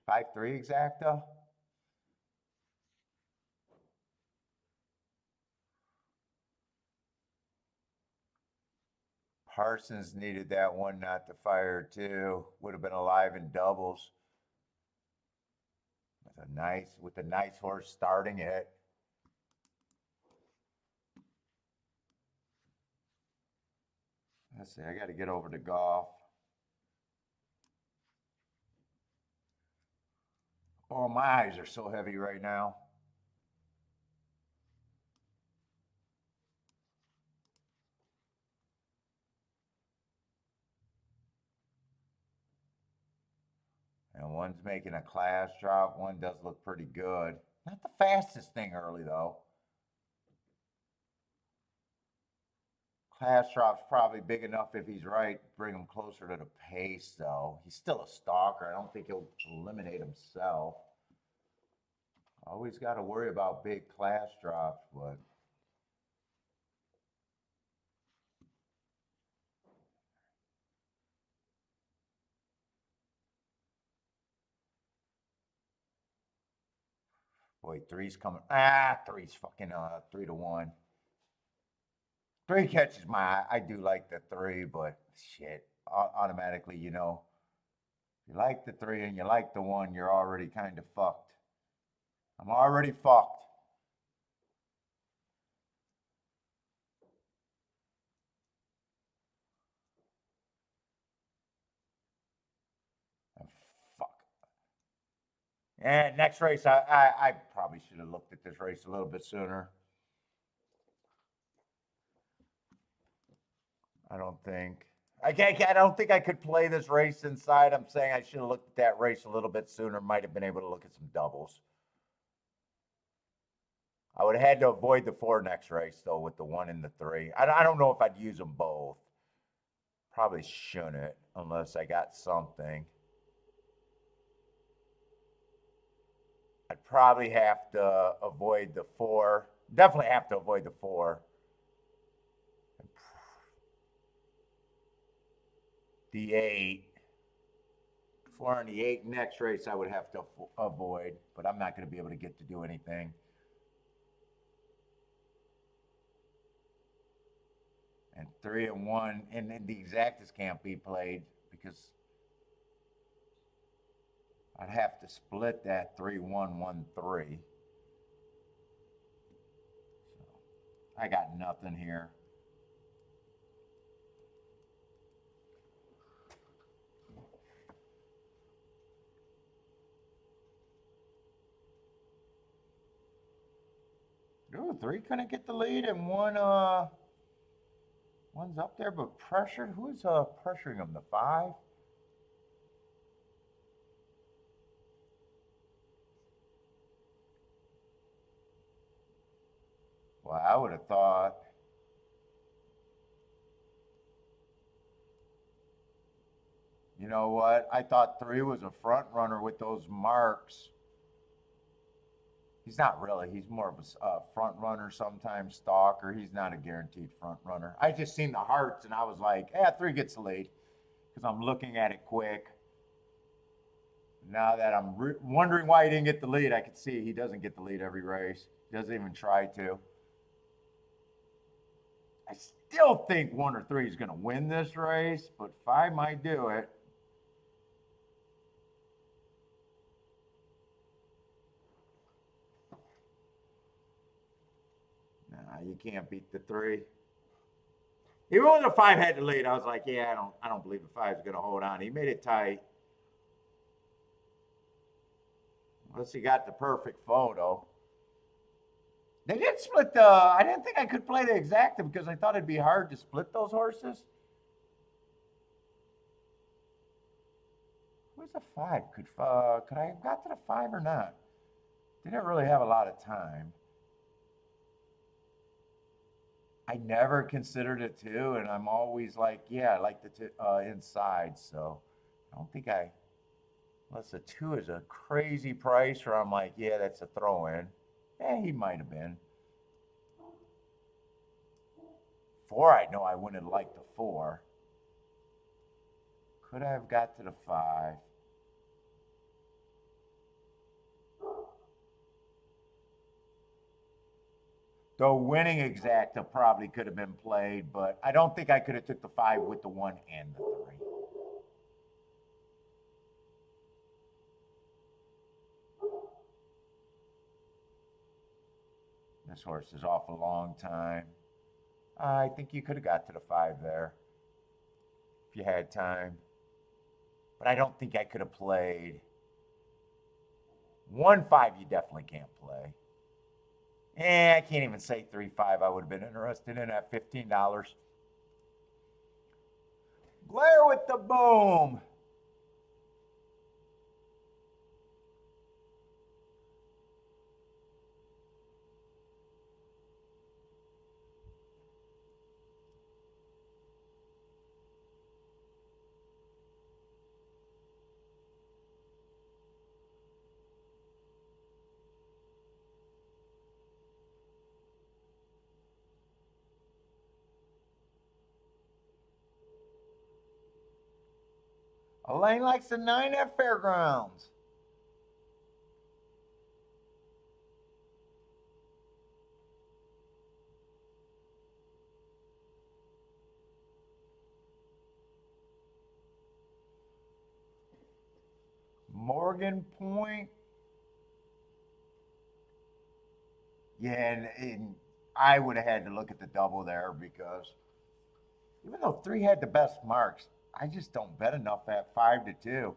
5-3 exacta. Parsons needed that one not to fire too. Would have been alive in doubles. With a nice horse starting it. Let's see, I got to get over to golf. Oh, my eyes are so heavy right now. And one's making a class drop. One does look pretty good. Not the fastest thing early, though. Class drop's probably big enough if he's right. Bring him closer to the pace, though. He's still a stalker. I don't think he'll eliminate himself. Always got to worry about big class drops, but boy, three's coming. Three's fucking 3 to 1. Three catches my eye. I do like the three, but shit, automatically, if you like the three and you like the one, you're already kind of fucked. I'm already fucked. I'm fuck. And next race, I probably should have looked at this race a little bit sooner. I don't think. I don't think I could play this race inside. I'm saying I should have looked at that race a little bit sooner. Might have been able to look at some doubles. I would have had to avoid the 4 next race though with the 1 and the 3. I don't know if I'd use them both. Probably shouldn't unless I got something. I'd probably have to avoid the 4. Definitely have to avoid the 4. The 8. 4 and the 8 next race I would have to avoid, but I'm not going to be able to get to do anything. And 3 and 1, and then the exactas can't be played because I'd have to split that 3-1-1-3. So I got nothing here. Ooh, 3 couldn't get the lead, and one's up there but pressured. Who's pressuring him? The 5? Well, I would have thought. You know what? I thought 3 was a front runner with those marks. He's not really. He's more of a front runner, sometimes stalker. He's not a guaranteed front runner. I just seen the hearts and I was like, 3 gets the lead because I'm looking at it quick. Now that I'm wondering why he didn't get the lead, I can see he doesn't get the lead every race. He doesn't even try to. I still think 1 or 3 is going to win this race, but 5 might do it. Nah, you can't beat the 3. Even when the 5 had to lead, I was like, yeah, I don't believe the 5 is going to hold on. He made it tight. Unless he got the perfect photo. They did split the. I didn't think I could play the exacta because I thought it'd be hard to split those horses. Where's the 5? Could I have got to the 5 or not? Didn't really have a lot of time. I never considered it 2, and I'm always like, yeah, I like the inside. So I don't think unless the 2 is a crazy price, or I'm like, yeah, that's a throw in. He might have been. 4, I know I wouldn't have liked the 4. Could I have got to the 5? Though winning exacta probably could have been played, but I don't think I could have took the 5 with the 1 and the 3. This horse is off a long time. I think you could have got to the 5 there if you had time. But I don't think I could have played. 1-5 you definitely can't play. I can't even say 3-5. I would have been interested in at $15. Glare with the boom. Elaine likes the 9 at Fairgrounds. Morgan Point. Yeah, and I would have had to look at the double there because even though 3 had the best marks, I just don't bet enough at 5-2.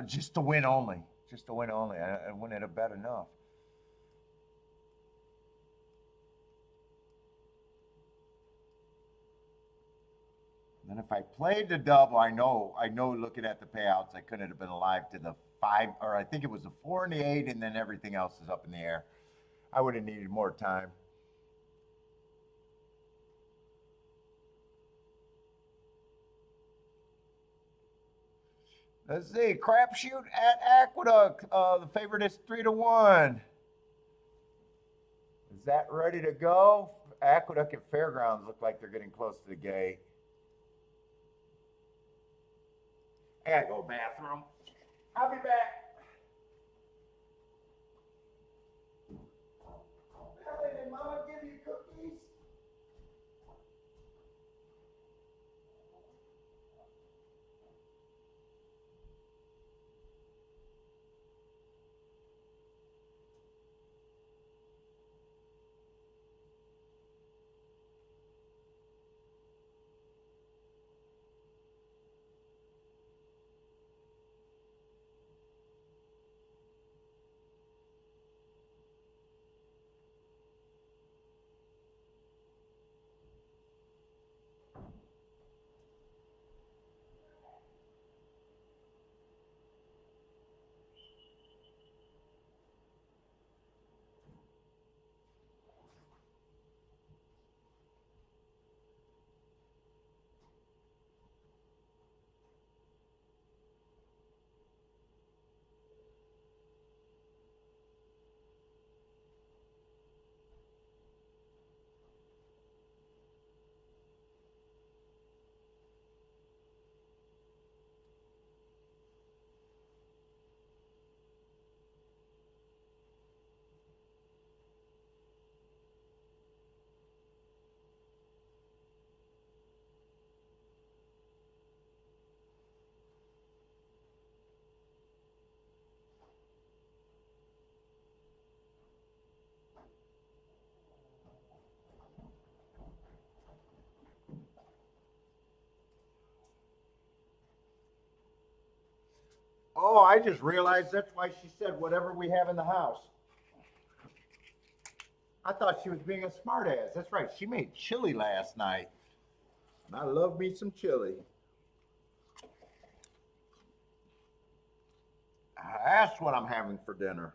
Just to win only. Just to win only. I wouldn't have bet enough. And then if I played the double, I know looking at the payouts, I couldn't have been alive to the 5, or I think it was the 4 and the 8, and then everything else is up in the air. I would have needed more time. Let's see, crapshoot at Aqueduct. The favorite is 3-1. Is that ready to go? Aqueduct at Fairgrounds look like they're getting close to the gate. I gotta go bathroom. I'll be back. Ellie, did Mama give you cookies? Oh, I just realized that's why she said whatever we have in the house. I thought she was being a smartass. That's right. She made chili last night. And I love me some chili. I asked what I'm having for dinner.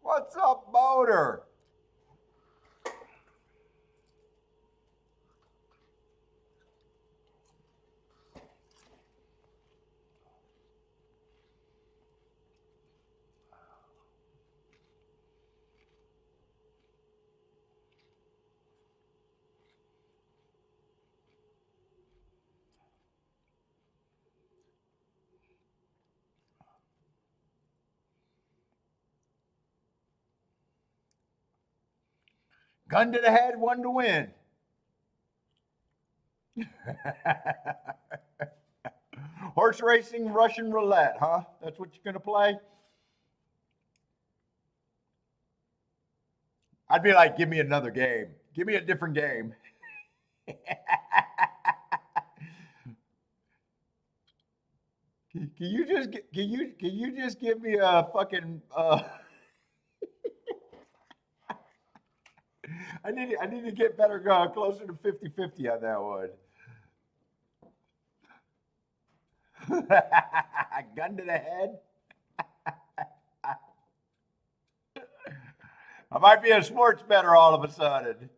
What's up, Boater? Gun to the head, one to win. Horse racing, Russian roulette, huh? That's what you're going to play? I'd be like, give me another game. Give me a different game. Can you just give me a fucking I need to get better closer to 50-50 on that one. Gun to the head. I might be a sports bettor all of a sudden.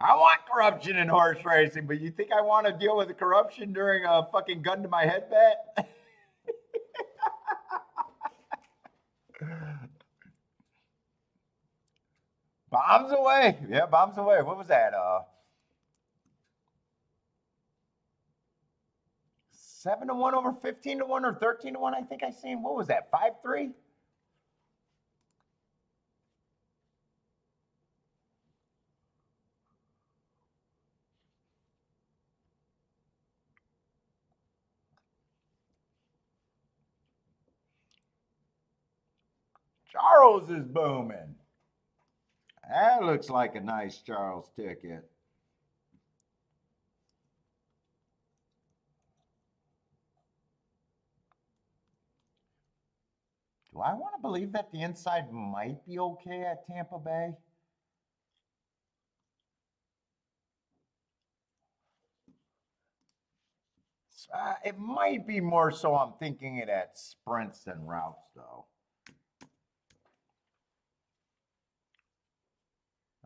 I want corruption in horse racing, but you think I want to deal with the corruption during a fucking gun to my head bet? Bombs away. Yeah, bombs away. What was that? 7-1 over 15-1 or 13-1, I think I seen. What was that? 5-3? Charles is booming. That looks like a nice Charles ticket. Do I want to believe that the inside might be okay at Tampa Bay? It might be more so I'm thinking it at sprints than routes, though.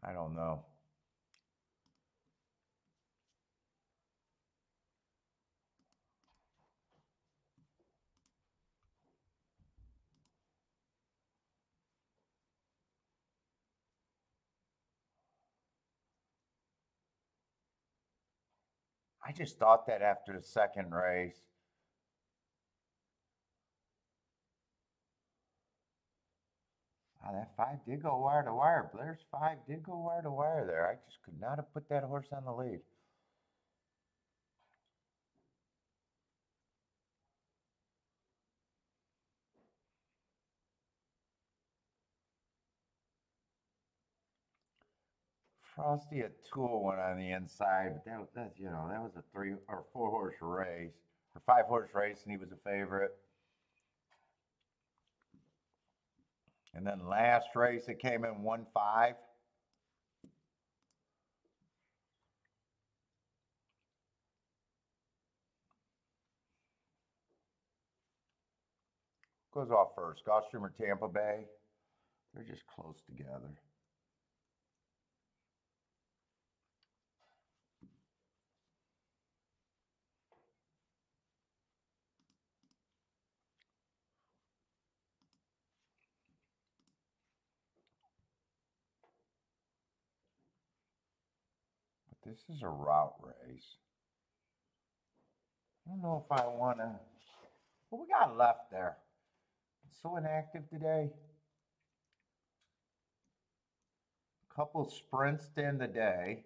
I don't know. I just thought that after the second race. Wow, that 5 did go wire to wire. Blair's 5 did go wire to wire there. I just could not have put that horse on the lead. Frosty at Tool went on the inside, but that was a 3 or 4 horse race or 5 horse race, and he was a favorite. And then last race, it came in 1-5. Goes off first. Gulfstream or Tampa Bay. They're just close together. But this is a route race. I don't know if I want to. What we got left there? It's so inactive today. Couple sprints to end the day.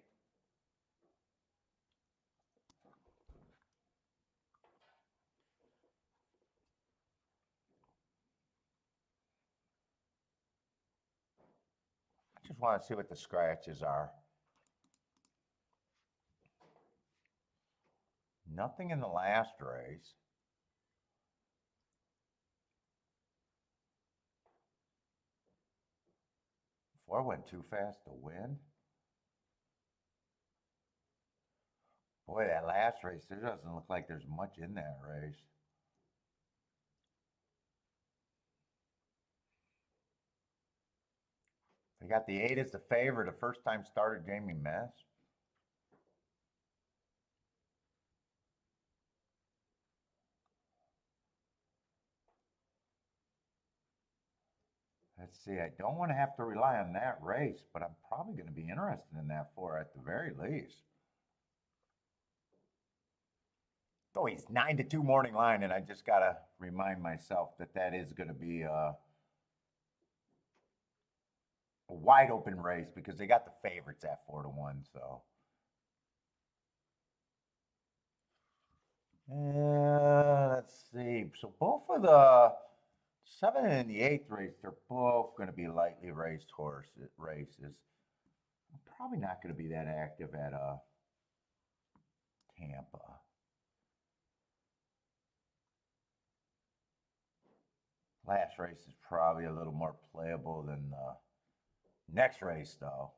I just want to see what the scratches are. Nothing in the last race. Before went too fast to win. Boy, that last race, there doesn't look like there's much in that race. They got the 8 as the favorite, a first-time starter, Jamie Mess. Let's see, I don't want to have to rely on that race, but I'm probably going to be interested in that 4 at the very least. Oh, he's 9-2 morning line, and I just got to remind myself that that is going to be a wide open race because they got the favorites at 4-1, so. Let's see. So both of the 7th and the 8th race, they're both going to be lightly raced races. I'm probably not going to be that active at Tampa. Last race is probably a little more playable than the next race, though.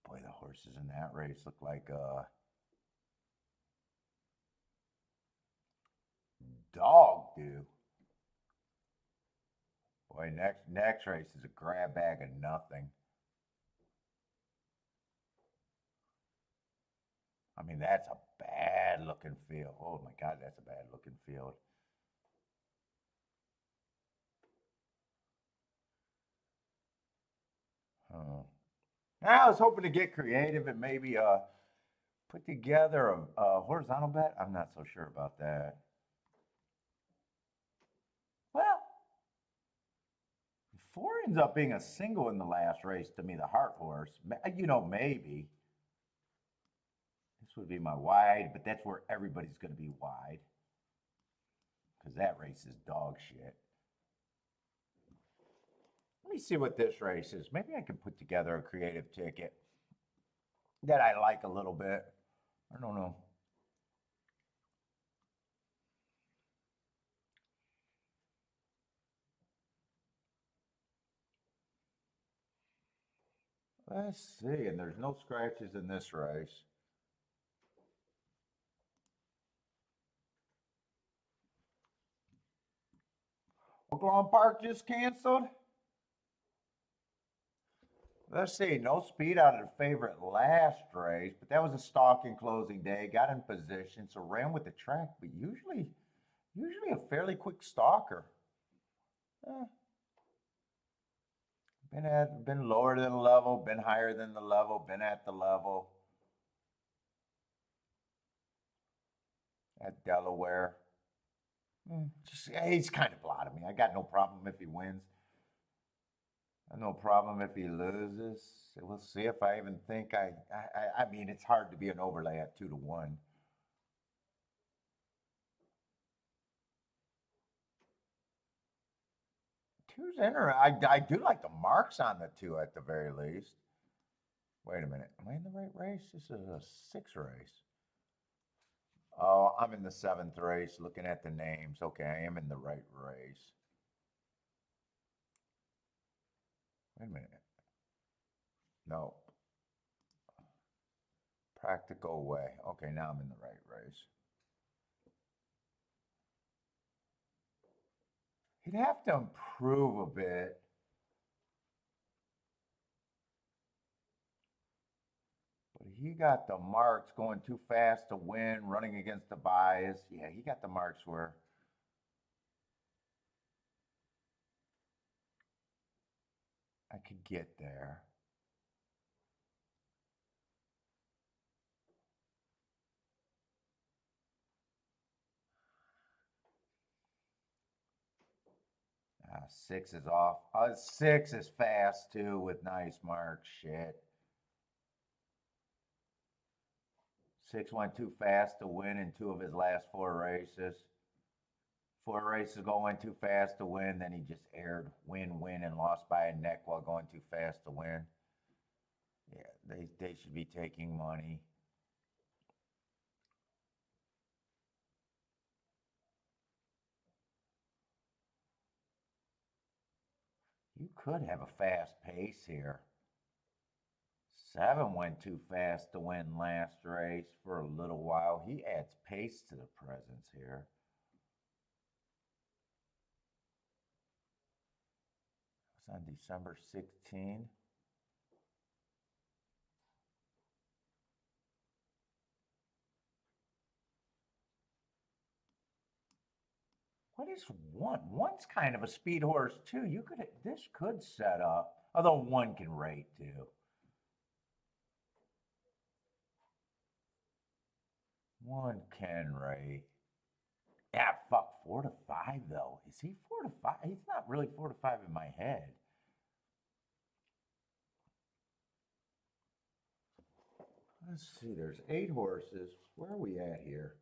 Boy, the horses in that race look like dog do. Boy, next race is a grab bag of nothing. I mean, that's a bad looking field. Oh my God, that's a bad looking field. I was hoping to get creative and maybe put together a horizontal bet. I'm not so sure about that. Well, 4 ends up being a single in the last race to me, the Heart Horse. You know, maybe. This would be my wide, but that's where everybody's going to be wide. Because that race is dog shit. Let me see what this race is. Maybe I can put together a creative ticket that I like a little bit. I don't know. Let's see. And there's no scratches in this race. Oklahoma Park just canceled. Let's see, no speed out of the favorite last race, but that was a stalking closing day. Got in position, so ran with the track, but usually a fairly quick stalker. Been lower than the level, been higher than the level, been at the level. At Delaware. He's kind of blotted me. I got no problem if he wins. No problem if he loses. We'll see if I even think I mean, it's hard to be an overlay at 2-1. Two's interesting. I do like the marks on the 2 at the very least. Wait a minute. Am I in the right race? This is a 6 race. Oh, I'm in the 7th race looking at the names. Okay, I am in the right race. Wait a minute. No. Practical way. Okay, now I'm in the right race. He'd have to improve a bit. But he got the marks going too fast to win, running against the bias. Yeah, he got the marks where I could get there. Ah, 6 is off. 6 is fast too with nice marks. Shit. 6 went too fast to win in 2 of his last 4 races. 4 races going too fast to win. Then he just aired win, win, and lost by a neck while going too fast to win. Yeah, they should be taking money. You could have a fast pace here. 7 went too fast to win last race for a little while. He adds pace to the presence here. It was on December 16. What is one? One's kind of a speed horse too. This could set up, although one can rate too. One can rate. Yeah, fuck, 4 to 5 though. Is he 4 to 5? He's not really 4 to 5 in my head. Let's see, there's 8 horses. Where are we at here?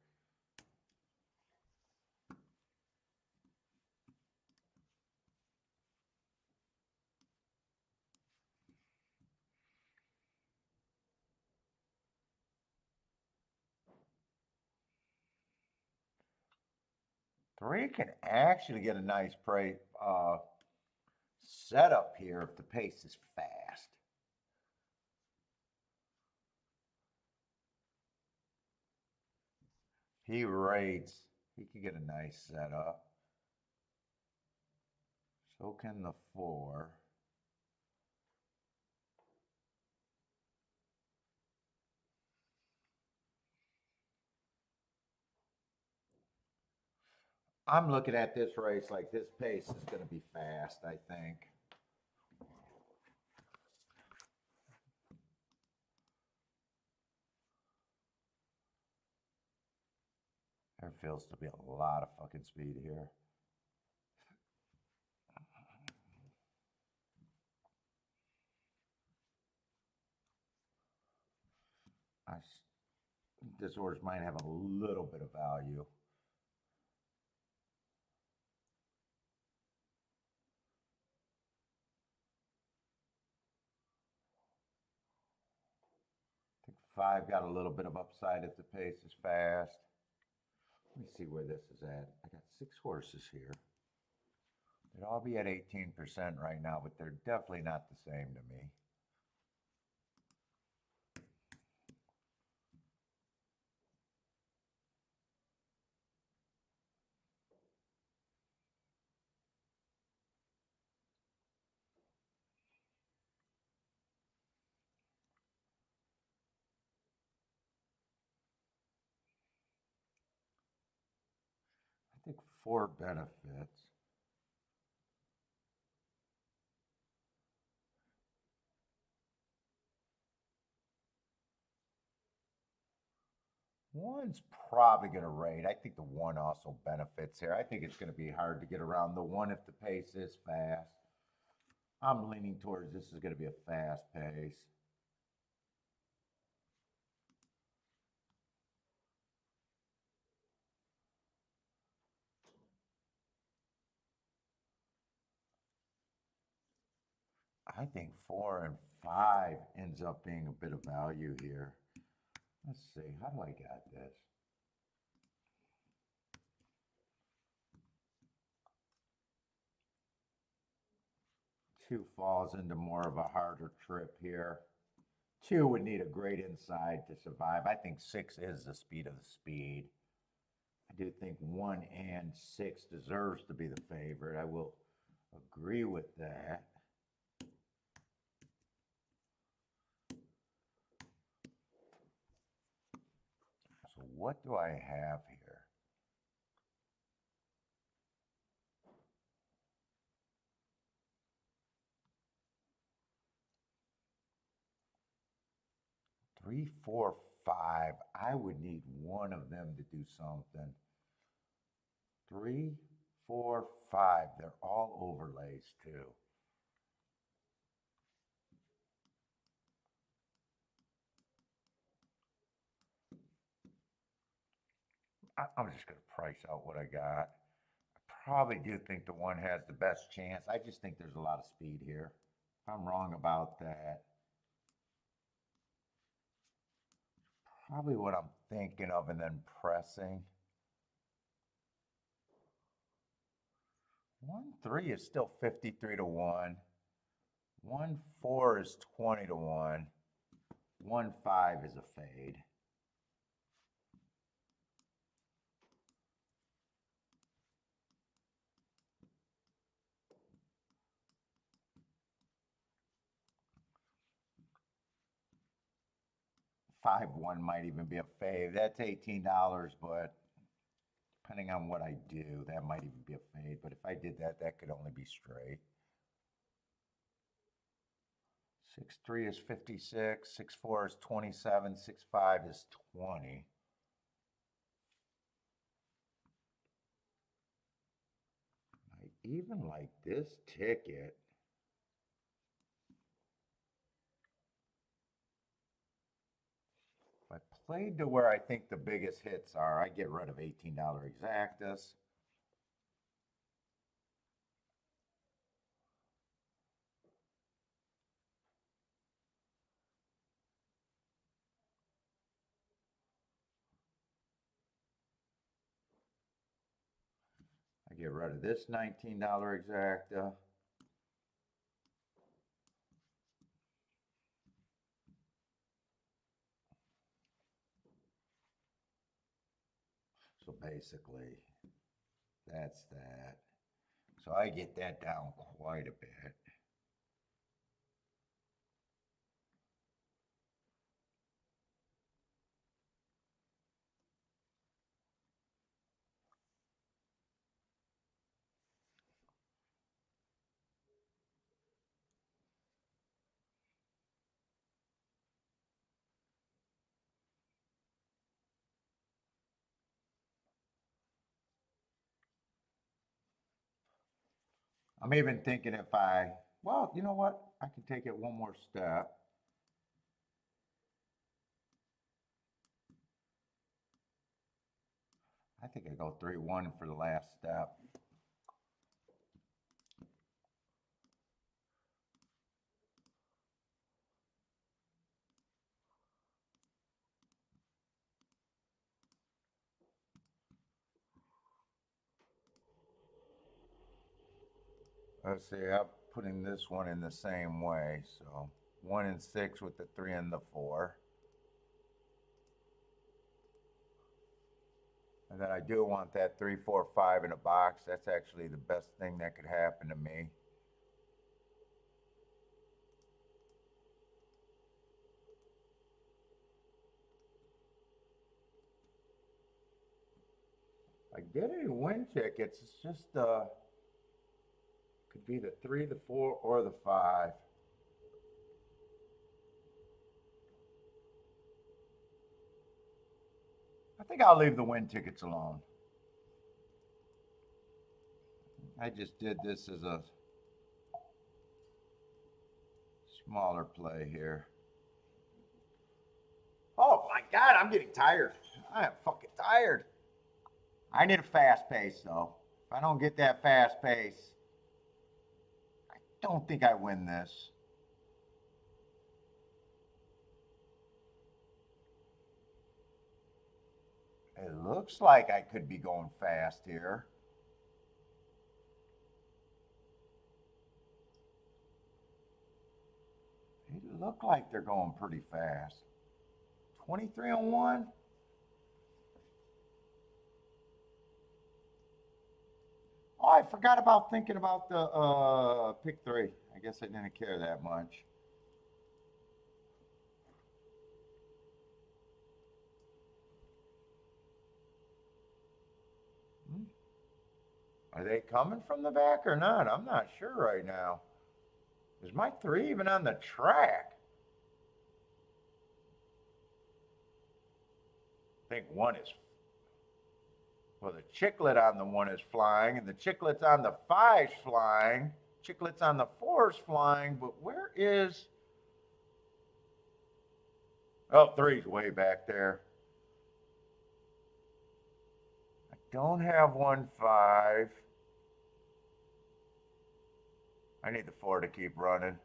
Three can actually get a nice setup here if the pace is fast. He rates. He could get a nice setup. So can the 4. I'm looking at this race like this pace is going to be fast, I think. There feels to be a lot of fucking speed here. This horse might have a little bit of value. I think 5 got a little bit of upside if the pace is fast. Let me see where this is at. I got 6 horses here. They'd all be at 18% right now, but they're definitely not the same to me. I think 4 benefits. One's probably going to rate. I think the 1 also benefits here. I think it's going to be hard to get around the 1 if the pace is fast. I'm leaning towards this is going to be a fast pace. I think 4 and 5 ends up being a bit of value here. Let's see, how do I got this? Two falls into more of a harder trip here. 2 would need a great inside to survive. I think 6 is the speed of the speed. I do think 1 and 6 deserves to be the favorite. I will agree with that. So what do I have here? Three, four, 5. I would need one of them to do something. 3, 4, 5. They're all overlays too. I'm just going to price out what I got. probably do think the one has the best chance. I just think there's a lot of speed here. If I'm wrong about that, probably what I'm thinking of and then pressing. 1-3 is still 53 to 1. 1-4 is 20 to 1. 1-5 is a fade. Five one might even be a fade. That's $18, but depending on what I do, that might even be a fade. But if I did that, that could only be straight. 6-3 is 56. 6-4 is 27. 6-5 is 20. I even like this ticket. If I played to where I think the biggest hits are, I get rid of $18 exactas. I get rid of this $19 exacta. So basically, that's that. So I get that down quite a bit. I'm even thinking if well, you know what? I can take it one more step. I think I go 3-1 for the last step. Let's see, I'm putting this one in the same way. So 1 and 6 with the 3 and the 4. And then I do want that 3, 4, 5 in a box. That's actually the best thing that could happen to me. I get any win tickets. It's just could be the 3, the 4, or the 5. I think I'll leave the win tickets alone. I just did this as a smaller play here. Oh my God, I'm getting tired. I am fucking tired. I need a fast pace though. If I don't get that fast pace, I don't think I win this. It looks like I could be going fast here. They look like they're going pretty fast. 23 on 1. Oh, I forgot about thinking about the pick 3. I guess I didn't care that much. Are they coming from the back or not? I'm not sure right now. Is my 3 even on the track? I think 1 is. Well, the chiclet on the 1 is flying, and the chiclet's on the 5's flying. Chiclet's on the 4's flying, but where is. Oh, 3's way back there. I don't have 1-5. I need the 4 to keep running.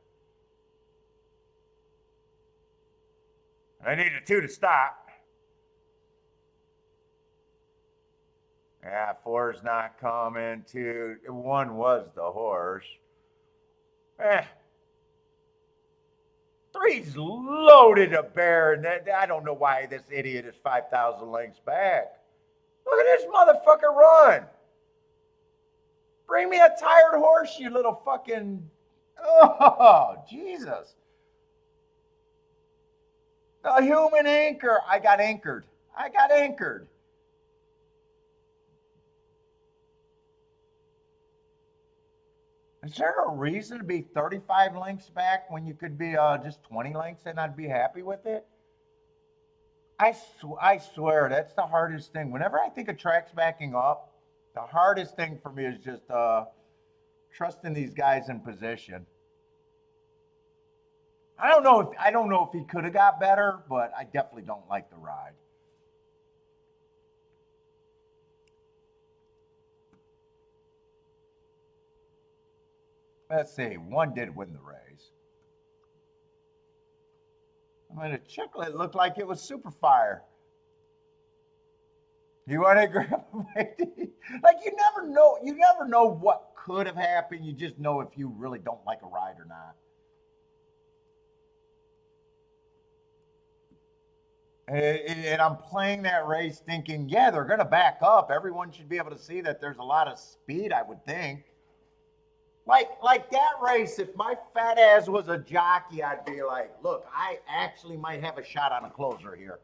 I need the 2 to stop. Yeah, 4's not coming. 2, 1 was the horse. 3's loaded a bear, and I don't know why this idiot is 5,000 lengths back. Look at this motherfucker run. Bring me a tired horse, you little fucking... Oh, Jesus. The human anchor. I got anchored. Is there a reason to be 35 lengths back when you could be just 20 lengths and I'd be happy with it? I swear, that's the hardest thing. Whenever I think of tracks backing up, the hardest thing for me is just trusting these guys in position. I don't know if he could have got better, but I definitely don't like the ride. Let's see. 1 did win the race. I mean, the Chicklet looked like it was super fire. You want to grab like you never know. You never know what could have happened. You just know if you really don't like a ride or not. And I'm playing that race thinking, yeah, they're going to back up. Everyone should be able to see that there's a lot of speed, I would think. Like that race, if my fat ass was a jockey, I'd be like, look, I actually might have a shot on a closer here.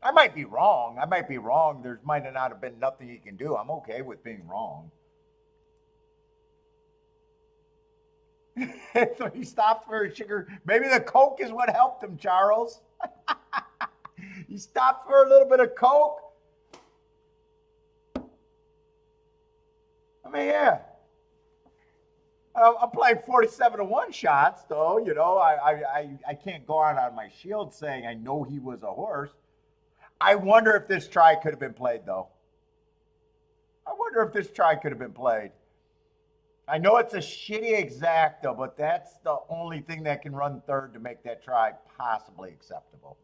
I might be wrong. There might not have been nothing he can do. I'm okay with being wrong. 3 stopped for a sugar. Maybe the Coke is what helped him, Charles. He stopped for a little bit of Coke. I mean, yeah. I'm playing 47-1 shots, though. You know, I can't go out on my shield saying I know he was a horse. I wonder if this try could have been played, though. I know it's a shitty exacta, but that's the only thing that can run third to make that try possibly acceptable.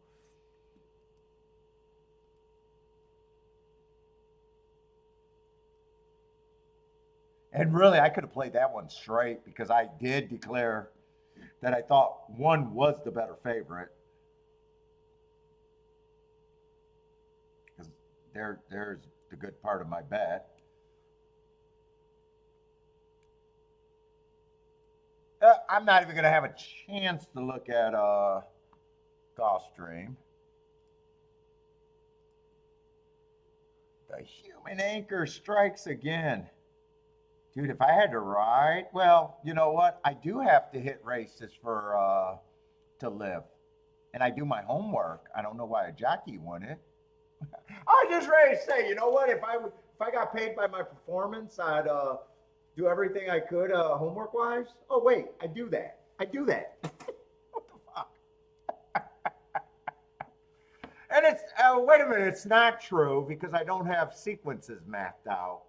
And really, I could have played that one straight because I did declare that I thought 1 was the better favorite. Because there's the good part of my bet. I'm not even going to have a chance to look at Gulfstream. The human anchor strikes again. Dude, if I had to ride, well, you know what? I do have to hit races for to live. And I do my homework. I don't know why a jockey won it. I just ready to say, you know what? If I got paid by my performance, I'd do everything I could homework wise. Oh wait, I do that. What the fuck? And it's wait a minute, it's not true because I don't have sequences mapped out.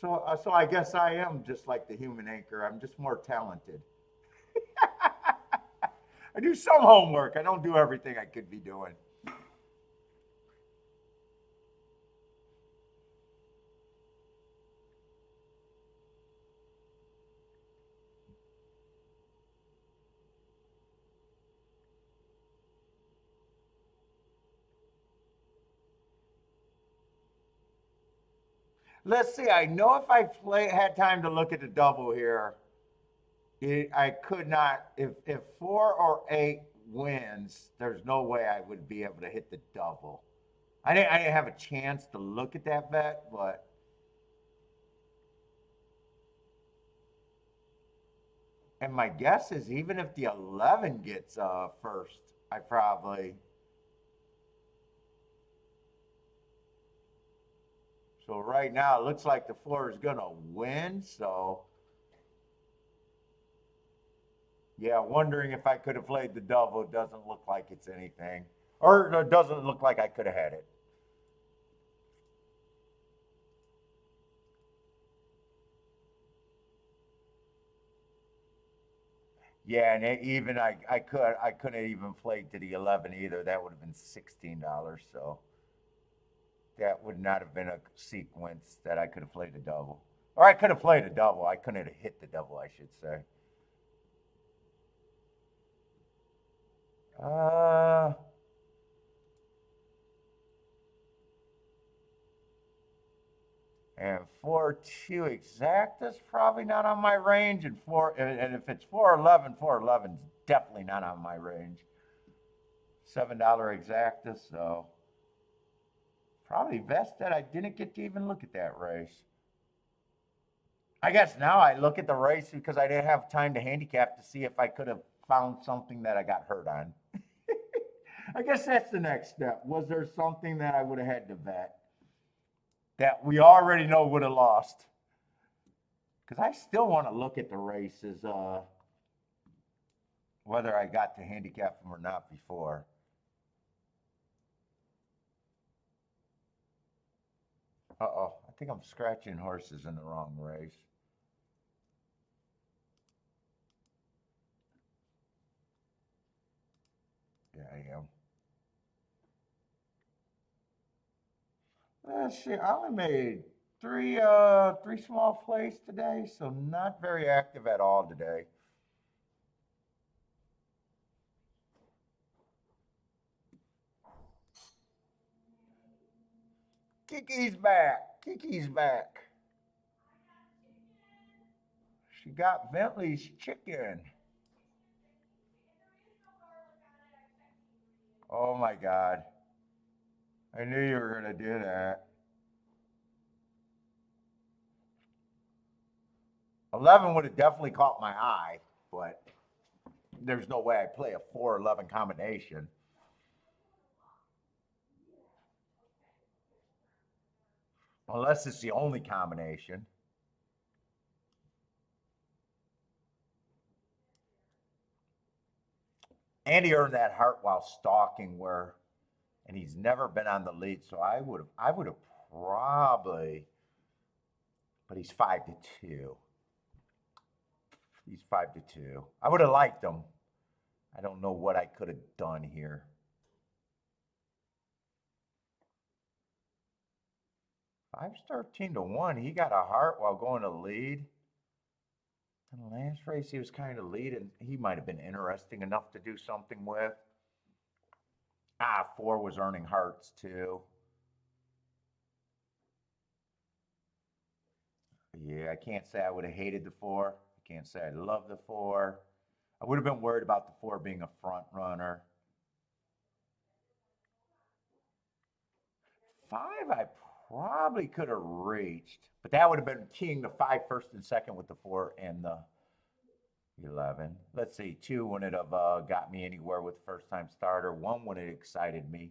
So I guess I am just like the human anchor. I'm just more talented. I do some homework. I don't do everything I could be doing. Let's see. I know if I had time to look at the double here, I could not. If 4 or 8 wins, there's no way I would be able to hit the double. I didn't have a chance to look at that bet, but and my guess is even if the 11 gets first, I probably. So right now, it looks like the 4 is going to win. So, yeah, wondering if I could have played the double. It doesn't look like it's anything. Or it doesn't look like I could have had it. Yeah, and even I couldn't even play to the 11 either. That would have been $16. So that would not have been a sequence that I could have played a double. Or I could have played a double. I couldn't have hit the double, I should say. Uh, and 4-2 exact is probably not on my range. And if it's 411, 411 is definitely not on my range. $7 exacta, so probably best that I didn't get to even look at that race. I guess now I look at the race because I didn't have time to handicap to see if I could have found something that I got hurt on. I guess that's the next step. Was there something that I would have had to bet that we already know would have lost? Because I still want to look at the races, whether I got to handicap them or not before. Uh-oh, I think I'm scratching horses in the wrong race. Yeah, I am. Let's see, I only made three small plays today, so not very active at all today. Kiki's back. Kiki's back. She got Bentley's chicken. Oh my God. I knew you were going to do that. 11 would have definitely caught my eye, but there's no way I play a 4-11 combination. Unless it's the only combination. And he earned that heart while stalking and he's never been on the lead, so I would have probably, but he's 5-2. He's 5-2. I would have liked him. I don't know what I could have done here. Five's 13-1. He got a heart while going to lead. In the last race, he was kind of leading. He might have been interesting enough to do something with. 4 was earning hearts too. Yeah, I can't say I would have hated the 4. I can't say I love the 4. I would have been worried about the 4 being a front runner. 5, I probably could have reached, but that would have been keying the 5 first and second with the 4 and the 11. Let's see, 2 wouldn't have got me anywhere with first time starter. 1 wouldn't have excited me.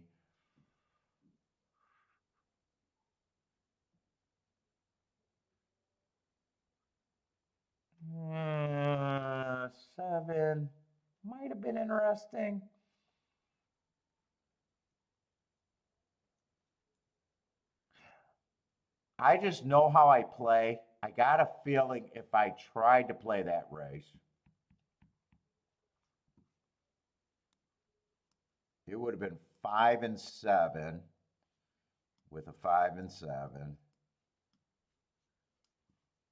Uh, 7 might have been interesting. I just know how I play. I got a feeling if I tried to play that race, it would have been 5 and 7 with a 5 and 7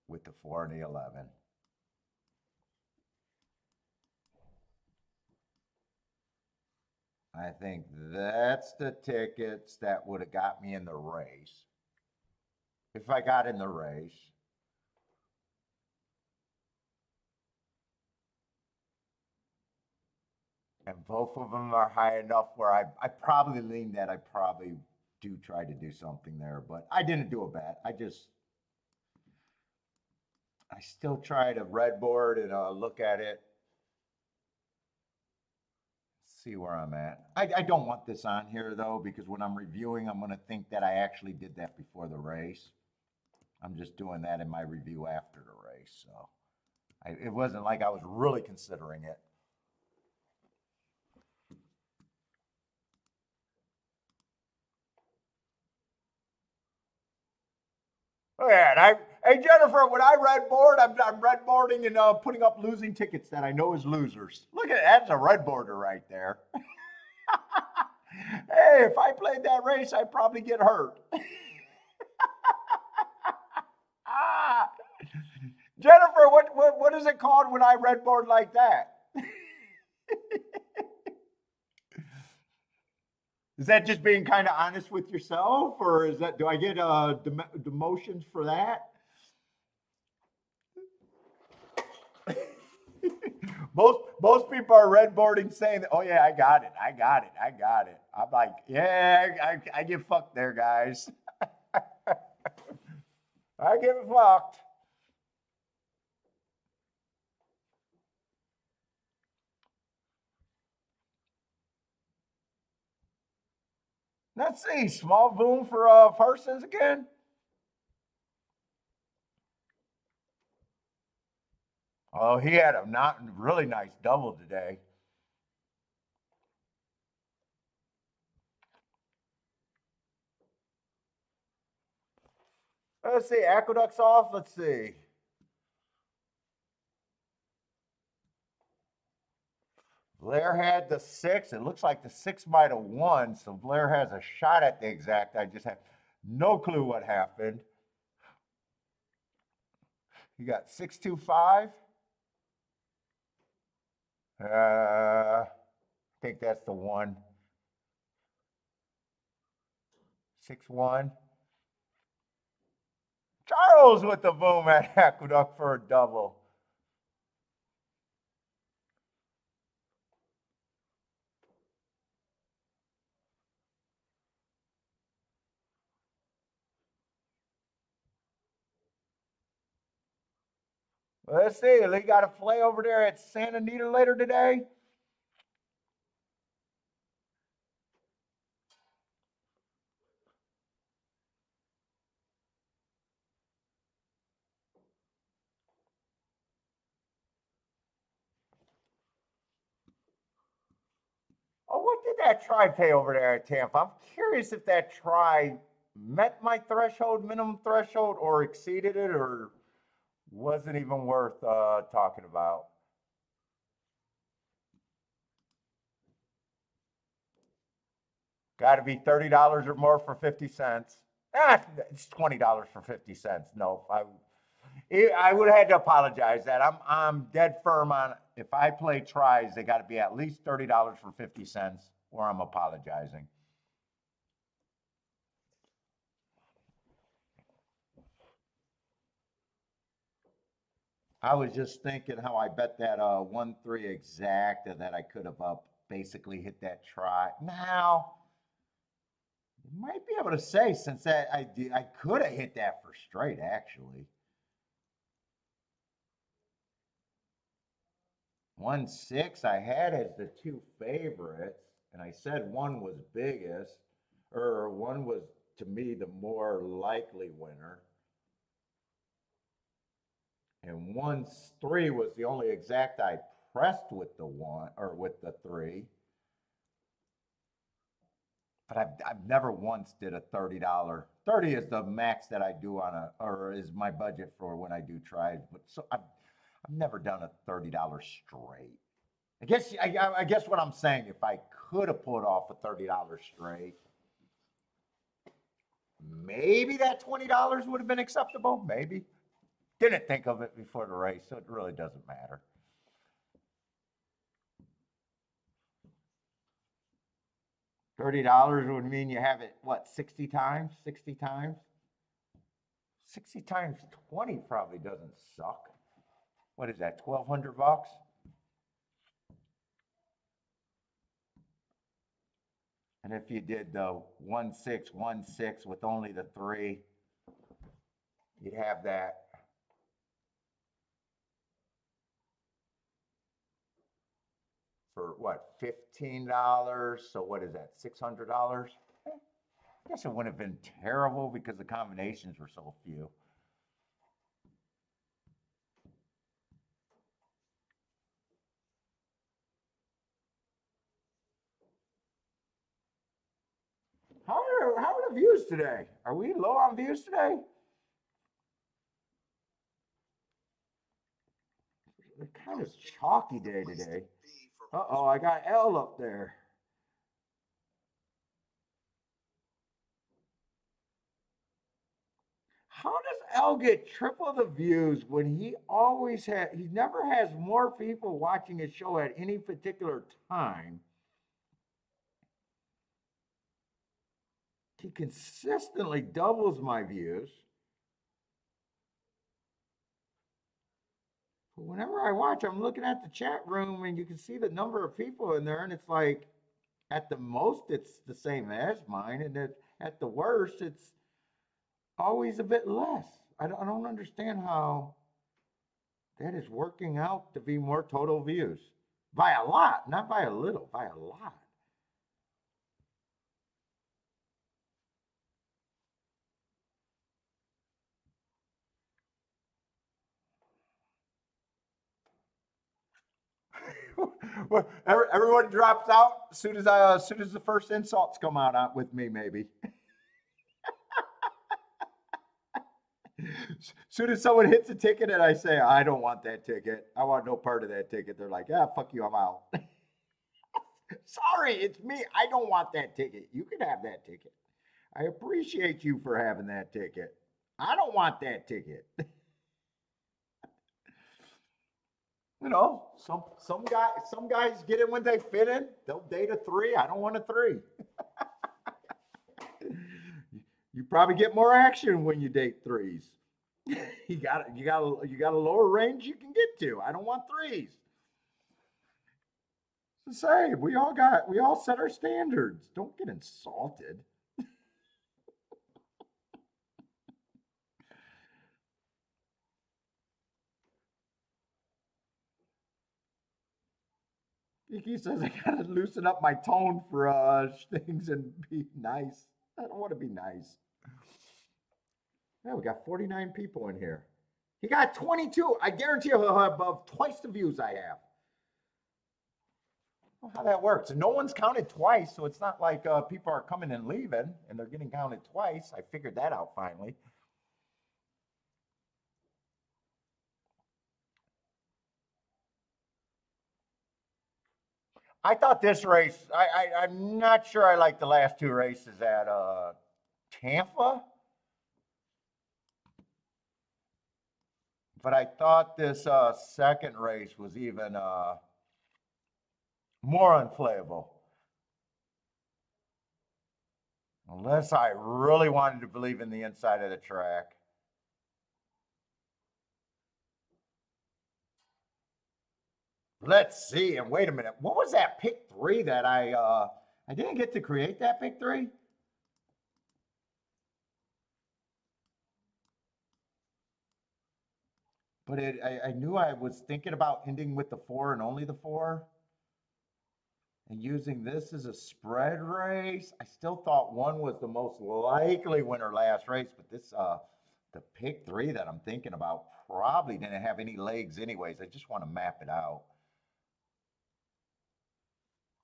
with the 4 and the 11. I think that's the tickets that would have got me in the race. If I got in the race. And both of them are high enough where I probably lean that I probably do try to do something there, but I didn't do a bet. I still try to red board and look at it, see where I'm at. I don't want this on here though, because when I'm reviewing, I'm going to think that I actually did that before the race. I'm just doing that in my review after the race. So it wasn't like I was really considering it. Oh, yeah, Hey Jennifer, when I red board, I'm red boarding and putting up losing tickets that I know is losers. Look at that's a red boarder right there. Hey, if I played that race, I'd probably get hurt. Ah, Jennifer, what is it called when I red board like that? Is that just being kind of honest with yourself, or is that do I get demotions for that? Most people are red boarding saying, "Oh yeah, I got it, I got it, I got it." I'm like, yeah, I get fucked there, guys. I get fucked. Let's see, small boom for Parsons again. Oh, he had a not really nice double today. Let's see, Aqueduct's off. Let's see. Blair had the six. It looks like the six might have won, so Blair has a shot at the exact. I just have no clue what happened. You got 625. I think that's the one. 6-1. Charles with the boom at Aqueduct for a double. Let's see. Lee got a play over there at Santa Anita later today. Oh, what did that try pay over there at Tampa? I'm curious if that try met my threshold, minimum threshold, or exceeded it, or wasn't even worth talking about. Got to be $30 or more for 50 cents. Ah, it's $20 for 50 cents. No, I would have had to apologize. That I'm dead firm on if I play tries, they got to be at least $30 for 50 cents, or I'm apologizing. I was just thinking how I bet that 1-3 exact and that I could have basically hit that try. Now, you might be able to say since that I could have hit that for straight actually. 1-6 I had as the two favorites, and I said one was biggest, or one was to me the more likely winner. And 1-3 was the only exact I pressed with the one or with the three. But I've never once did a $30. 30 is the max that I do on a or is my budget for when I do tries. But so I've never done a $30 straight. I guess what I'm saying, if I could have put off a $30 straight, maybe that $20 would have been acceptable. Maybe. Didn't think of it before the race, so it really doesn't matter. $30 would mean you have it what 60 times? 60 times? 60 times 20 probably doesn't suck. What is that? 1,200 bucks? And if you did the 1-6-1-6 with only the three, you'd have that. For what, $15? So what is that, $600? I guess it wouldn't have been terrible because the combinations were so few. How are the views today? Are we low on views today? kind of chalky day today. Uh-oh, I got L up there. How does L get triple the views when he never has more people watching his show at any particular time? He consistently doubles my views. But whenever I watch, I'm looking at the chat room and you can see the number of people in there, and it's like at the most it's the same as mine, and at the worst it's always a bit less. I don't understand how that is working out to be more total views. By a lot, not by a little, by a lot. Well, everyone drops out as soon as the first insults come out with me, maybe. As soon as someone hits a ticket and I say, I don't want that ticket, I want no part of that ticket, they're like, yeah, fuck you, I'm out. Sorry, it's me. I don't want that ticket. You can have that ticket. I appreciate you for having that ticket. I don't want that ticket. You know, some guys get in when they fit in. They'll date a 3. I don't want a 3. You probably get more action when you date 3s. You got a lower range you can get to. I don't want 3s. It's the same. We all set our standards. Don't get insulted. Kiki says I gotta loosen up my tone for things and be nice. I don't want to be nice. Yeah, we got 49 people in here. He got 22. I guarantee you he'll have above twice the views I have. I don't know how that works. And no one's counted twice, so it's not like people are coming and leaving and they're getting counted twice. I figured that out finally. I thought this race, I'm not sure I like the last 2 races at Tampa. But I thought this second race was even more unplayable. Unless I really wanted to believe in the inside of the track. Let's see. And wait a minute. What was that pick 3 that I didn't get to create that pick 3? But I knew I was thinking about ending with the 4 and only the 4. And using this as a spread race. I still thought 1 was the most likely winner last race, but this the pick 3 that I'm thinking about probably didn't have any legs anyways. I just want to map it out.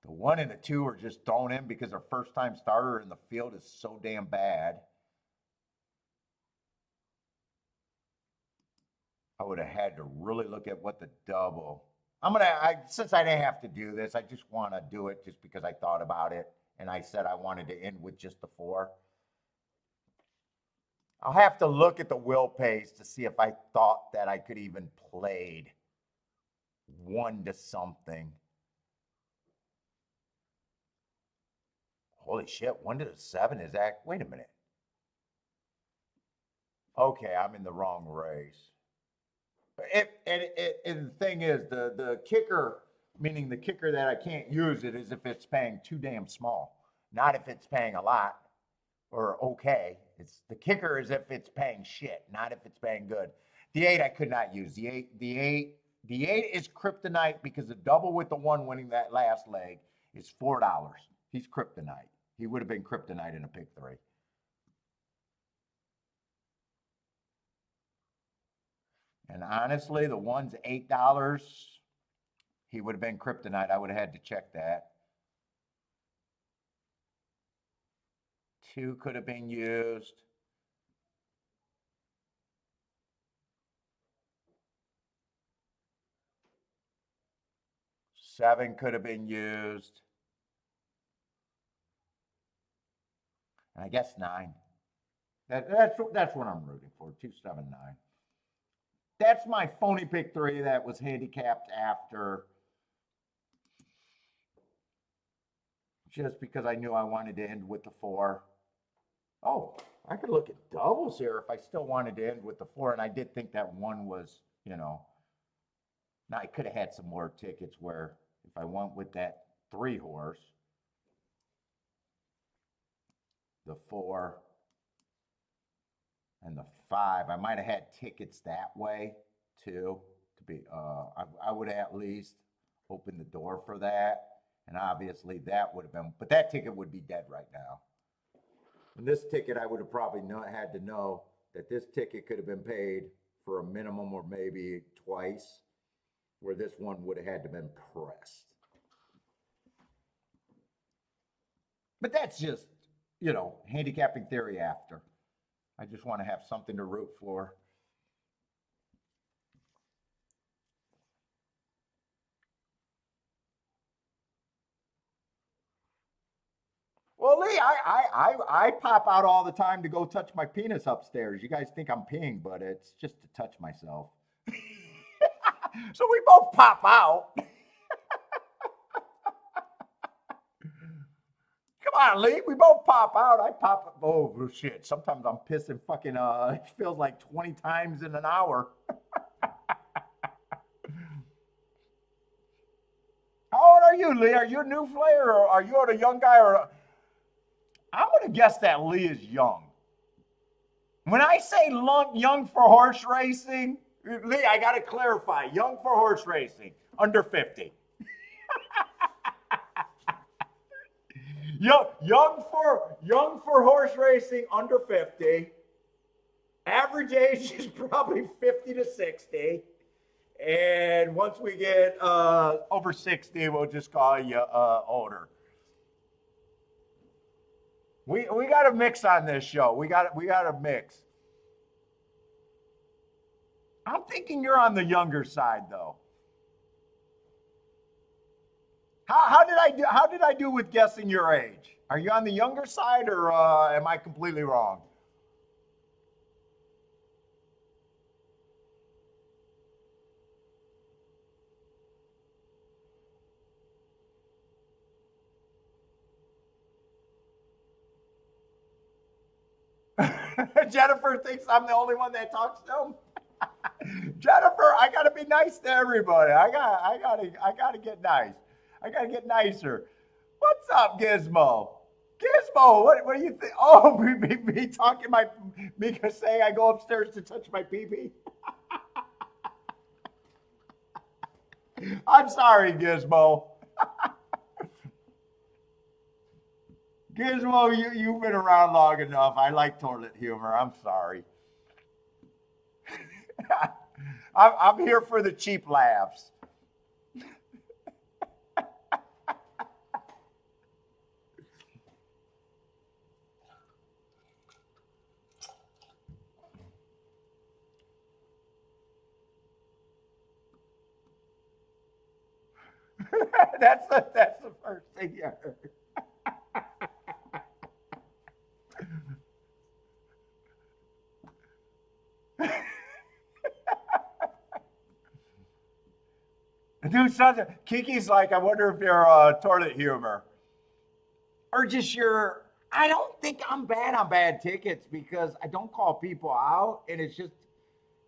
The 1 and the 2 are just thrown in because our first time starter in the field is so damn bad. I would have had to really look at what the double. Since I didn't have to do this, I just want to do it just because I thought about it. And I said I wanted to end with just the 4. I'll have to look at the wheel pace to see if I thought that I could even played 1 to something. Holy shit, 1 to 7 is that? Wait a minute. Okay, I'm in the wrong race. And the thing is, the kicker, meaning the kicker that I can't use it, is if it's paying too damn small, not if it's paying a lot or okay. It's the kicker is if it's paying shit, not if it's paying good. The 8 I could not use. The eight is kryptonite because the double with the 1 winning that last leg is $4. He's kryptonite. He would have been kryptonite in a pick 3. And honestly, the 1's $8. He would have been kryptonite. I would have had to check that. 2 could have been used. 7 could have been used. And I guess 9. That's what I'm rooting for. 2, 7, 9. That's my phony pick 3 that was handicapped after. Just because I knew I wanted to end with the 4. Oh, I could look at doubles here if I still wanted to end with the 4. And I did think that 1 was, now I could have had some more tickets where if I went with that 3 horse, the 4, and the 5, I might have had tickets that way too. To be, I would have at least opened the door for that. And obviously that would have been, but that ticket would be dead right now. And this ticket, I would have probably had to know that this ticket could have been paid for a minimum or maybe twice, where this one would have had to been pressed. But that's just, handicapping theory after. I just want to have something to root for. Well, Lee, I pop out all the time to go touch my penis upstairs. You guys think I'm peeing, but it's just to touch myself. So we both pop out. Come on, Lee, we both pop out. I pop, oh shit, sometimes I'm pissing fucking, it feels like 20 times in an hour. How old are you, Lee? Are you a new player, or are you a young guy, or... I'm going to guess that Lee is young. When I say young for horse racing, Lee, I got to clarify. Young for horse racing, under 50. young for horse racing, under 50. Average age is probably 50 to 60. And once we get over 60, we'll just call you older. We got to mix on this show. We got to mix. I'm thinking you're on the younger side, though. How did I do with guessing your age? Are you on the younger side, or am I completely wrong? Jennifer thinks I'm the only one that talks to him. Jennifer, I gotta be nice to everybody. I gotta get nice. I gotta get nicer. What's up, Gizmo? Gizmo, what do you think? Oh, me talking me saying I go upstairs to touch my pee-pee. I'm sorry, Gizmo. Gizmo, you've been around long enough. I like toilet humor. I'm sorry. I'm here for the cheap laughs. That's the first thing you heard. Dude, Kiki's like, I wonder if you're toilet humor. Or just I don't think I'm bad on bad tickets because I don't call people out, and it's just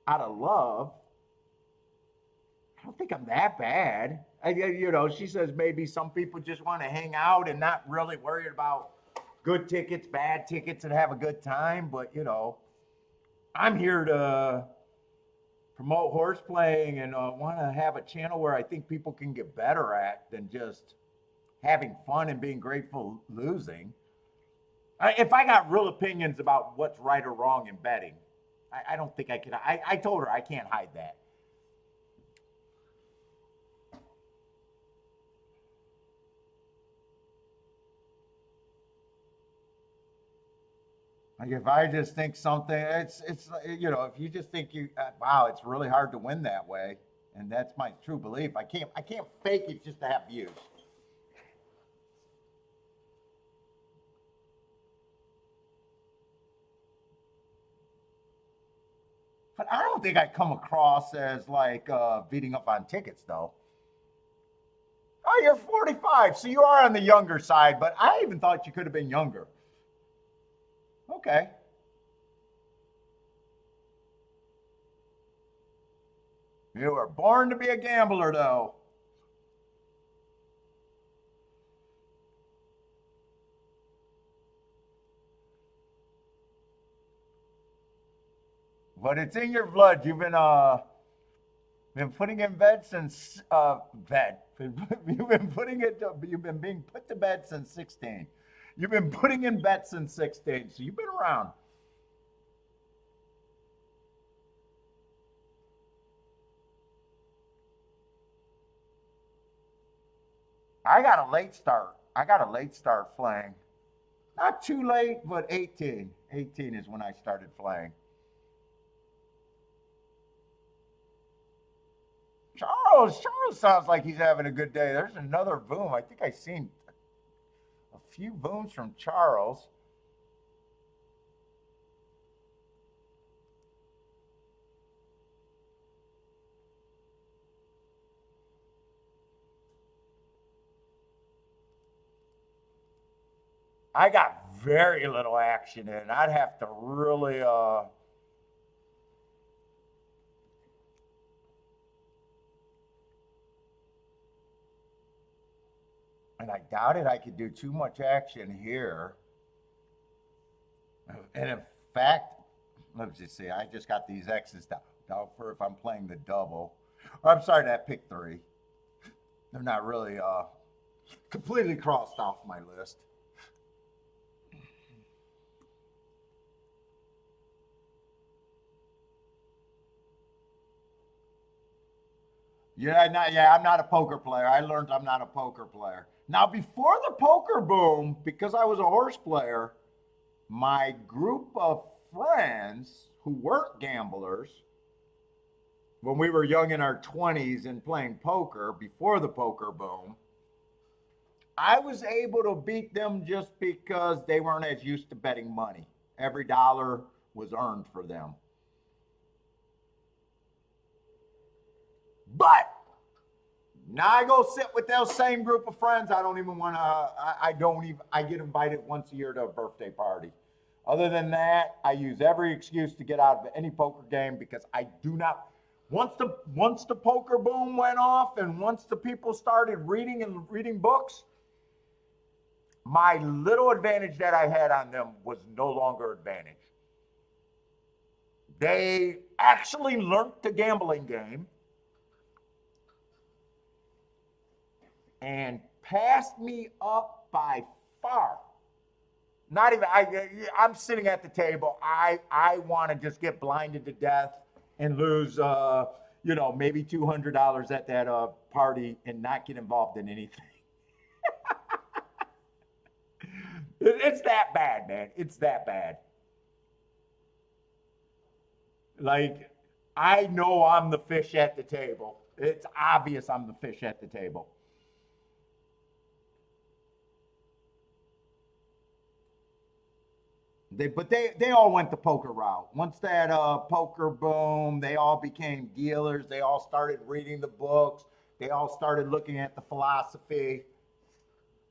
out of love. I don't think I'm that bad. She says maybe some people just want to hang out and not really worried about good tickets, bad tickets, and have a good time. But, I'm here to promote horse playing and want to have a channel where I think people can get better at than just having fun and being grateful losing. If I got real opinions about what's right or wrong in betting, I don't think I can. I told her I can't hide that. Like if I just think something, it's if you just think wow, it's really hard to win that way, And that's my true belief. I can't fake it just to have views. But I don't think I come across as like beating up on tickets though. Oh, you're 45, so you are on the younger side, but I even thought you could have been younger. Okay. You were born to be a gambler though. But it's in your blood. You've been putting in bed since bed. You've been putting it. You've been being put to bed since 16. You've been putting in bets since 16. So you've been around. I got a late start. I got a late start playing. Not too late, but 18. 18 is when I started playing. Charles sounds like he's having a good day. There's another boom. I think I seen a few booms from Charles. I got very little action in. I'd have to really and I doubted I could do too much action here. And in fact, let's just see, I just got these X's down for if I'm playing the double. Or I'm sorry, that pick three. They're not really completely crossed off my list. I'm not a poker player. I learned I'm not a poker player. Now, before the poker boom, because I was a horse player, my group of friends who weren't gamblers, when we were young in our 20s and playing poker before the poker boom, I was able to beat them just because they weren't as used to betting money. Every dollar was earned for them. But now I go sit with those same group of friends. I don't even want to. I don't even. I get invited once a year to a birthday party. Other than that, I use every excuse to get out of any poker game because I do not. Once the poker boom went off, and once the people started reading books, my little advantage that I had on them was no longer advantage. They actually learned the gambling game and passed me up by far. Not even I'm sitting at the table. I want to just get blinded to death and lose maybe $200 at that party and not get involved in anything. It's that bad, man. It's that bad. Like, I know I'm the fish at the table. It's obvious I'm the fish at the table. They all went the poker route. Once that poker boom, they all became dealers. They all started reading the books. They all started looking at the philosophy.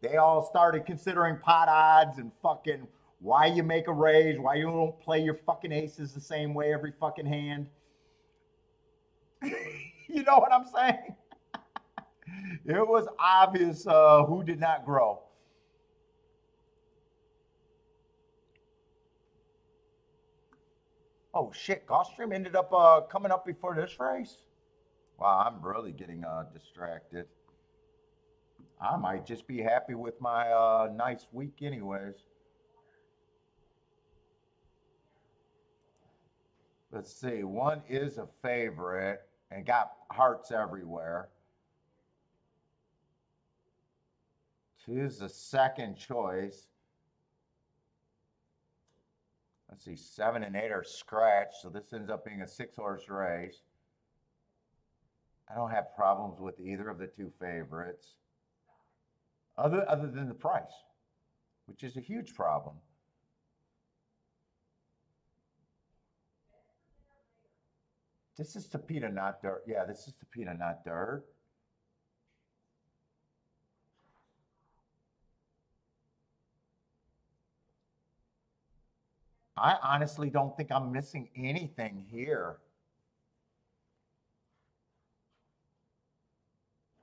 They all started considering pot odds and fucking why you make a raise, why you don't play your fucking aces the same way every fucking hand. You know what I'm saying? It was obvious who did not grow. Oh shit, Gulfstream ended up coming up before this race. Wow, I'm really getting distracted. I might just be happy with my nice week, anyways. Let's see. One is a favorite and got hearts everywhere. Two is the second choice. Let's see. 7 and 8 are scratched, so this ends up being a 6-horse race. I don't have problems with either of the two favorites, other than the price, which is a huge problem. This is Tapeta, not dirt. Yeah, this is Tapeta, not dirt. I honestly don't think I'm missing anything here.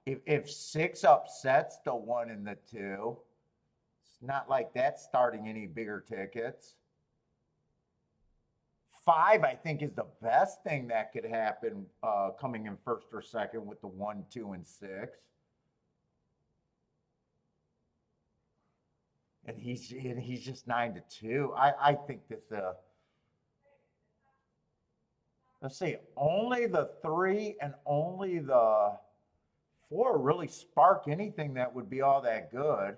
If six upsets the one and the two, it's not like that's starting any bigger tickets. Five, I think, is the best thing that could happen coming in first or second with the one, two, and six. And he's just 9-2. I think this let's see, only the three and only the four really spark anything that would be all that good.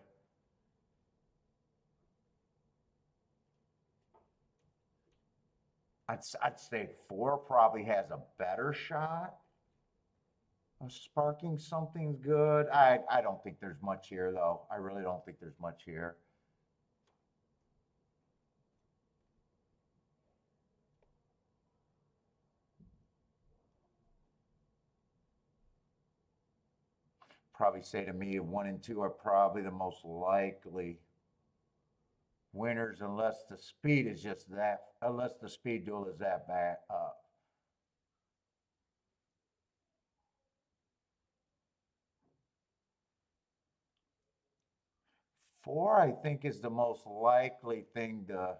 I'd say four probably has a better shot of sparking something good. I don't think there's much here though. I really don't think there's much here. Probably say to me, one and two are probably the most likely winners unless the speed is just that, unless the speed duel is that bad. Four, I think, is the most likely thing to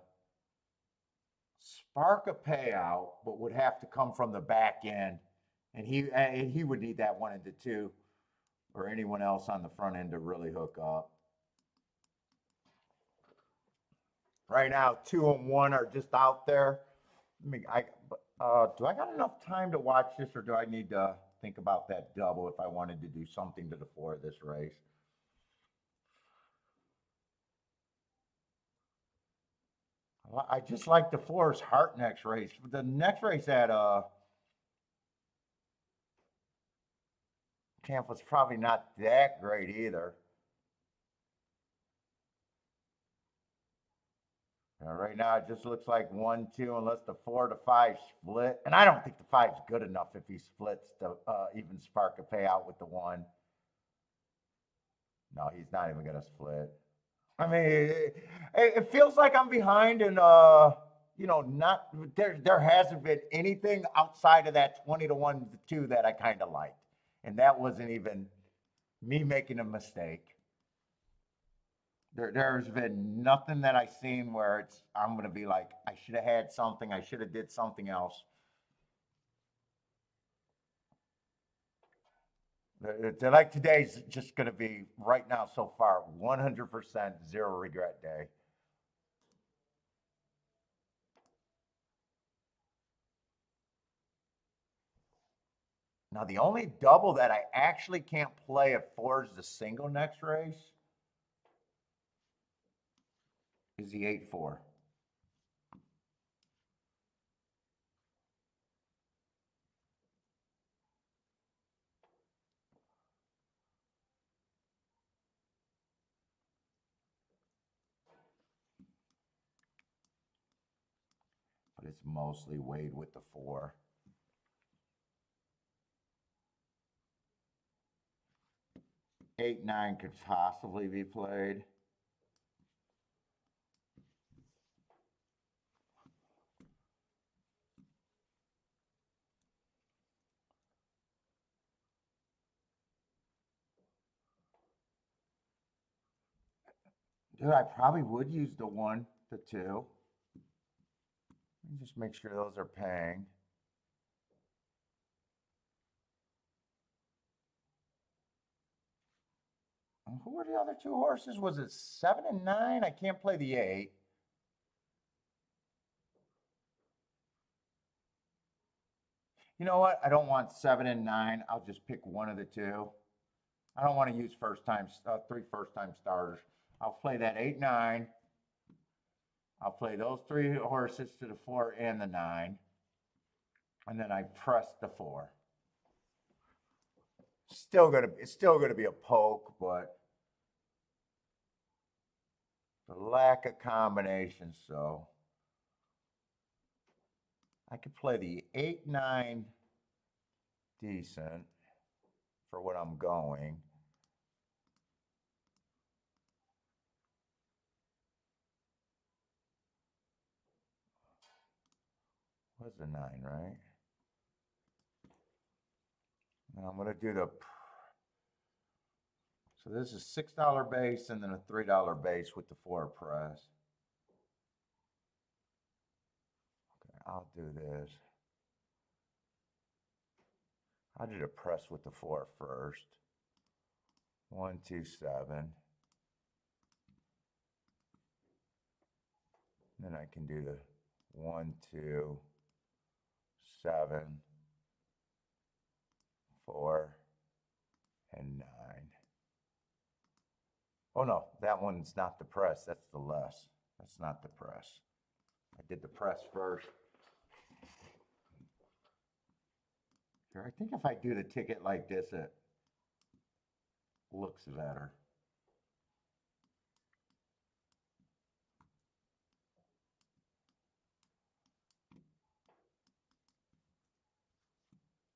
spark a payout, but would have to come from the back end, and he would need that one and the two, or anyone else on the front end to really hook up. Right now, two and one are just out there. Do I got enough time to watch this, or do I need to think about that double if I wanted to do something to the four of this race? I just like the four's heart next race. The next race at Tampa's probably not that great either. Right now, it just looks like one, two, unless the four to five split. And I don't think the five's good enough if he splits to even spark a payout with the one. No, he's not even going to split. I mean, it feels like I'm behind, and not there hasn't been anything outside of that 20-1 to 2 that I kind of liked, and that wasn't even me making a mistake. There's been nothing that I seen where I'm gonna be like, I should have had something, I should have did something else. Like today's just gonna be right now so far 100% zero regret day. Now the only double that I actually can't play if four is the single next race is the 8-4. But it's mostly weighed with the four. Eight, nine could possibly be played. Dude, I probably would use the one, the two. Let me just make sure those are paying. And who were the other two horses? Was it 7 and 9? I can't play the 8. You know what? I don't want 7 and 9. I'll just pick one of the two. I don't want to use three first-time starters. I'll play that 8-9. I'll play those three horses to the 4 and the 9. And then I press the 4. it's still gonna be a poke, but the lack of combination. So I could play the 8-9 decent for what I'm going. What's the 9, right? Now I'm gonna do the. So this is $6 base and then a $3 base with the 4 press. Okay, I'll do this. I'll do the press with the 4 first. 1, 2, 7. Then I can do the 1, 2, 7, 4, and 9. Oh no, that one's not the press. That's the less. That's not the press. I did the press first. Here, I think if I do the ticket like this, it looks better.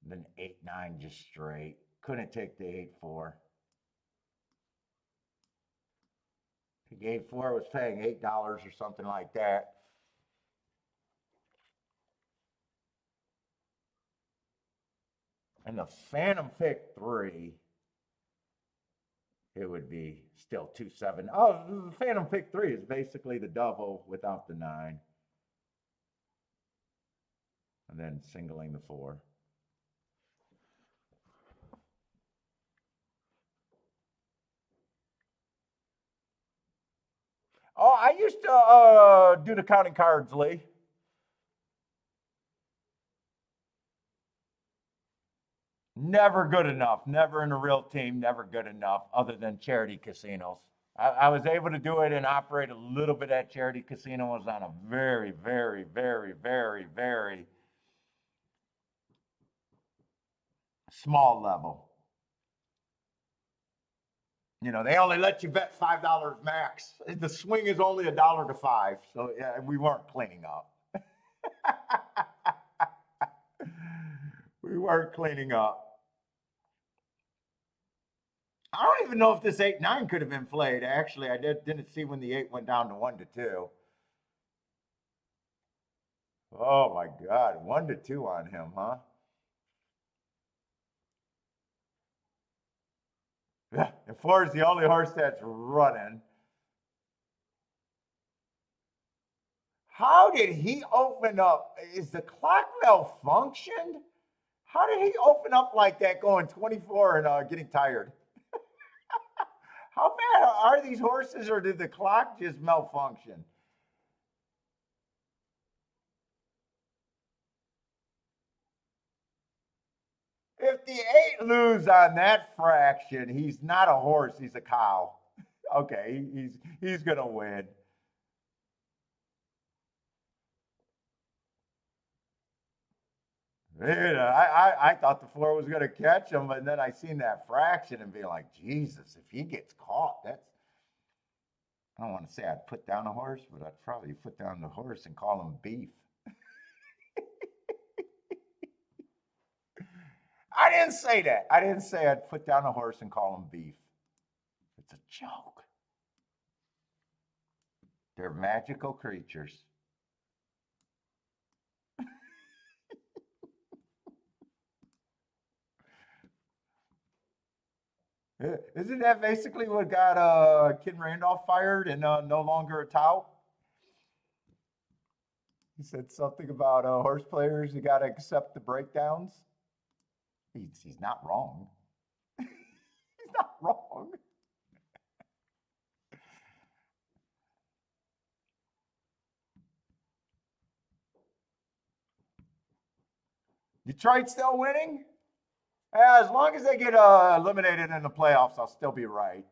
Then 8-9 just straight. Couldn't take the 8-4. The 8-4 was paying $8 or something like that. And the Phantom pick 3, it would be still 2-7. Oh, the Phantom pick 3 is basically the double without the 9. And then singling the 4. Oh, I used to do the counting cards, Lee. Never good enough. Never in a real team. Never good enough other than charity casinos. I was able to do it and operate a little bit at charity casinos on a very, very, very, very, very small level. You know, they only let you bet $5 max. The swing is only $1 to 5. So yeah, we weren't cleaning up. We weren't cleaning up. I don't even know if this 8-9 could have been played. Actually, I didn't see when the 8 went down to 1 to 2. Oh my God, 1 to 2 on him, huh? Yeah, and 4 is the only horse that's running. How did he open up? Is the clock malfunctioned? How did he open up like that going 24 and getting tired? How bad are these horses, or did the clock just malfunction? If the 8 lose on that fraction, he's not a horse, he's a cow. Okay, he's gonna win. I thought the 4 was gonna catch him, and then I seen that fraction and being like, Jesus, if he gets caught, that's. I don't want to say I'd put down a horse, but I'd probably put down the horse and call him beef. I didn't say that. I didn't say I'd put down a horse and call him beef. It's a joke. They're magical creatures. Isn't that basically what got Ken Randolph fired and no longer a tout? He said something about horse players, you got to accept the breakdowns. He's not wrong. He's not wrong. Detroit still winning? As long as they get eliminated in the playoffs, I'll still be right.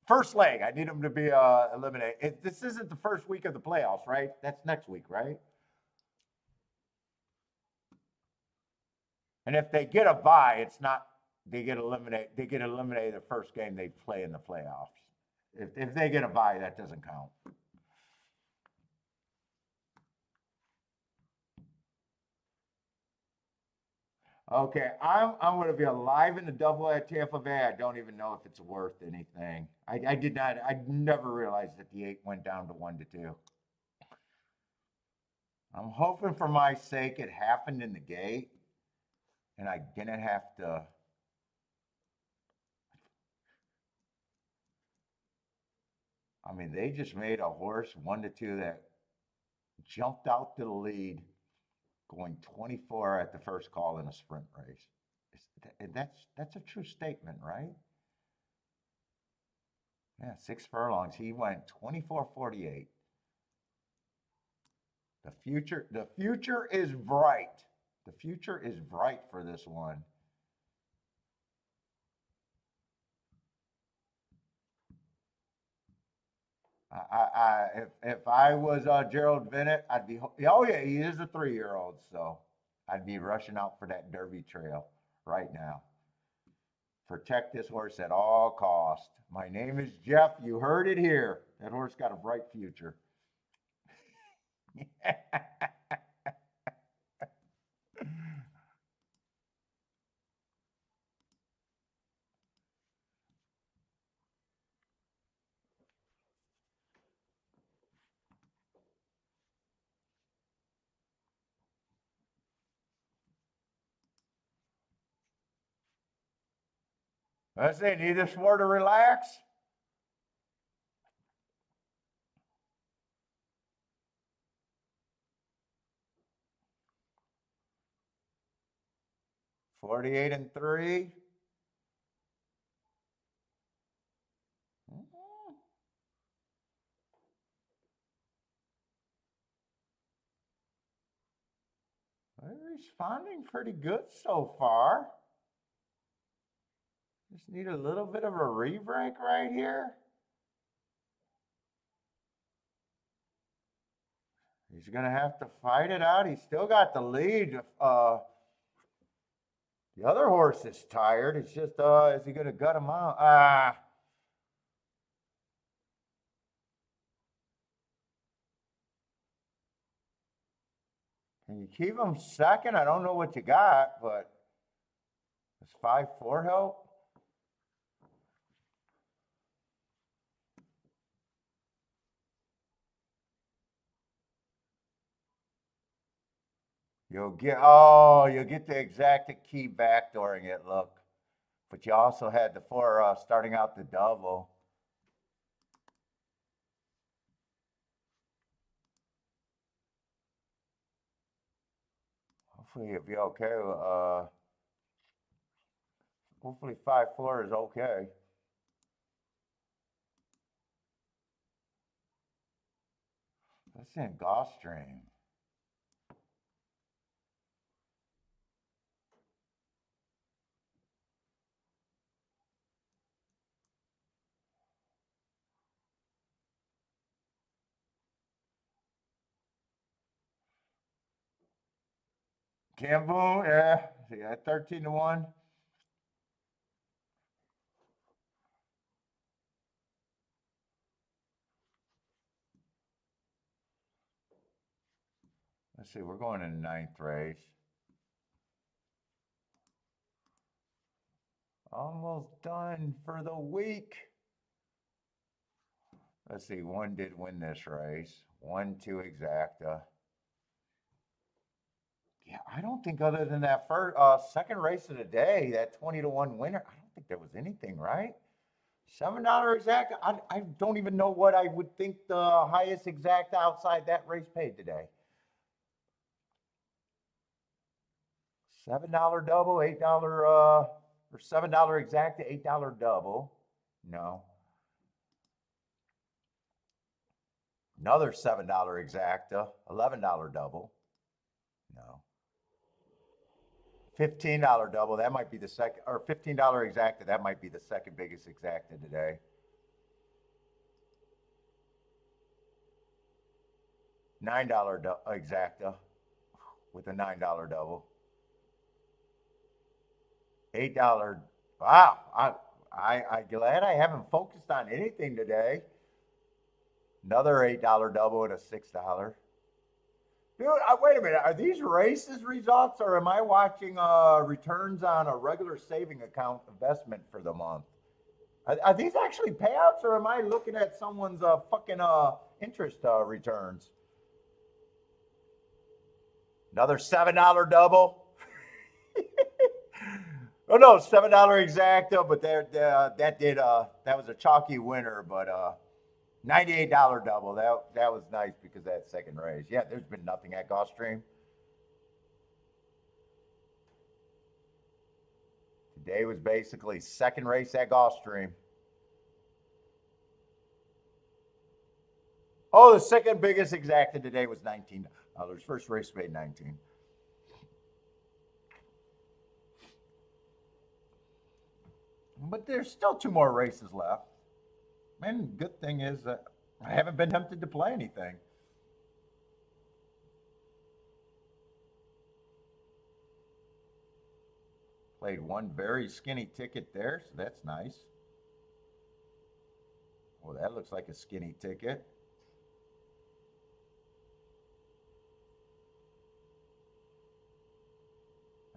First leg, I need them to be eliminated. This isn't the first week of the playoffs, right? That's next week, right? And if they get a bye, it's not they get eliminated. They get eliminated the first game they play in the playoffs. If they get a bye, that doesn't count. Okay, I'm going to be alive in the double at Tampa Bay. I don't even know if it's worth anything. I did not. I never realized that the 8 went down to 1-2. I'm hoping for my sake it happened in the gate, and I didn't have to. I mean, they just made a horse 1-2 that jumped out to the lead, going 24 at the first call in a sprint race. And that's a true statement, right? Yeah, 6 furlongs. He went 24:48. The future is bright. The future is bright for this one. If I was Gerald Bennett, I'd be. Oh yeah, he is a 3-year-old, so I'd be rushing out for that Derby Trail right now. Protect this horse at all cost. My name is Jeff. You heard it here. That horse got a bright future. I say, need this more to relax? $48-3. They're responding pretty good so far. Just need a little bit of a re-break right here. He's going to have to fight it out. He's still got the lead. The other horse is tired. It's just, is he going to gut him out? Can you keep him second? I don't know what you got, but does 5-4 help? You'll get the exact key backdooring it, look. But you also had the 4 starting out the double. Hopefully you'll be okay. Hopefully 5-4 is okay. Let's see in Gulfstream. Camboon, yeah. See, at 13-1. Let's see, we're going in the 9th race. Almost done for the week. Let's see, 1 did win this race. 1-2 exacta. Yeah, I don't think other than that second race of the day, that 20-1 winner, I don't think there was anything, right? $7 exacta. I don't even know what I would think the highest exacta outside that race paid today. $7 double, $8 or $7 exacta, $8 double. No. Another $7 exacta, $11 double. No. $15 double, that might be the second, or $15 exacta, that might be the second biggest exacta today. $9 exacta with a $9 double. $8 Wow. I glad I haven't focused on anything today. Another $8 double and a $6. Dude, wait a minute. Are these races results or am I watching returns on a regular saving account investment for the month? Are these actually payouts or am I looking at someone's fucking interest returns? Another $7 double. Oh no, $7 exacta, but that was a chalky winner, but $98 double. That was nice because of that second race. Yeah, there's been nothing at Gulfstream. Today was basically second race at Gulfstream. Oh, the second biggest exacta today was $19. First race paid 19. But there's still two more races left. And good thing is that I haven't been tempted to play anything. Played one very skinny ticket there, so that's nice. Well, that looks like a skinny ticket.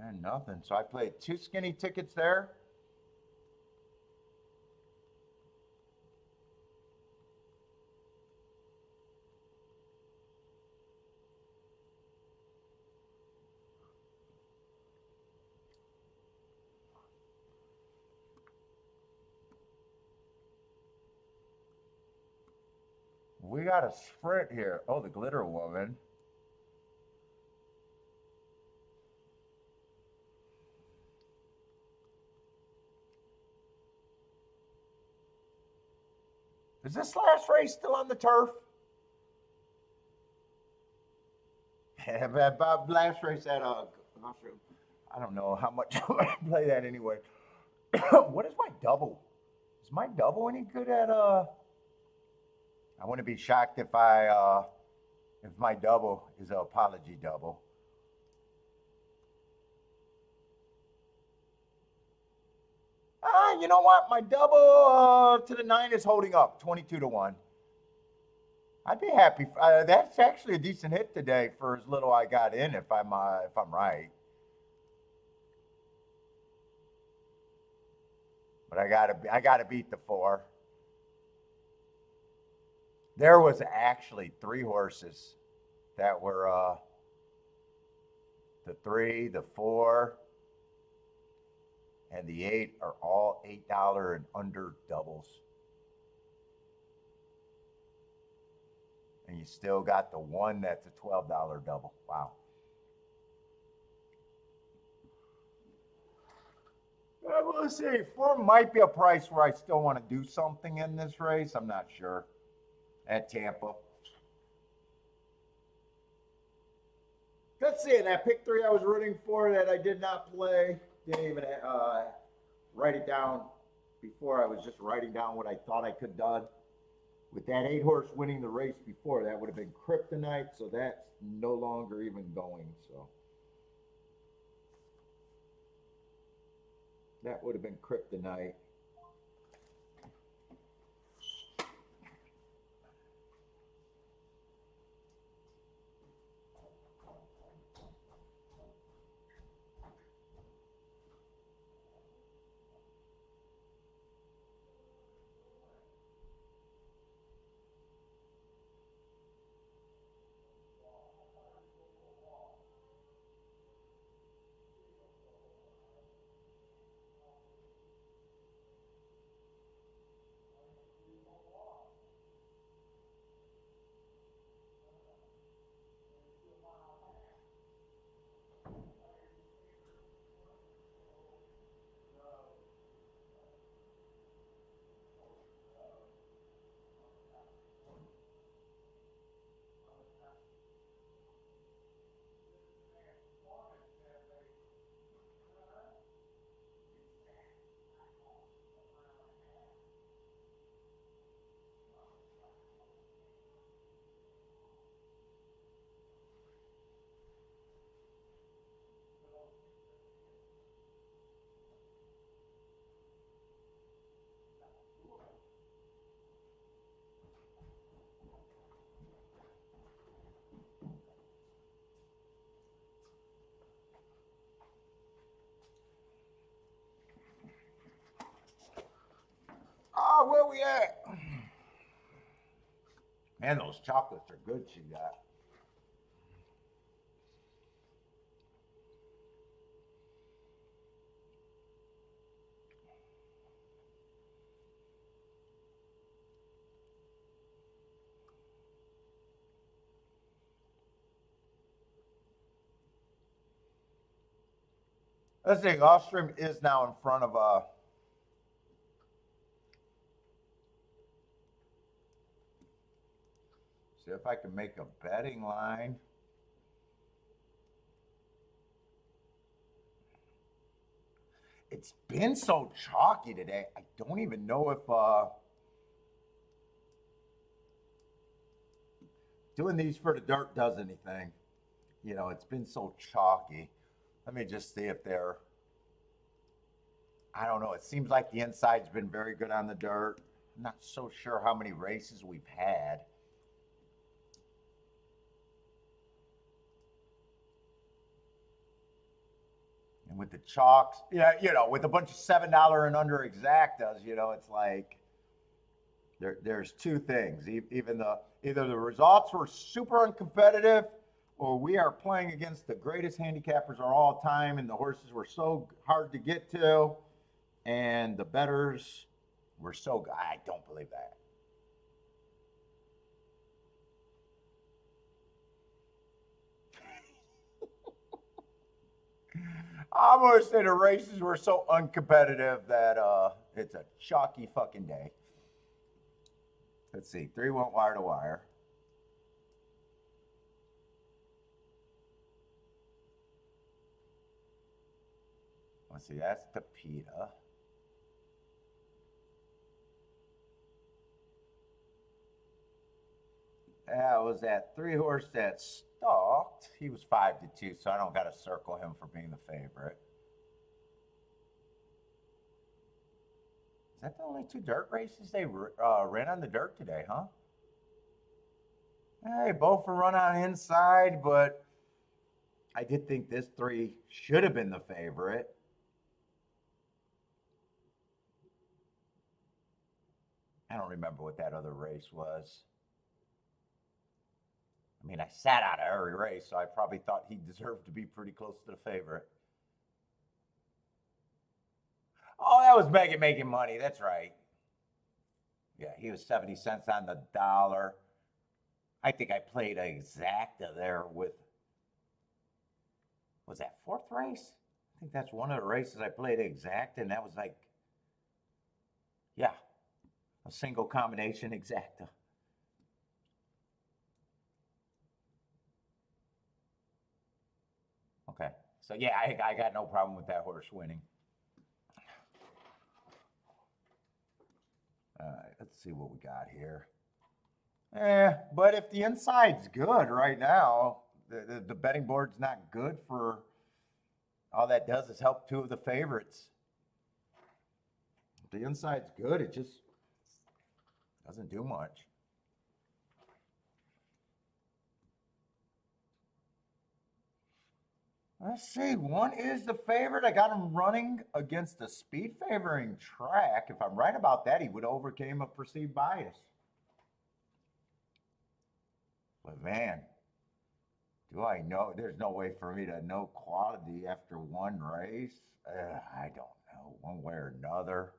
And nothing. So I played two skinny tickets there. We got a sprint here. Oh, the glitter woman. Is this last race still on the turf? About last race at I don't know how much I play that anyway. What is my double? Is my double any good at I wouldn't be shocked if if my double is an apology double. You know what? My double to the 9 is holding up, 22-1. I'd be happy. That's actually a decent hit today for as little I got in. If I'm right, but I gotta beat the 4. There was actually 3 horses that were the 3, the 4, and the 8 are all $8 and under doubles. And you still got the 1 that's a $12 double. Wow. We'll see. 4 might be a price where I still want to do something in this race. I'm not sure. At Tampa. Let's see. That pick 3 I was rooting for that I did not play. Didn't even write it down before. I was just writing down what I thought I could have done. With that 8 horse winning the race before, that would have been kryptonite, so that's no longer even going. So that would have been kryptonite. Oh, where we at? Man, those chocolates are good she got. Let's see, Gulfstream is now in front of see if I can make a betting line. It's been so chalky today. I don't even know if doing these for the dirt does anything. You know, it's been so chalky. Let me just see if they're, I don't know. It seems like the inside's been very good on the dirt. I'm not so sure how many races we've had. And with the chalks, yeah, you know, with a bunch of $7 and under exactas, you know, it's like there's two things. Either the results were super uncompetitive, or we are playing against the greatest handicappers of all time, and the horses were so hard to get to, and the bettors were so good. I don't believe that. I'm gonna say the races were so uncompetitive that it's a chalky fucking day. Let's see, 3 went wire to wire. Let's see, that's the PETA. That was that 3-horse that stalked. He was 5-2, so I don't got to circle him for being the favorite. Is that the only 2 dirt races they ran on the dirt today, huh? Hey, both were run on inside, but I did think this 3 should have been the favorite. I don't remember what that other race was. I mean, I sat out of every race, so I probably thought he deserved to be pretty close to the favorite. Oh, that was Megan making money. That's right. Yeah, he was 70 cents on the dollar. I think I played exacta there with, was that 4th race? I think that's one of the races I played exacta, and that was like, yeah, a single combination exacta. Okay, so yeah, I got no problem with that horse winning. All right, let's see what we got here. But if the inside's good right now, the betting board's not good for, all that does is help 2 of the favorites. If the inside's good, it just doesn't do much. Let's see, 1 is the favorite. I got him running against a speed favoring track. If I'm right about that, he would overcame a perceived bias. But man, do I know? There's no way for me to know quality after 1 race. I don't know, one way or another.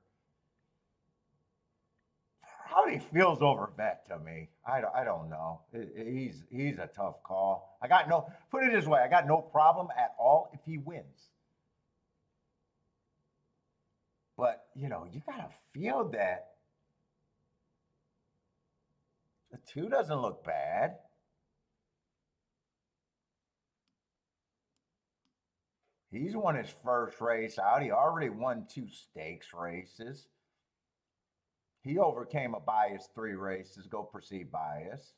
How he feels over bet to me, I don't know. He's a tough call. I got no, put it this way, I got no problem at all if he wins. But you know, you gotta feel that the 2 doesn't look bad. He's won his first race out. He already won 2 stakes races. He overcame a bias 3 races, go perceived bias.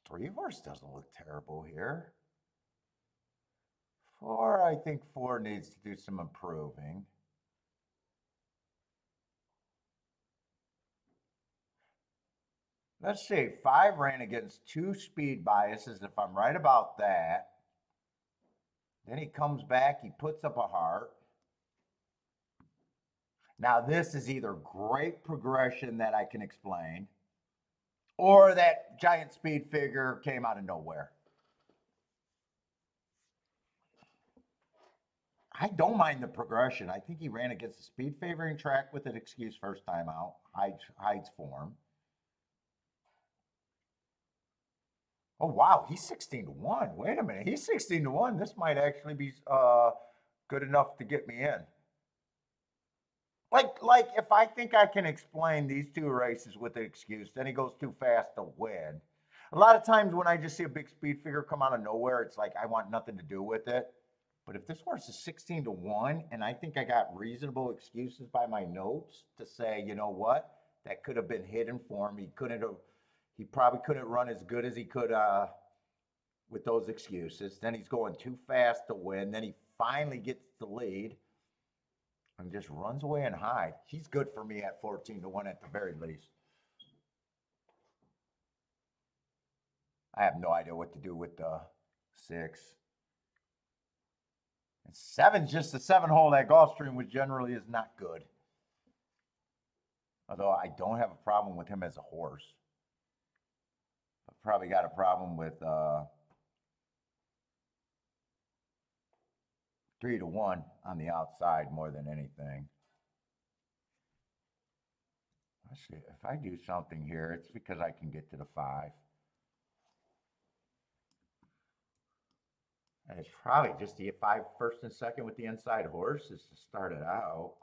Three horse doesn't look terrible here. 4, I think 4 needs to do some improving. Let's see, 5 ran against 2 speed biases, if I'm right about that. Then he comes back, he puts up a heart. Now, this is either great progression that I can explain, or that giant speed figure came out of nowhere. I don't mind the progression. I think he ran against a speed favoring track with an excuse first time out, hides form. Oh wow, he's 16-1. Wait a minute, he's 16-1. This might actually be good enough to get me in. Like if I think I can explain these 2 races with an excuse, then he goes too fast to win. A lot of times when I just see a big speed figure come out of nowhere, it's like I want nothing to do with it. But if this horse is 16-1, and I think I got reasonable excuses by my notes to say, you know what, that could have been hidden for him. He probably couldn't run as good as he could with those excuses. Then he's going too fast to win. Then he finally gets the lead and just runs away and hide. He's good for me at 14-1 at the very least. I have no idea what to do with the 6. And 7's just a 7-hole at Gulfstream, which generally is not good. Although I don't have a problem with him as a horse. I've probably got a problem with 3-1 on the outside more than anything. Let's see, if I do something here, it's because I can get to the 5. And it's probably just to get 5 first and second with the inside horses to start it out.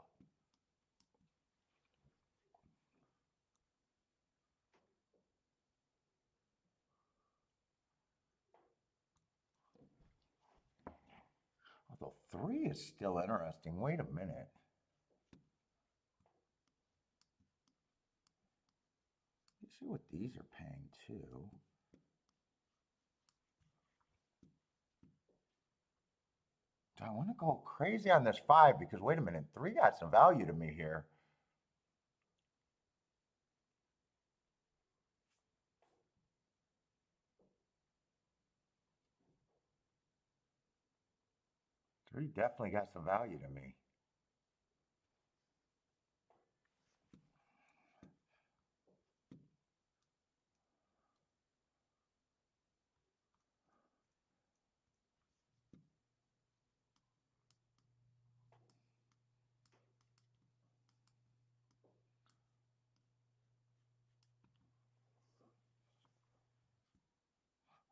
Although 3 is still interesting. Wait a minute. Let's see what these are paying too. Do I want to go crazy on this 5? Because wait a minute, 3 got some value to me here. Three definitely got some value to me.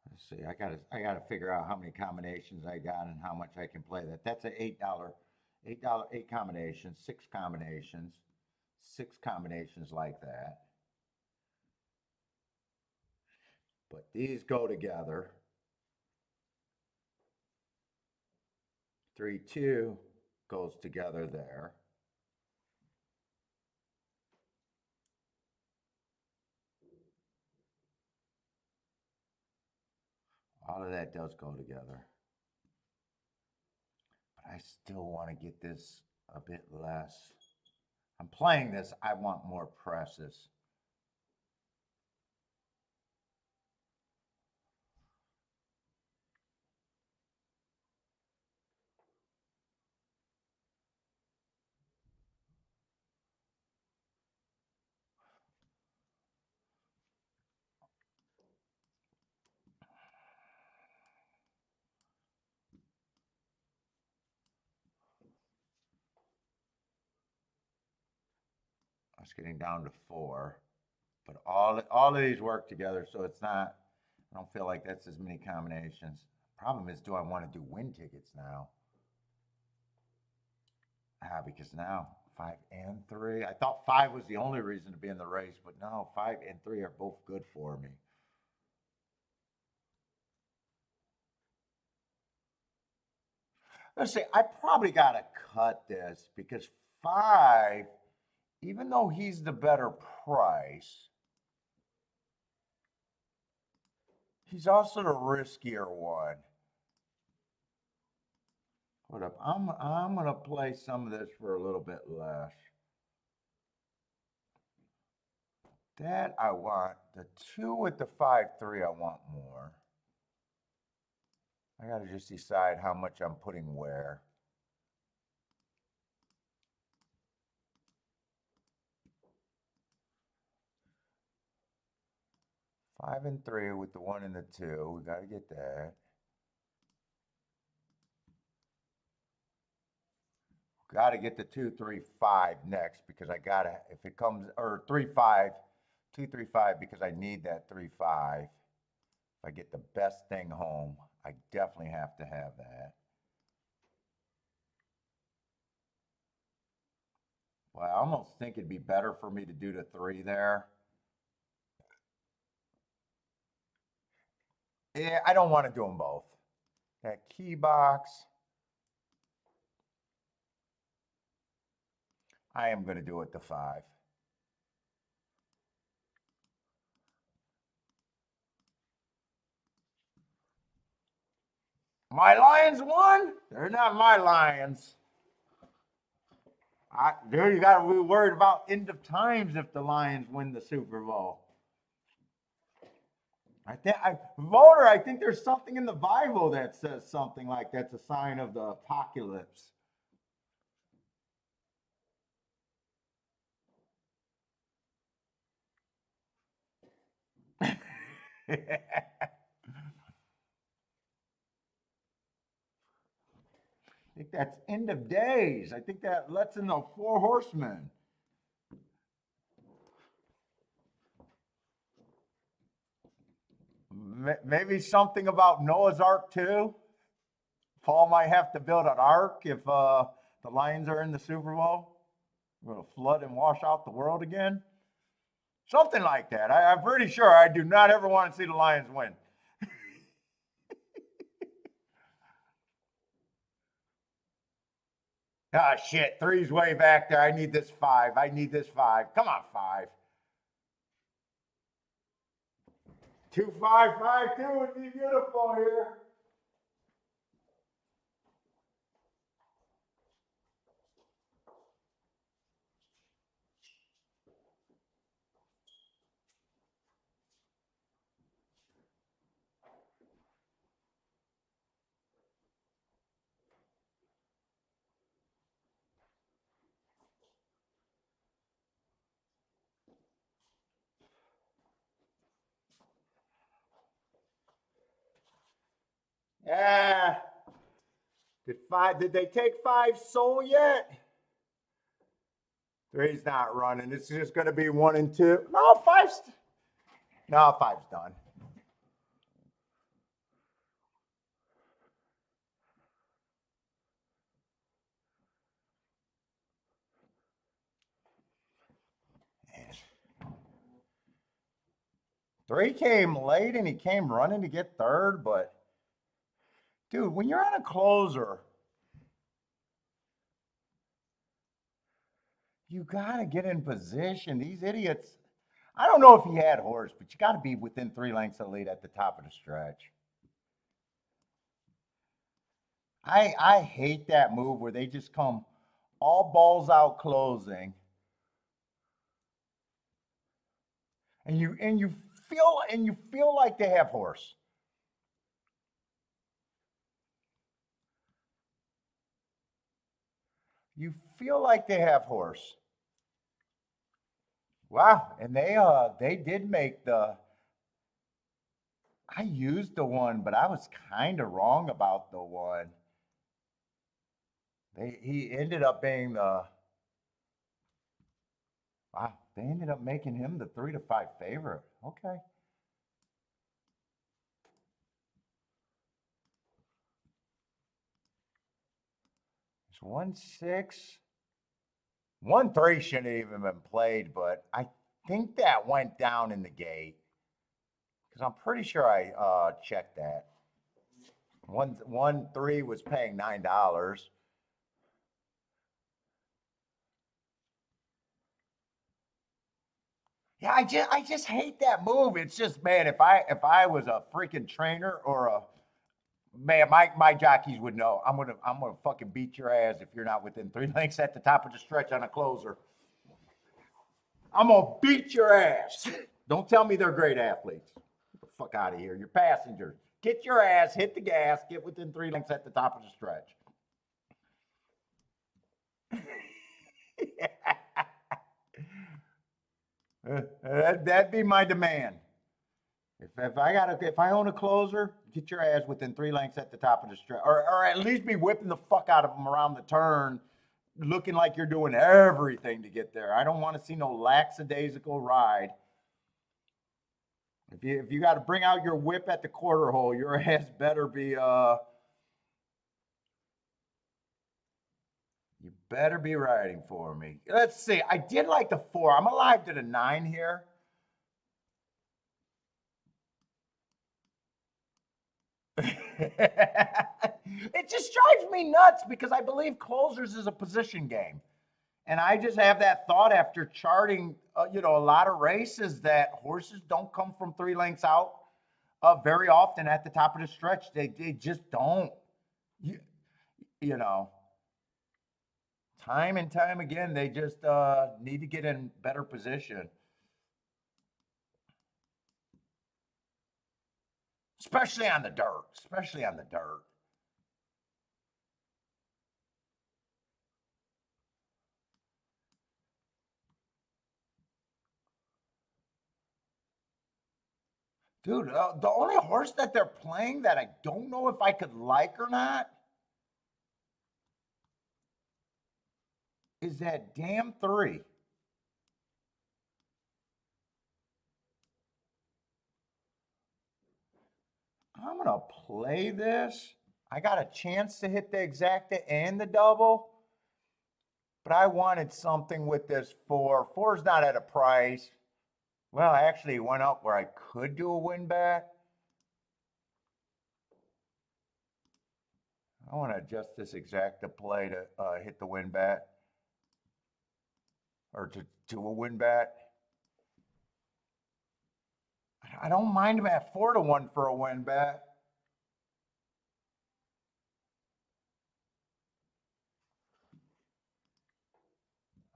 Let's see, I gotta figure out how many combinations I got and how much I can play that. That's an $8, $8 combinations, 6 combinations like that. But these go together. 3-2 goes together there. All of that does go together. But I still want to get this a bit less. I'm playing this, I want more presses. It's getting down to 4. But all of these work together, so it's not, I don't feel like that's as many combinations. Problem is, do I want to do win tickets now? Because now 5 and 3. I thought 5 was the only reason to be in the race, but no, 5 and 3 are both good for me. Let's see, I probably got to cut this because 5, even though he's the better price, he's also the riskier one. Hold up, I'm gonna play some of this for a little bit less. That I want. The 2 with the 5-3, I want more. I got to just decide how much I'm putting where. Five and 3 with the 1 and the 2. We got to get that. Got to get the 2, 3, 5 next because I got to, if it comes, or 3, 5, 2, 3, 5, because I need that 3, 5. If I get the best thing home, I definitely have to have that. Well, I almost think it'd be better for me to do the 3 there. Yeah, I don't want to do them both. That key box. I am going to do it the 5. My Lions won? They're not my Lions. Dude, you got to be worried about end of times if the Lions win the Super Bowl. Voter, I think there's something in the Bible that says something like that's a sign of the apocalypse. I think that's end of days. I think that lets in the 4 horsemen. Maybe something about Noah's Ark too. Paul might have to build an ark if the Lions are in the Super Bowl. We're going to flood and wash out the world again. Something like that. I'm pretty sure I do not ever want to see the Lions win. Ah, shit. 3's way back there. I need this 5. I need this 5. Come on, 5. 2, 5, 5, 2 would be beautiful here. Yeah. Did they take 5 soul yet? 3's not running. It's just going to be 1 and 2. No, 5's. No, 5's done. Man. 3 came late and he came running to get 3rd, but dude, when you're on a closer, you got to get in position. These idiots, I don't know if he had horse, but you got to be within 3 lengths of lead at the top of the stretch. I hate that move where they just come all balls out closing. And you feel like they have horse. You feel like they have horse. Wow, and they did make the. I used the 1, but I was kind of wrong about the 1. He ended up being the. Wow, they ended up making him the 3 to 5 favorite. Okay. It's 1-6. 1-3 shouldn't have even been played, but I think that went down in the gate because I'm pretty sure I checked that. 1-3 was paying $9. Yeah, I just hate that move. It's just, man, if I was a freaking trainer or a man, my jockeys would know. I'm gonna fucking beat your ass if you're not within 3 lengths at the top of the stretch on a closer. I'm gonna beat your ass. Don't tell me they're great athletes. Get the fuck out of here. You're passengers. Get your ass, hit the gas, get within 3 lengths at the top of the stretch. That'd be my demand. If I own a closer, get your ass within 3 lengths at the top of the stretch, or at least be whipping the fuck out of them around the turn, looking like you're doing everything to get there. I don't want to see no lackadaisical ride. If you got to bring out your whip at the quarter hole, your ass better be you better be riding for me. Let's see. I did like the 4. I'm alive to the 9 here. It just drives me nuts because I believe closers is a position game. And I just have that thought after charting, a lot of races that horses don't come from 3 lengths out very often at the top of the stretch. They just don't. You know, time and time again, they just need to get in better position. Especially on the dirt. Especially on the dirt. Dude, the only horse that they're playing that I don't know if I could like or not is that damn 3. I'm going to play this. I got a chance to hit the exacta and the double, but I wanted something with this 4. 4's not at a price. Well, actually, it went up where I could do a win bet. I want to adjust this exacta play to hit the win bet, or to a win bet. I don't mind him at 4-1 for a win bet.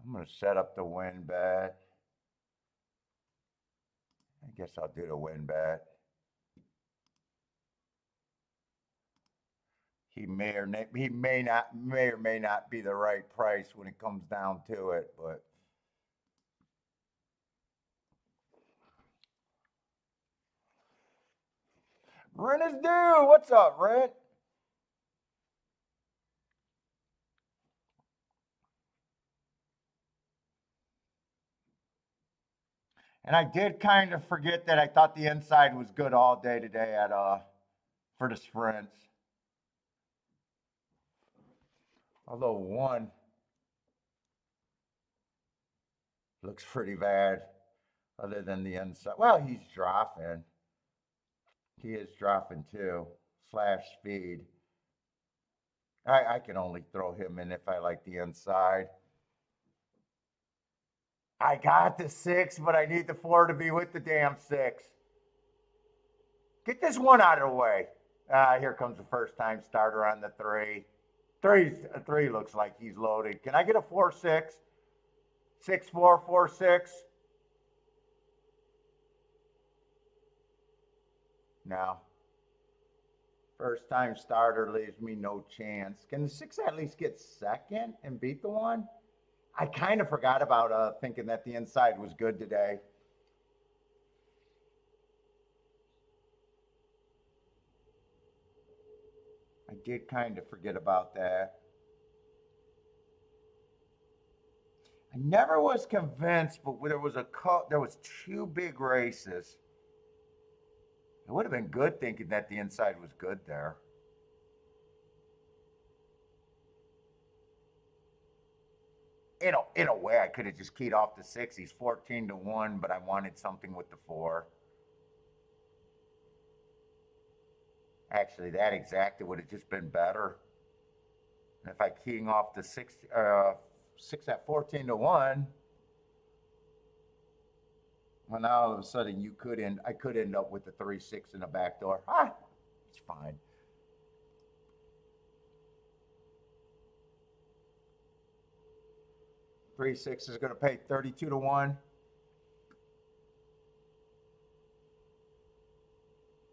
I'm going to set up the win bet. I guess I'll do the win bet. He may or may not be the right price when it comes down to it, but rent is due. What's up, Rent? And I did kind of forget that I thought the inside was good all day today at for the sprints. Although 1 looks pretty bad, other than the inside. Well, he's dropping. He is dropping too. Slash speed. I can only throw him in if I like the inside. I got the 6, but I need the 4 to be with the damn 6. Get this 1 out of the way. Here comes the first time starter on the 3. 3 looks like he's loaded. Can I get a 4-6? 6-4, 4-6? No. First time starter leaves me no chance. Can the 6 at least get second and beat the 1? I kind of forgot about thinking that the inside was good today. I did kind of forget about that. I never was convinced, but there was 2 big races. It would have been good thinking that the inside was good there. In a way, I could have just keyed off the 6. He's 14-1, but I wanted something with the 4. Actually, that exacta would have just been better. And if I keying off the 6 at 14-1, well, now all of a sudden I could end up with the 3-6 in the back door. It's fine. Three 6 is going to pay 32-1.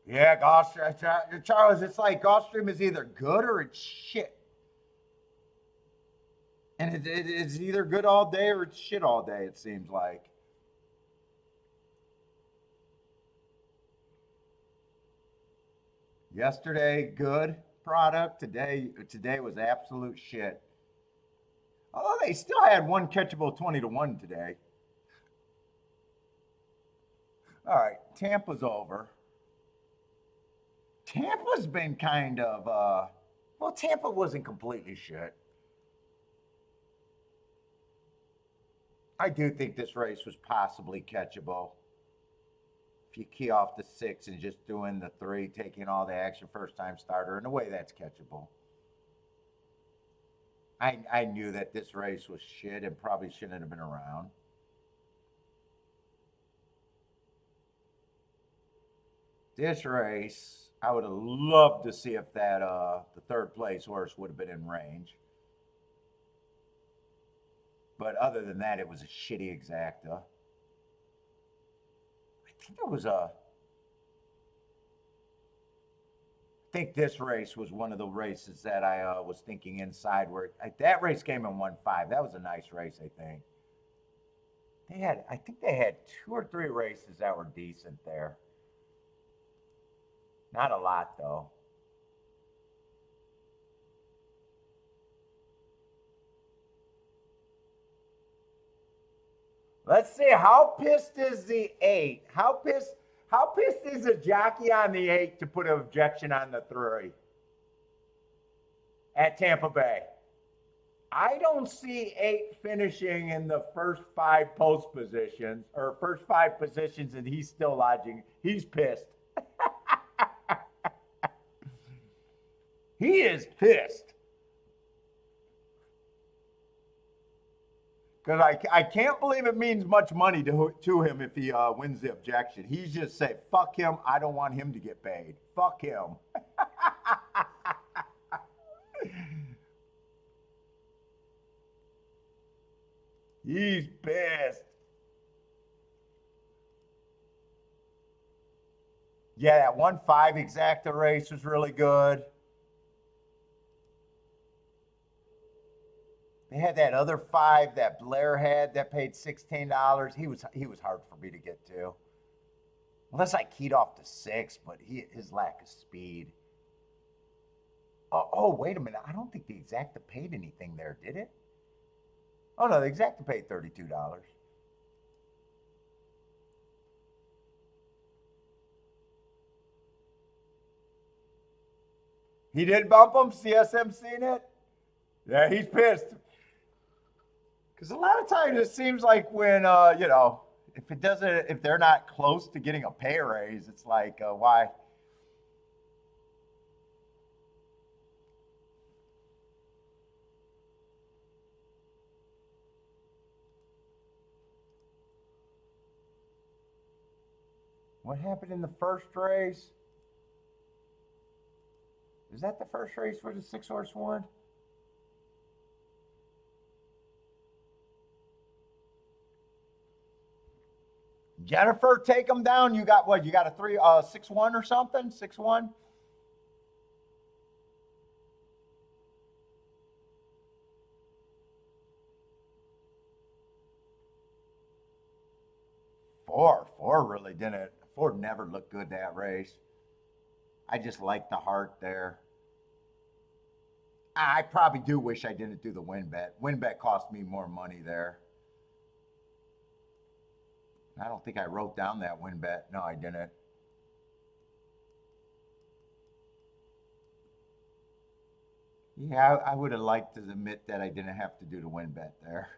Yeah, Gulfstream, Charles, it's like Gulfstream is either good or it's shit. And it's either good all day or it's shit all day, it seems like. Yesterday, good product. Today was absolute shit. Although they still had one catchable 20-1 today. All right, Tampa's over. Tampa's been kind of well, Tampa wasn't completely shit. I do think this race was possibly catchable. If you key off the 6 and just doing the 3, taking all the action first time starter, in a way that's catchable. I knew that this race was shit and probably shouldn't have been around. This race, I would have loved to see if that the third place horse would have been in range. But other than that, it was a shitty exacta. I think this race was one of the races that I was thinking inside where that race came in 1-5. That was a nice race, I think. I think they had 2 or 3 races that were decent there. Not a lot though. Let's see. How pissed is the 8? How pissed is a jockey on the 8 to put an objection on the 3 at Tampa Bay? I don't see 8 finishing in the first 5 post positions or first 5 positions, and he's still lodging. He's pissed. He is pissed. Because I can't believe it means much money to him if he wins the objection. He's just saying, fuck him. I don't want him to get paid. Fuck him. He's pissed. Yeah, that 1-5 exacta race was really good. They had that other 5 that Blair had that paid $16. He was hard for me to get to. Unless I keyed off the 6, but his lack of speed. Oh, wait a minute. I don't think the exacta paid anything there, did it? Oh no, the exacta paid $32. He did bump him. CSM seen it. Yeah, he's pissed. Because a lot of times it seems like when if they're not close to getting a pay raise, it's like why? What happened in the first race? Is that the first race where the 6-horse won? Jennifer, take them down. You got what? You got a 6-1 or something? 6-1? Four really didn't. 4 never looked good that race. I just like the heart there. I probably do wish I didn't do the win bet. Win bet cost me more money there. I don't think I wrote down that win bet. No, I didn't. Yeah, I would have liked to admit that I didn't have to do the win bet there.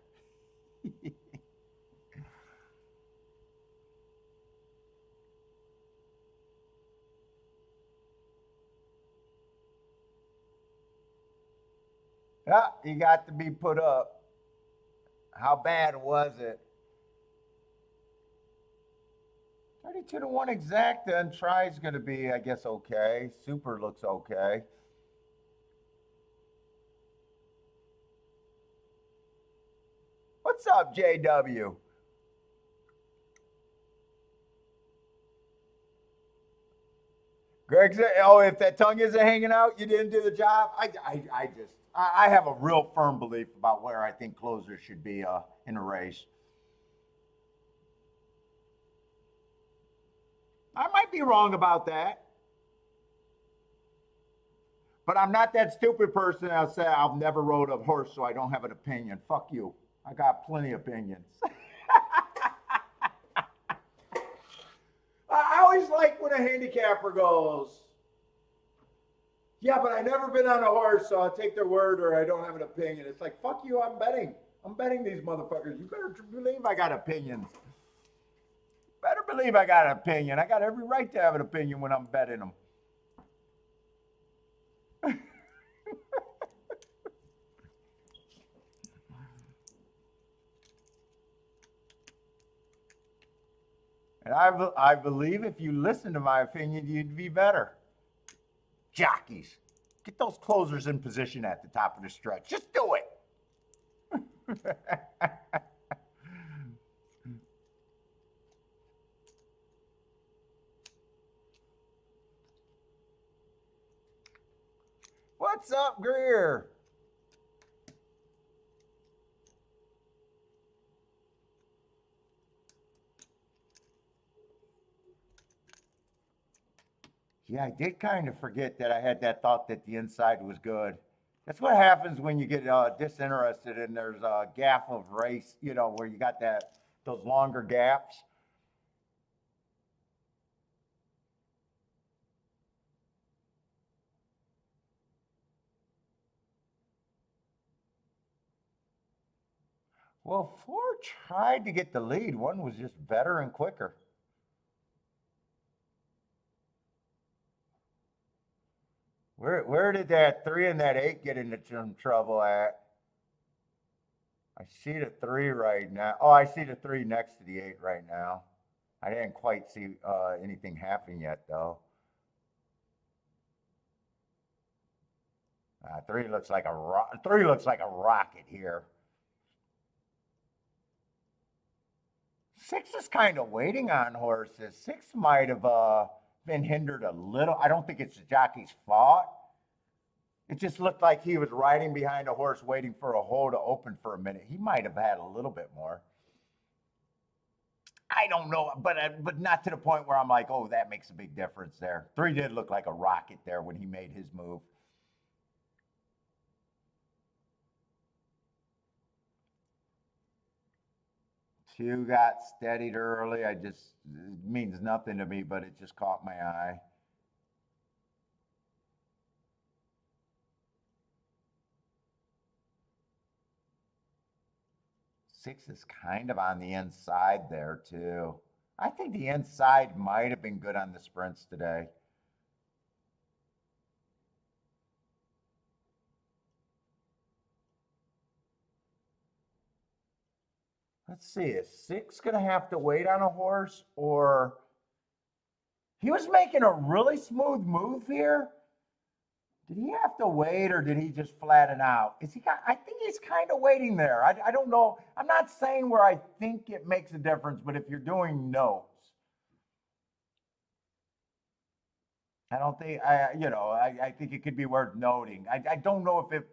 Yeah, you got to be put up. How bad was it? 32-1 exacta and try is going to be, I guess, okay. Super looks okay. What's up, JW? Greg said, "Oh, if that tongue isn't hanging out, you didn't do the job." I have a real firm belief about where I think closers should be in a race. I might be wrong about that, but I'm not that stupid person that'll say I've never rode a horse, so I don't have an opinion. Fuck you. I got plenty of opinions. I always like when a handicapper goes, "Yeah, but I never been on a horse, so I'll take their word or I don't have an opinion." It's like, fuck you, I'm betting. I'm betting these motherfuckers. You better believe I got opinions. Better believe I got an opinion. I got every right to have an opinion when I'm betting them. And I believe if you listen to my opinion, you'd be better. Jockeys, get those closers in position at the top of the stretch. Just do it. What's up, Greer? Yeah, I did kind of forget that I had that thought that the inside was good. That's what happens when you get disinterested and there's a gap of race, where you got those longer gaps. Well, four tried to get the lead. One was just better and quicker. Where did that three and that eight get into some trouble at? I see the three right now. Oh, I see the three next to the eight right now. I didn't quite see anything happen yet, though. Three looks like a rocket here. Six is kind of waiting on horses. Six might have been hindered a little. I don't think it's the jockey's fault. It just looked like he was riding behind a horse waiting for a hole to open for a minute. He might have had a little bit more. I don't know, but not to the point where I'm like, oh, that makes a big difference there. Three did look like a rocket there when he made his move. Two got steadied early. It means nothing to me, but it just caught my eye. Six is kind of on the inside there, too. I think the inside might have been good on the sprints today. Let's see, is six going to have to wait on a horse, or he was making a really smooth move here? Did he have to wait, or did he just flatten out? I think he's kind of waiting there. I don't know. I'm not saying where I think it makes a difference, but if you're doing no's, I don't think I think it could be worth noting. I don't know if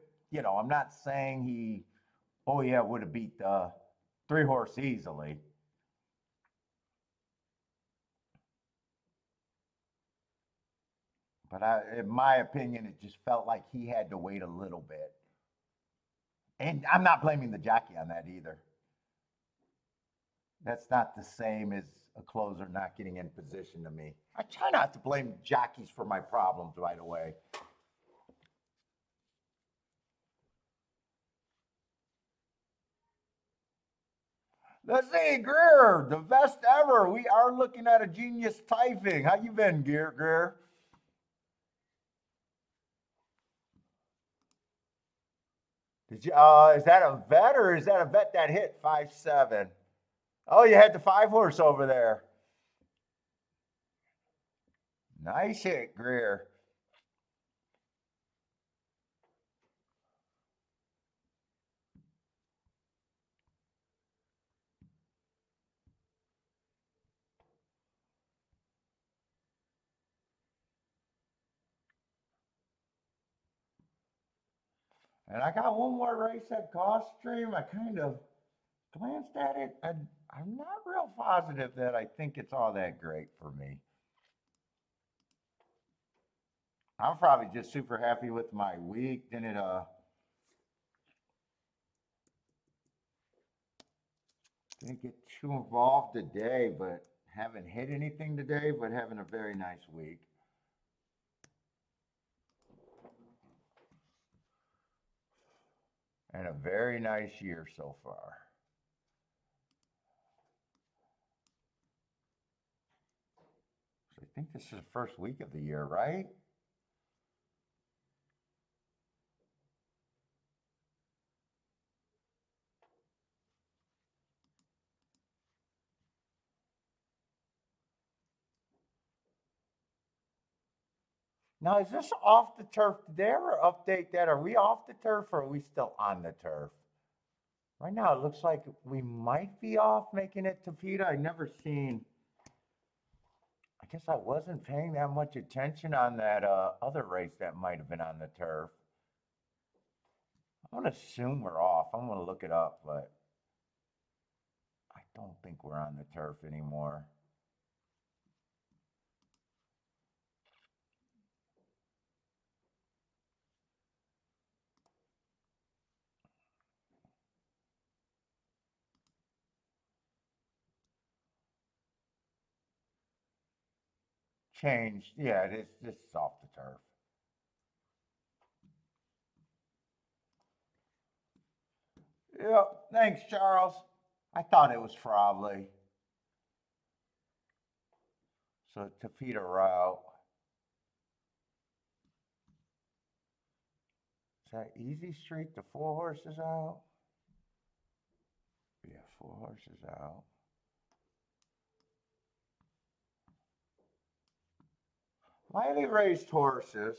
I'm not saying oh yeah, would have beat the three horse easily. But in my opinion, it just felt like he had to wait a little bit. And I'm not blaming the jockey on that either. That's not the same as a closer not getting in position to me. I try not to blame jockeys for my problems right away. Let's see, Greer, the best ever. We are looking at a genius typing. How you been, Greer? Is that a vet or is that a vet that hit 5-7? Oh, you had the five horse over there. Nice hit, Greer. And I got one more race at Gulfstream. I kind of glanced at it. I'm not real positive that I think it's all that great for me. I'm probably just super happy with my week. Didn't get too involved today, but haven't hit anything today, but having a very nice week. And a very nice year so far. So I think this is the first week of the year, right? Now, is this off the turf today or update that? Are we off the turf or are we still on the turf? Right now, it looks like we might be off making it to PETA. I never seen, I guess I wasn't paying that much attention on that other race that might have been on the turf. I'm going to assume we're off. I'm going to look it up, but I don't think we're on the turf anymore. Changed. Yeah, this is off the turf. Yep. Thanks, Charles. I thought it was probably. So to PETA route. Is that easy street? The 4 horses out? Yeah, 4 horses out. Lightly raised horses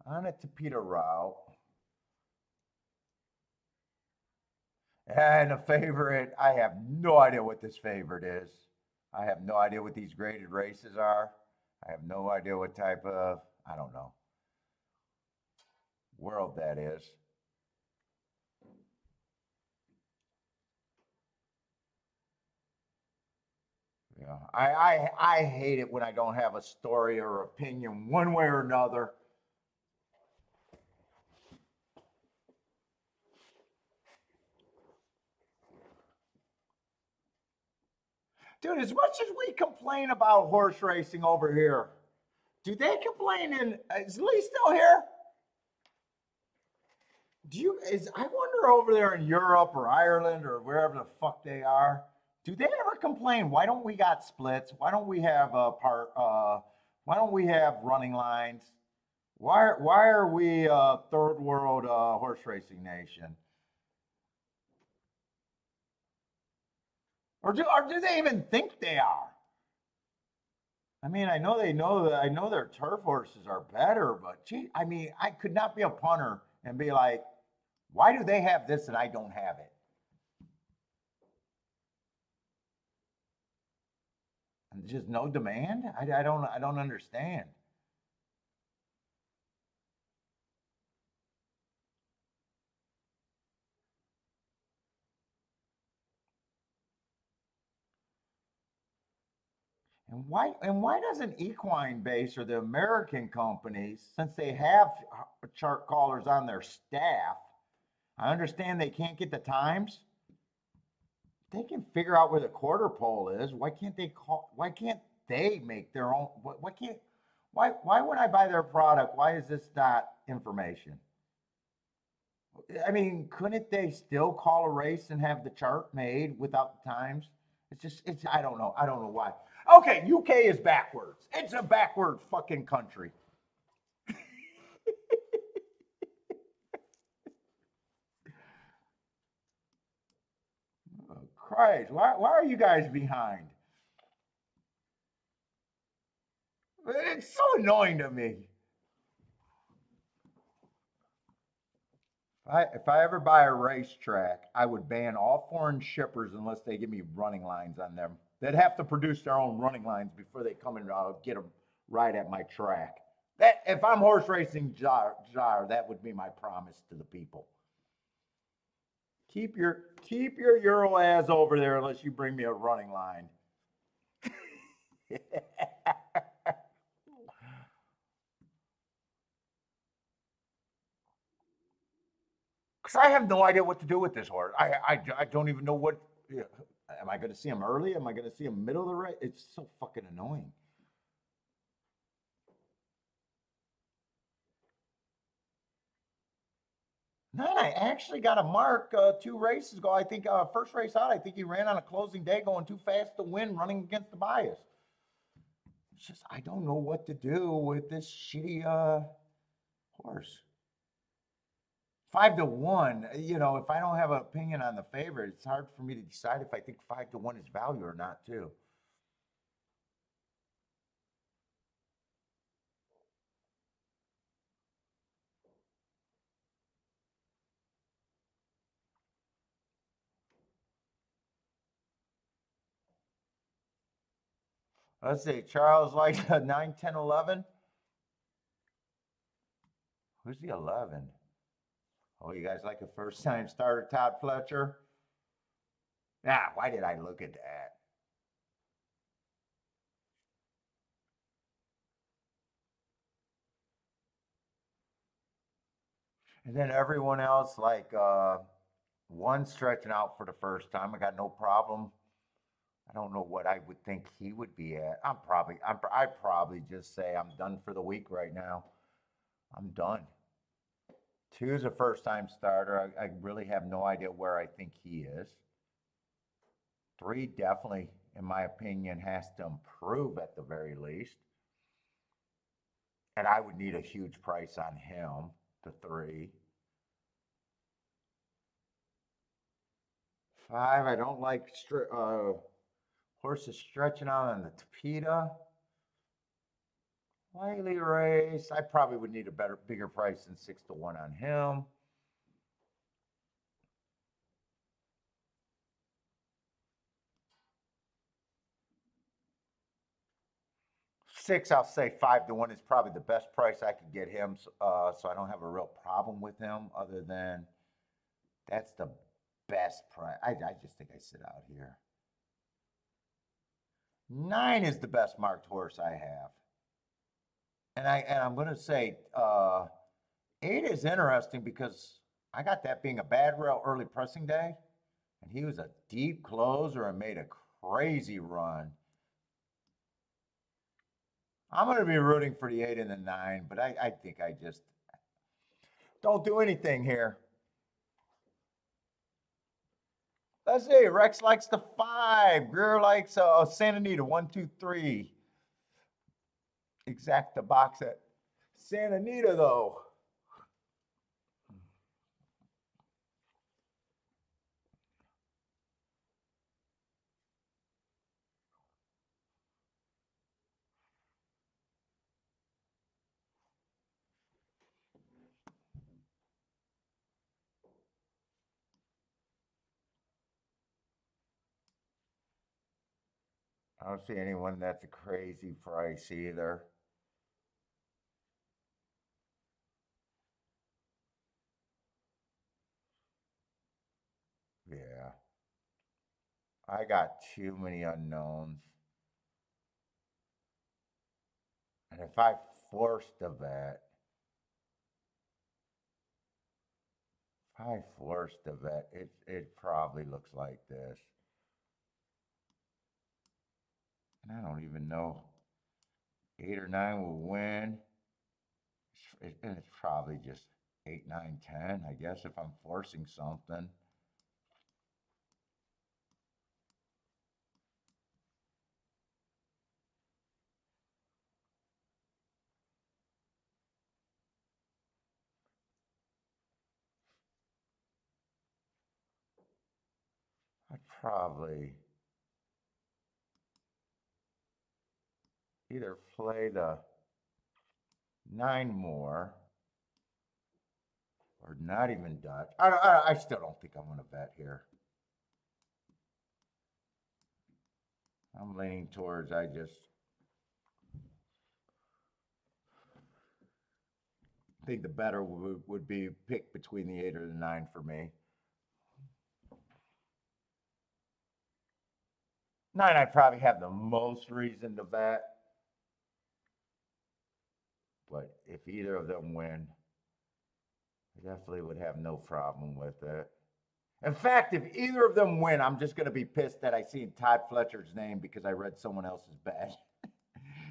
on a Tapeta route. And a favorite, I have no idea what this favorite is. I have no idea what these graded races are. I have no idea what type of, I don't know, world that is. Yeah, I hate it when I don't have a story or opinion one way or another. Dude, as much as we complain about horse racing over here, do they complain in, is Lee still here? I wonder over there in Europe or Ireland or wherever the fuck they are, do they ever complain? Why don't we got splits? Why don't we have why don't we have running lines? Why are we a third world horse racing nation? Or do they even think they are? I mean, I know their turf horses are better, but gee, I mean, I could not be a punter and be like, why do they have this and I don't have it? And just no demand? I don't understand. And why doesn't Equine Base or the American companies, since they have chart callers on their staff, I understand they can't get the times. They can figure out where the quarter pole is. Why can't they call? Why can't they make their own? Why can't? Why when I buy their product? Why is this not information? I mean, couldn't they still call a race and have the chart made without the times? It's I don't know. I don't know why. Okay, UK is backwards. It's a backward fucking country. Oh, Christ, why are you guys behind? It's so annoying to me. If I ever buy a racetrack, I would ban all foreign shippers unless they give me running lines on them. They'd have to produce their own running lines before they come and get a ride at my track. That if I'm horse racing jar, that would be my promise to the people. Keep your Euro ass over there unless you bring me a running line. Because I have no idea what to do with this horse. I don't even know what. Yeah, am I going to see him early? Am I going to see him middle of the race? It's so fucking annoying. Nine, I actually got a mark 2 races ago. I think first race out, I think he ran on a closing day going too fast to win, running against the bias. It's just, I don't know what to do with this shitty horse. 5-1, if I don't have an opinion on the favorite, it's hard for me to decide if I think 5-1 is value or not, too. Let's see, Charles like 9, 10, 11. Who's the 11? Oh, you guys like a first time starter, Todd Fletcher? Ah, why did I look at that? And then everyone else, like one stretching out for the first time. I got no problem. I don't know what I would think he would be at. I'd probably just say I'm done for the week right now. I'm done. Two is a first time starter. I really have no idea where I think he is. Three definitely, in my opinion, has to improve at the very least. And I would need a huge price on him, the three. Five, I don't like horses stretching out on the Tapeta. Lightly race. I probably would need a bigger price than 6-1 on him. Six, I'll say 5-1 is probably the best price I could get him. So I don't have a real problem with him other than that's the best price. I just think I sit out here. Nine is the best marked horse I have. And I'm gonna say eight is interesting because I got that being a bad rail early pressing day, and he was a deep closer and made a crazy run. I'm going to be rooting for the 8 and the 9, but I think I just don't do anything here. Let's see. Rex likes the 5. Greer likes Santa Anita, 1, 2, 3. Exact the box at Santa Anita, though. I don't see anyone that's a crazy price either. Yeah. I got too many unknowns. And if I forced a bet, it probably looks like this. And I don't even know. 8 or 9 will win. And it's probably just 8, 9, 10, I guess, if I'm forcing something. I'd probably either play the 9 more or not even Dutch. I still don't think I'm going to bet here. I'm leaning towards I just think the better would be pick between the 8 or the 9 for me. 9, I'd probably have the most reason to bet. But if either of them win, I definitely would have no problem with it. In fact, if either of them win, I'm just going to be pissed that I seen Todd Fletcher's name because I read someone else's bet.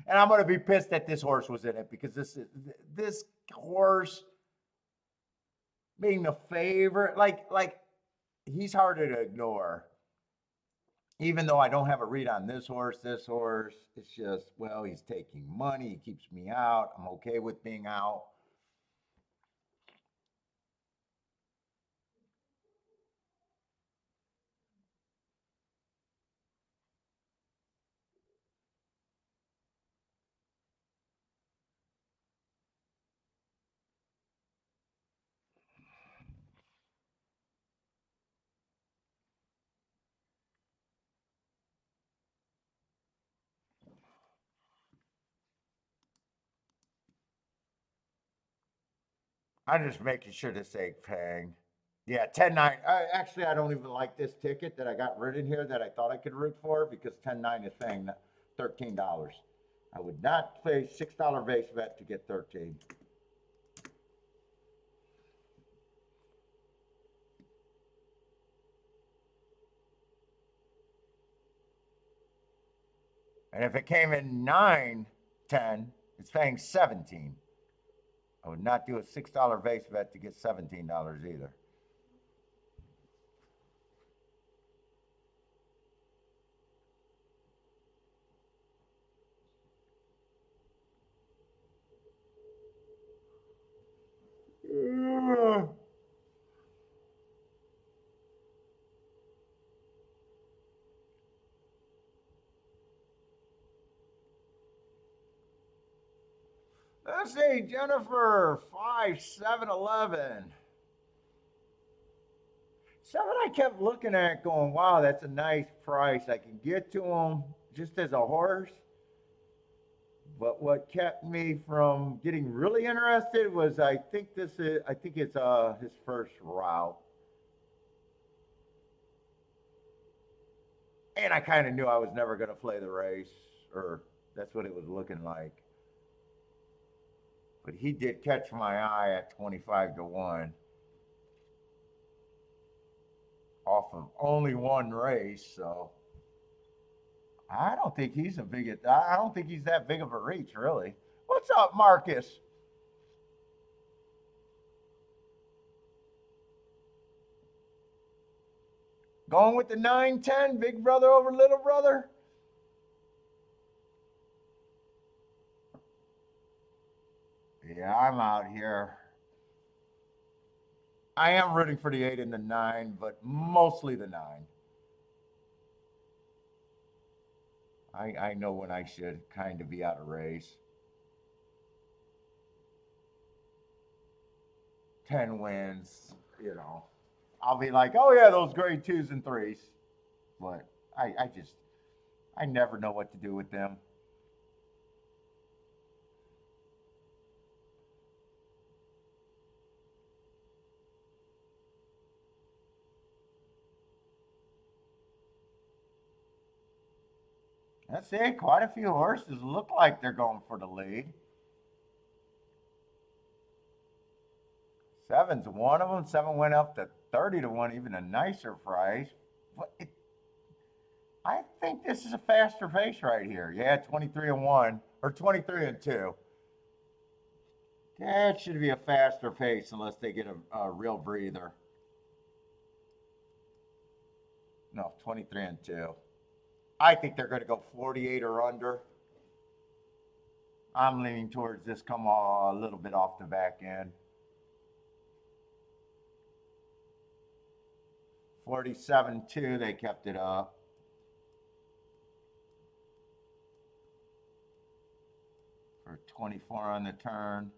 And I'm going to be pissed that this horse was in it because this horse being the favorite, like he's harder to ignore. Even though I don't have a read on this horse, it's just, well, he's taking money. He keeps me out. I'm okay with being out. I'm just making sure to say Pang. Yeah, 10-9. Actually, I don't even like this ticket that I got written here that I thought I could root for because 10-9 is paying $13. I would not pay $6 base bet to get 13. And if it came in 9, 10, it's paying 17. I would not do a $6 base bet to get $17 either. Let's see, Jennifer, 5, 7, 11. 7, I kept looking at going, wow, that's a nice price. I can get to him just as a horse. But what kept me from getting really interested was I think it's his first route. And I kind of knew I was never going to play the race, or that's what it was looking like. But he did catch my eye at 25-1 off of only one race, so I don't think he's that big of a reach, really. What's up, Marcus? Going with the 9-10, big brother over little brother? Yeah, I'm out here. I am rooting for the 8 and the 9, but mostly the 9. I know when I should kind of be out of race. 10 wins, I'll be like, oh yeah, those grade 2s and 3s. But I never know what to do with them. That's it. Quite a few horses look like they're going for the lead. 7's one of them. 7 went up to 30-1, even a nicer price. But I think this is a faster pace right here. Yeah, 23-1 or 23-2. That should be a faster pace unless they get a real breather. No, 23-2. I think they're going to go 48 or under. I'm leaning towards this come a little bit off the back end. 47-2, they kept it up. For 24 on the turn.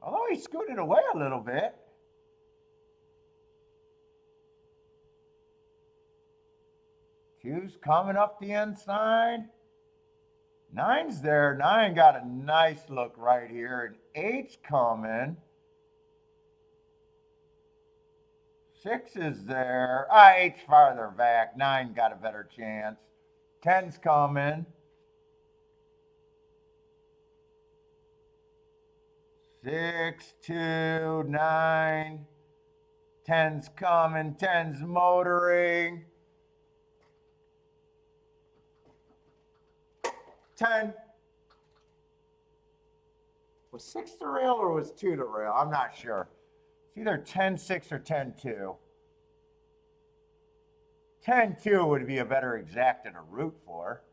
Although he scooted away a little bit. Two's coming up the inside. Nine's there. Nine got a nice look right here. And eight's coming. Six is there. Eight's farther back. Nine got a better chance. 10's coming. 6, 2, 9. 10's coming. 10's motoring. 10. Was 6 the rail or was 2 the rail? I'm not sure. It's either 10-6 or 10-2. 10-2 would be a better exacta to root for.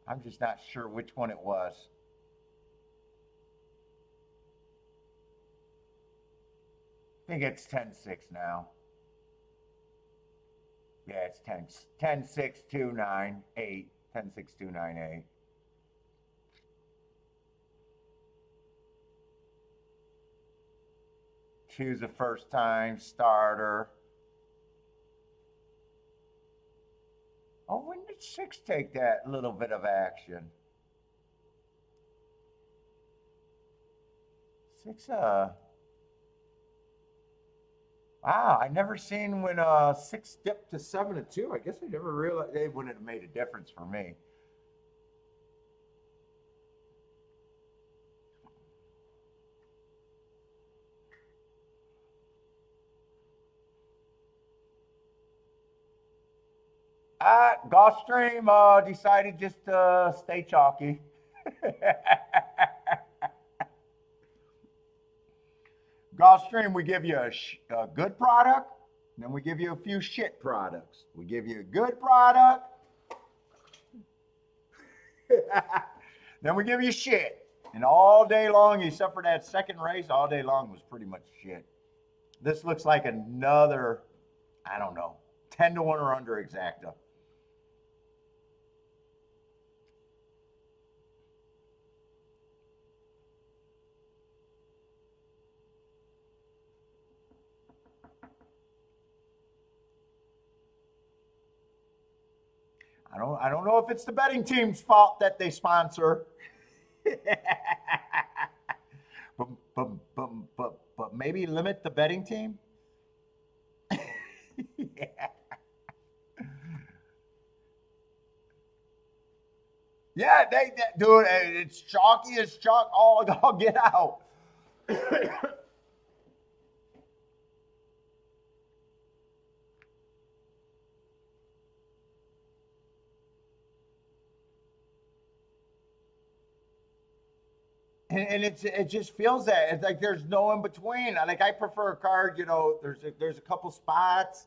I'm just not sure which one it was. I think it's 10-6 now. Yeah, it's 10-6, 2, 9, 8. 10-6, 2, 9, 8. Choose a first time starter. Oh, when did 6 take that little bit of action? 6, wow, I never seen when 6 dipped to 7-2. I guess I never realized it wouldn't have made a difference for me. Gulfstream decided just to stay chalky. Gulfstream, we give you a good product, then we give you a few shit products. We give you a good product, then we give you shit. And all day long, except for that second race, all day long was pretty much shit. This looks like another, I don't know, 10 to 1 or under exacta. I don't know if it's the betting team's fault that they sponsor. but maybe limit the betting team. Yeah. Yeah, they dude, it's chalky as chalk. All get out. And it just feels that it's like there's no in between. Like I prefer a card, you know. There's a couple spots.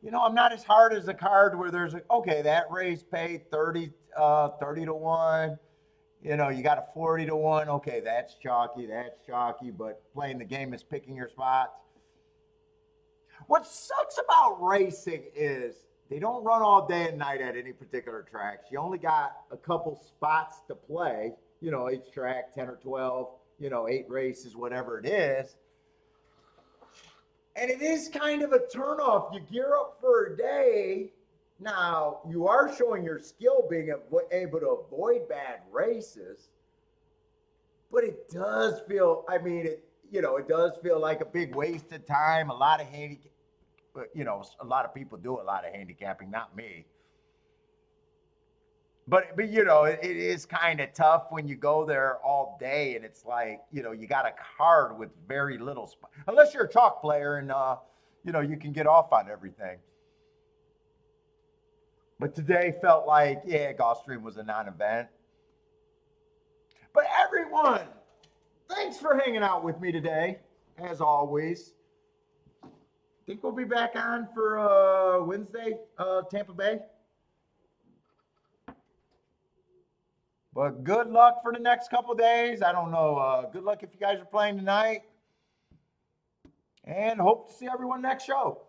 You know, I'm not as hard as a card where there's a, okay, that race paid 30 to 1. You know, you got a 40 to 1. Okay, that's chalky, but playing the game is picking your spots. What sucks about racing is they don't run all day and night at any particular tracks. You only got a couple spots to play, you know, each track, 10 or 12, you know, 8 races, whatever it is. And it is kind of a turnoff. You gear up for a day. Now, you are showing your skill being able to avoid bad races. But it does feel, I mean, it does feel like a big waste of time. A lot of a lot of people do a lot of handicapping, not me. But you know, it is kind of tough when you go there all day and it's like, you know, you got a card with very little unless you're a chalk player and you know, you can get off on everything. But today felt like, yeah, Gulfstream was a non-event. But everyone, thanks for hanging out with me today, as always. Think we'll be back on for Wednesday, Tampa Bay. But good luck for the next couple days. I don't know. Good luck if you guys are playing tonight. And hope to see everyone next show.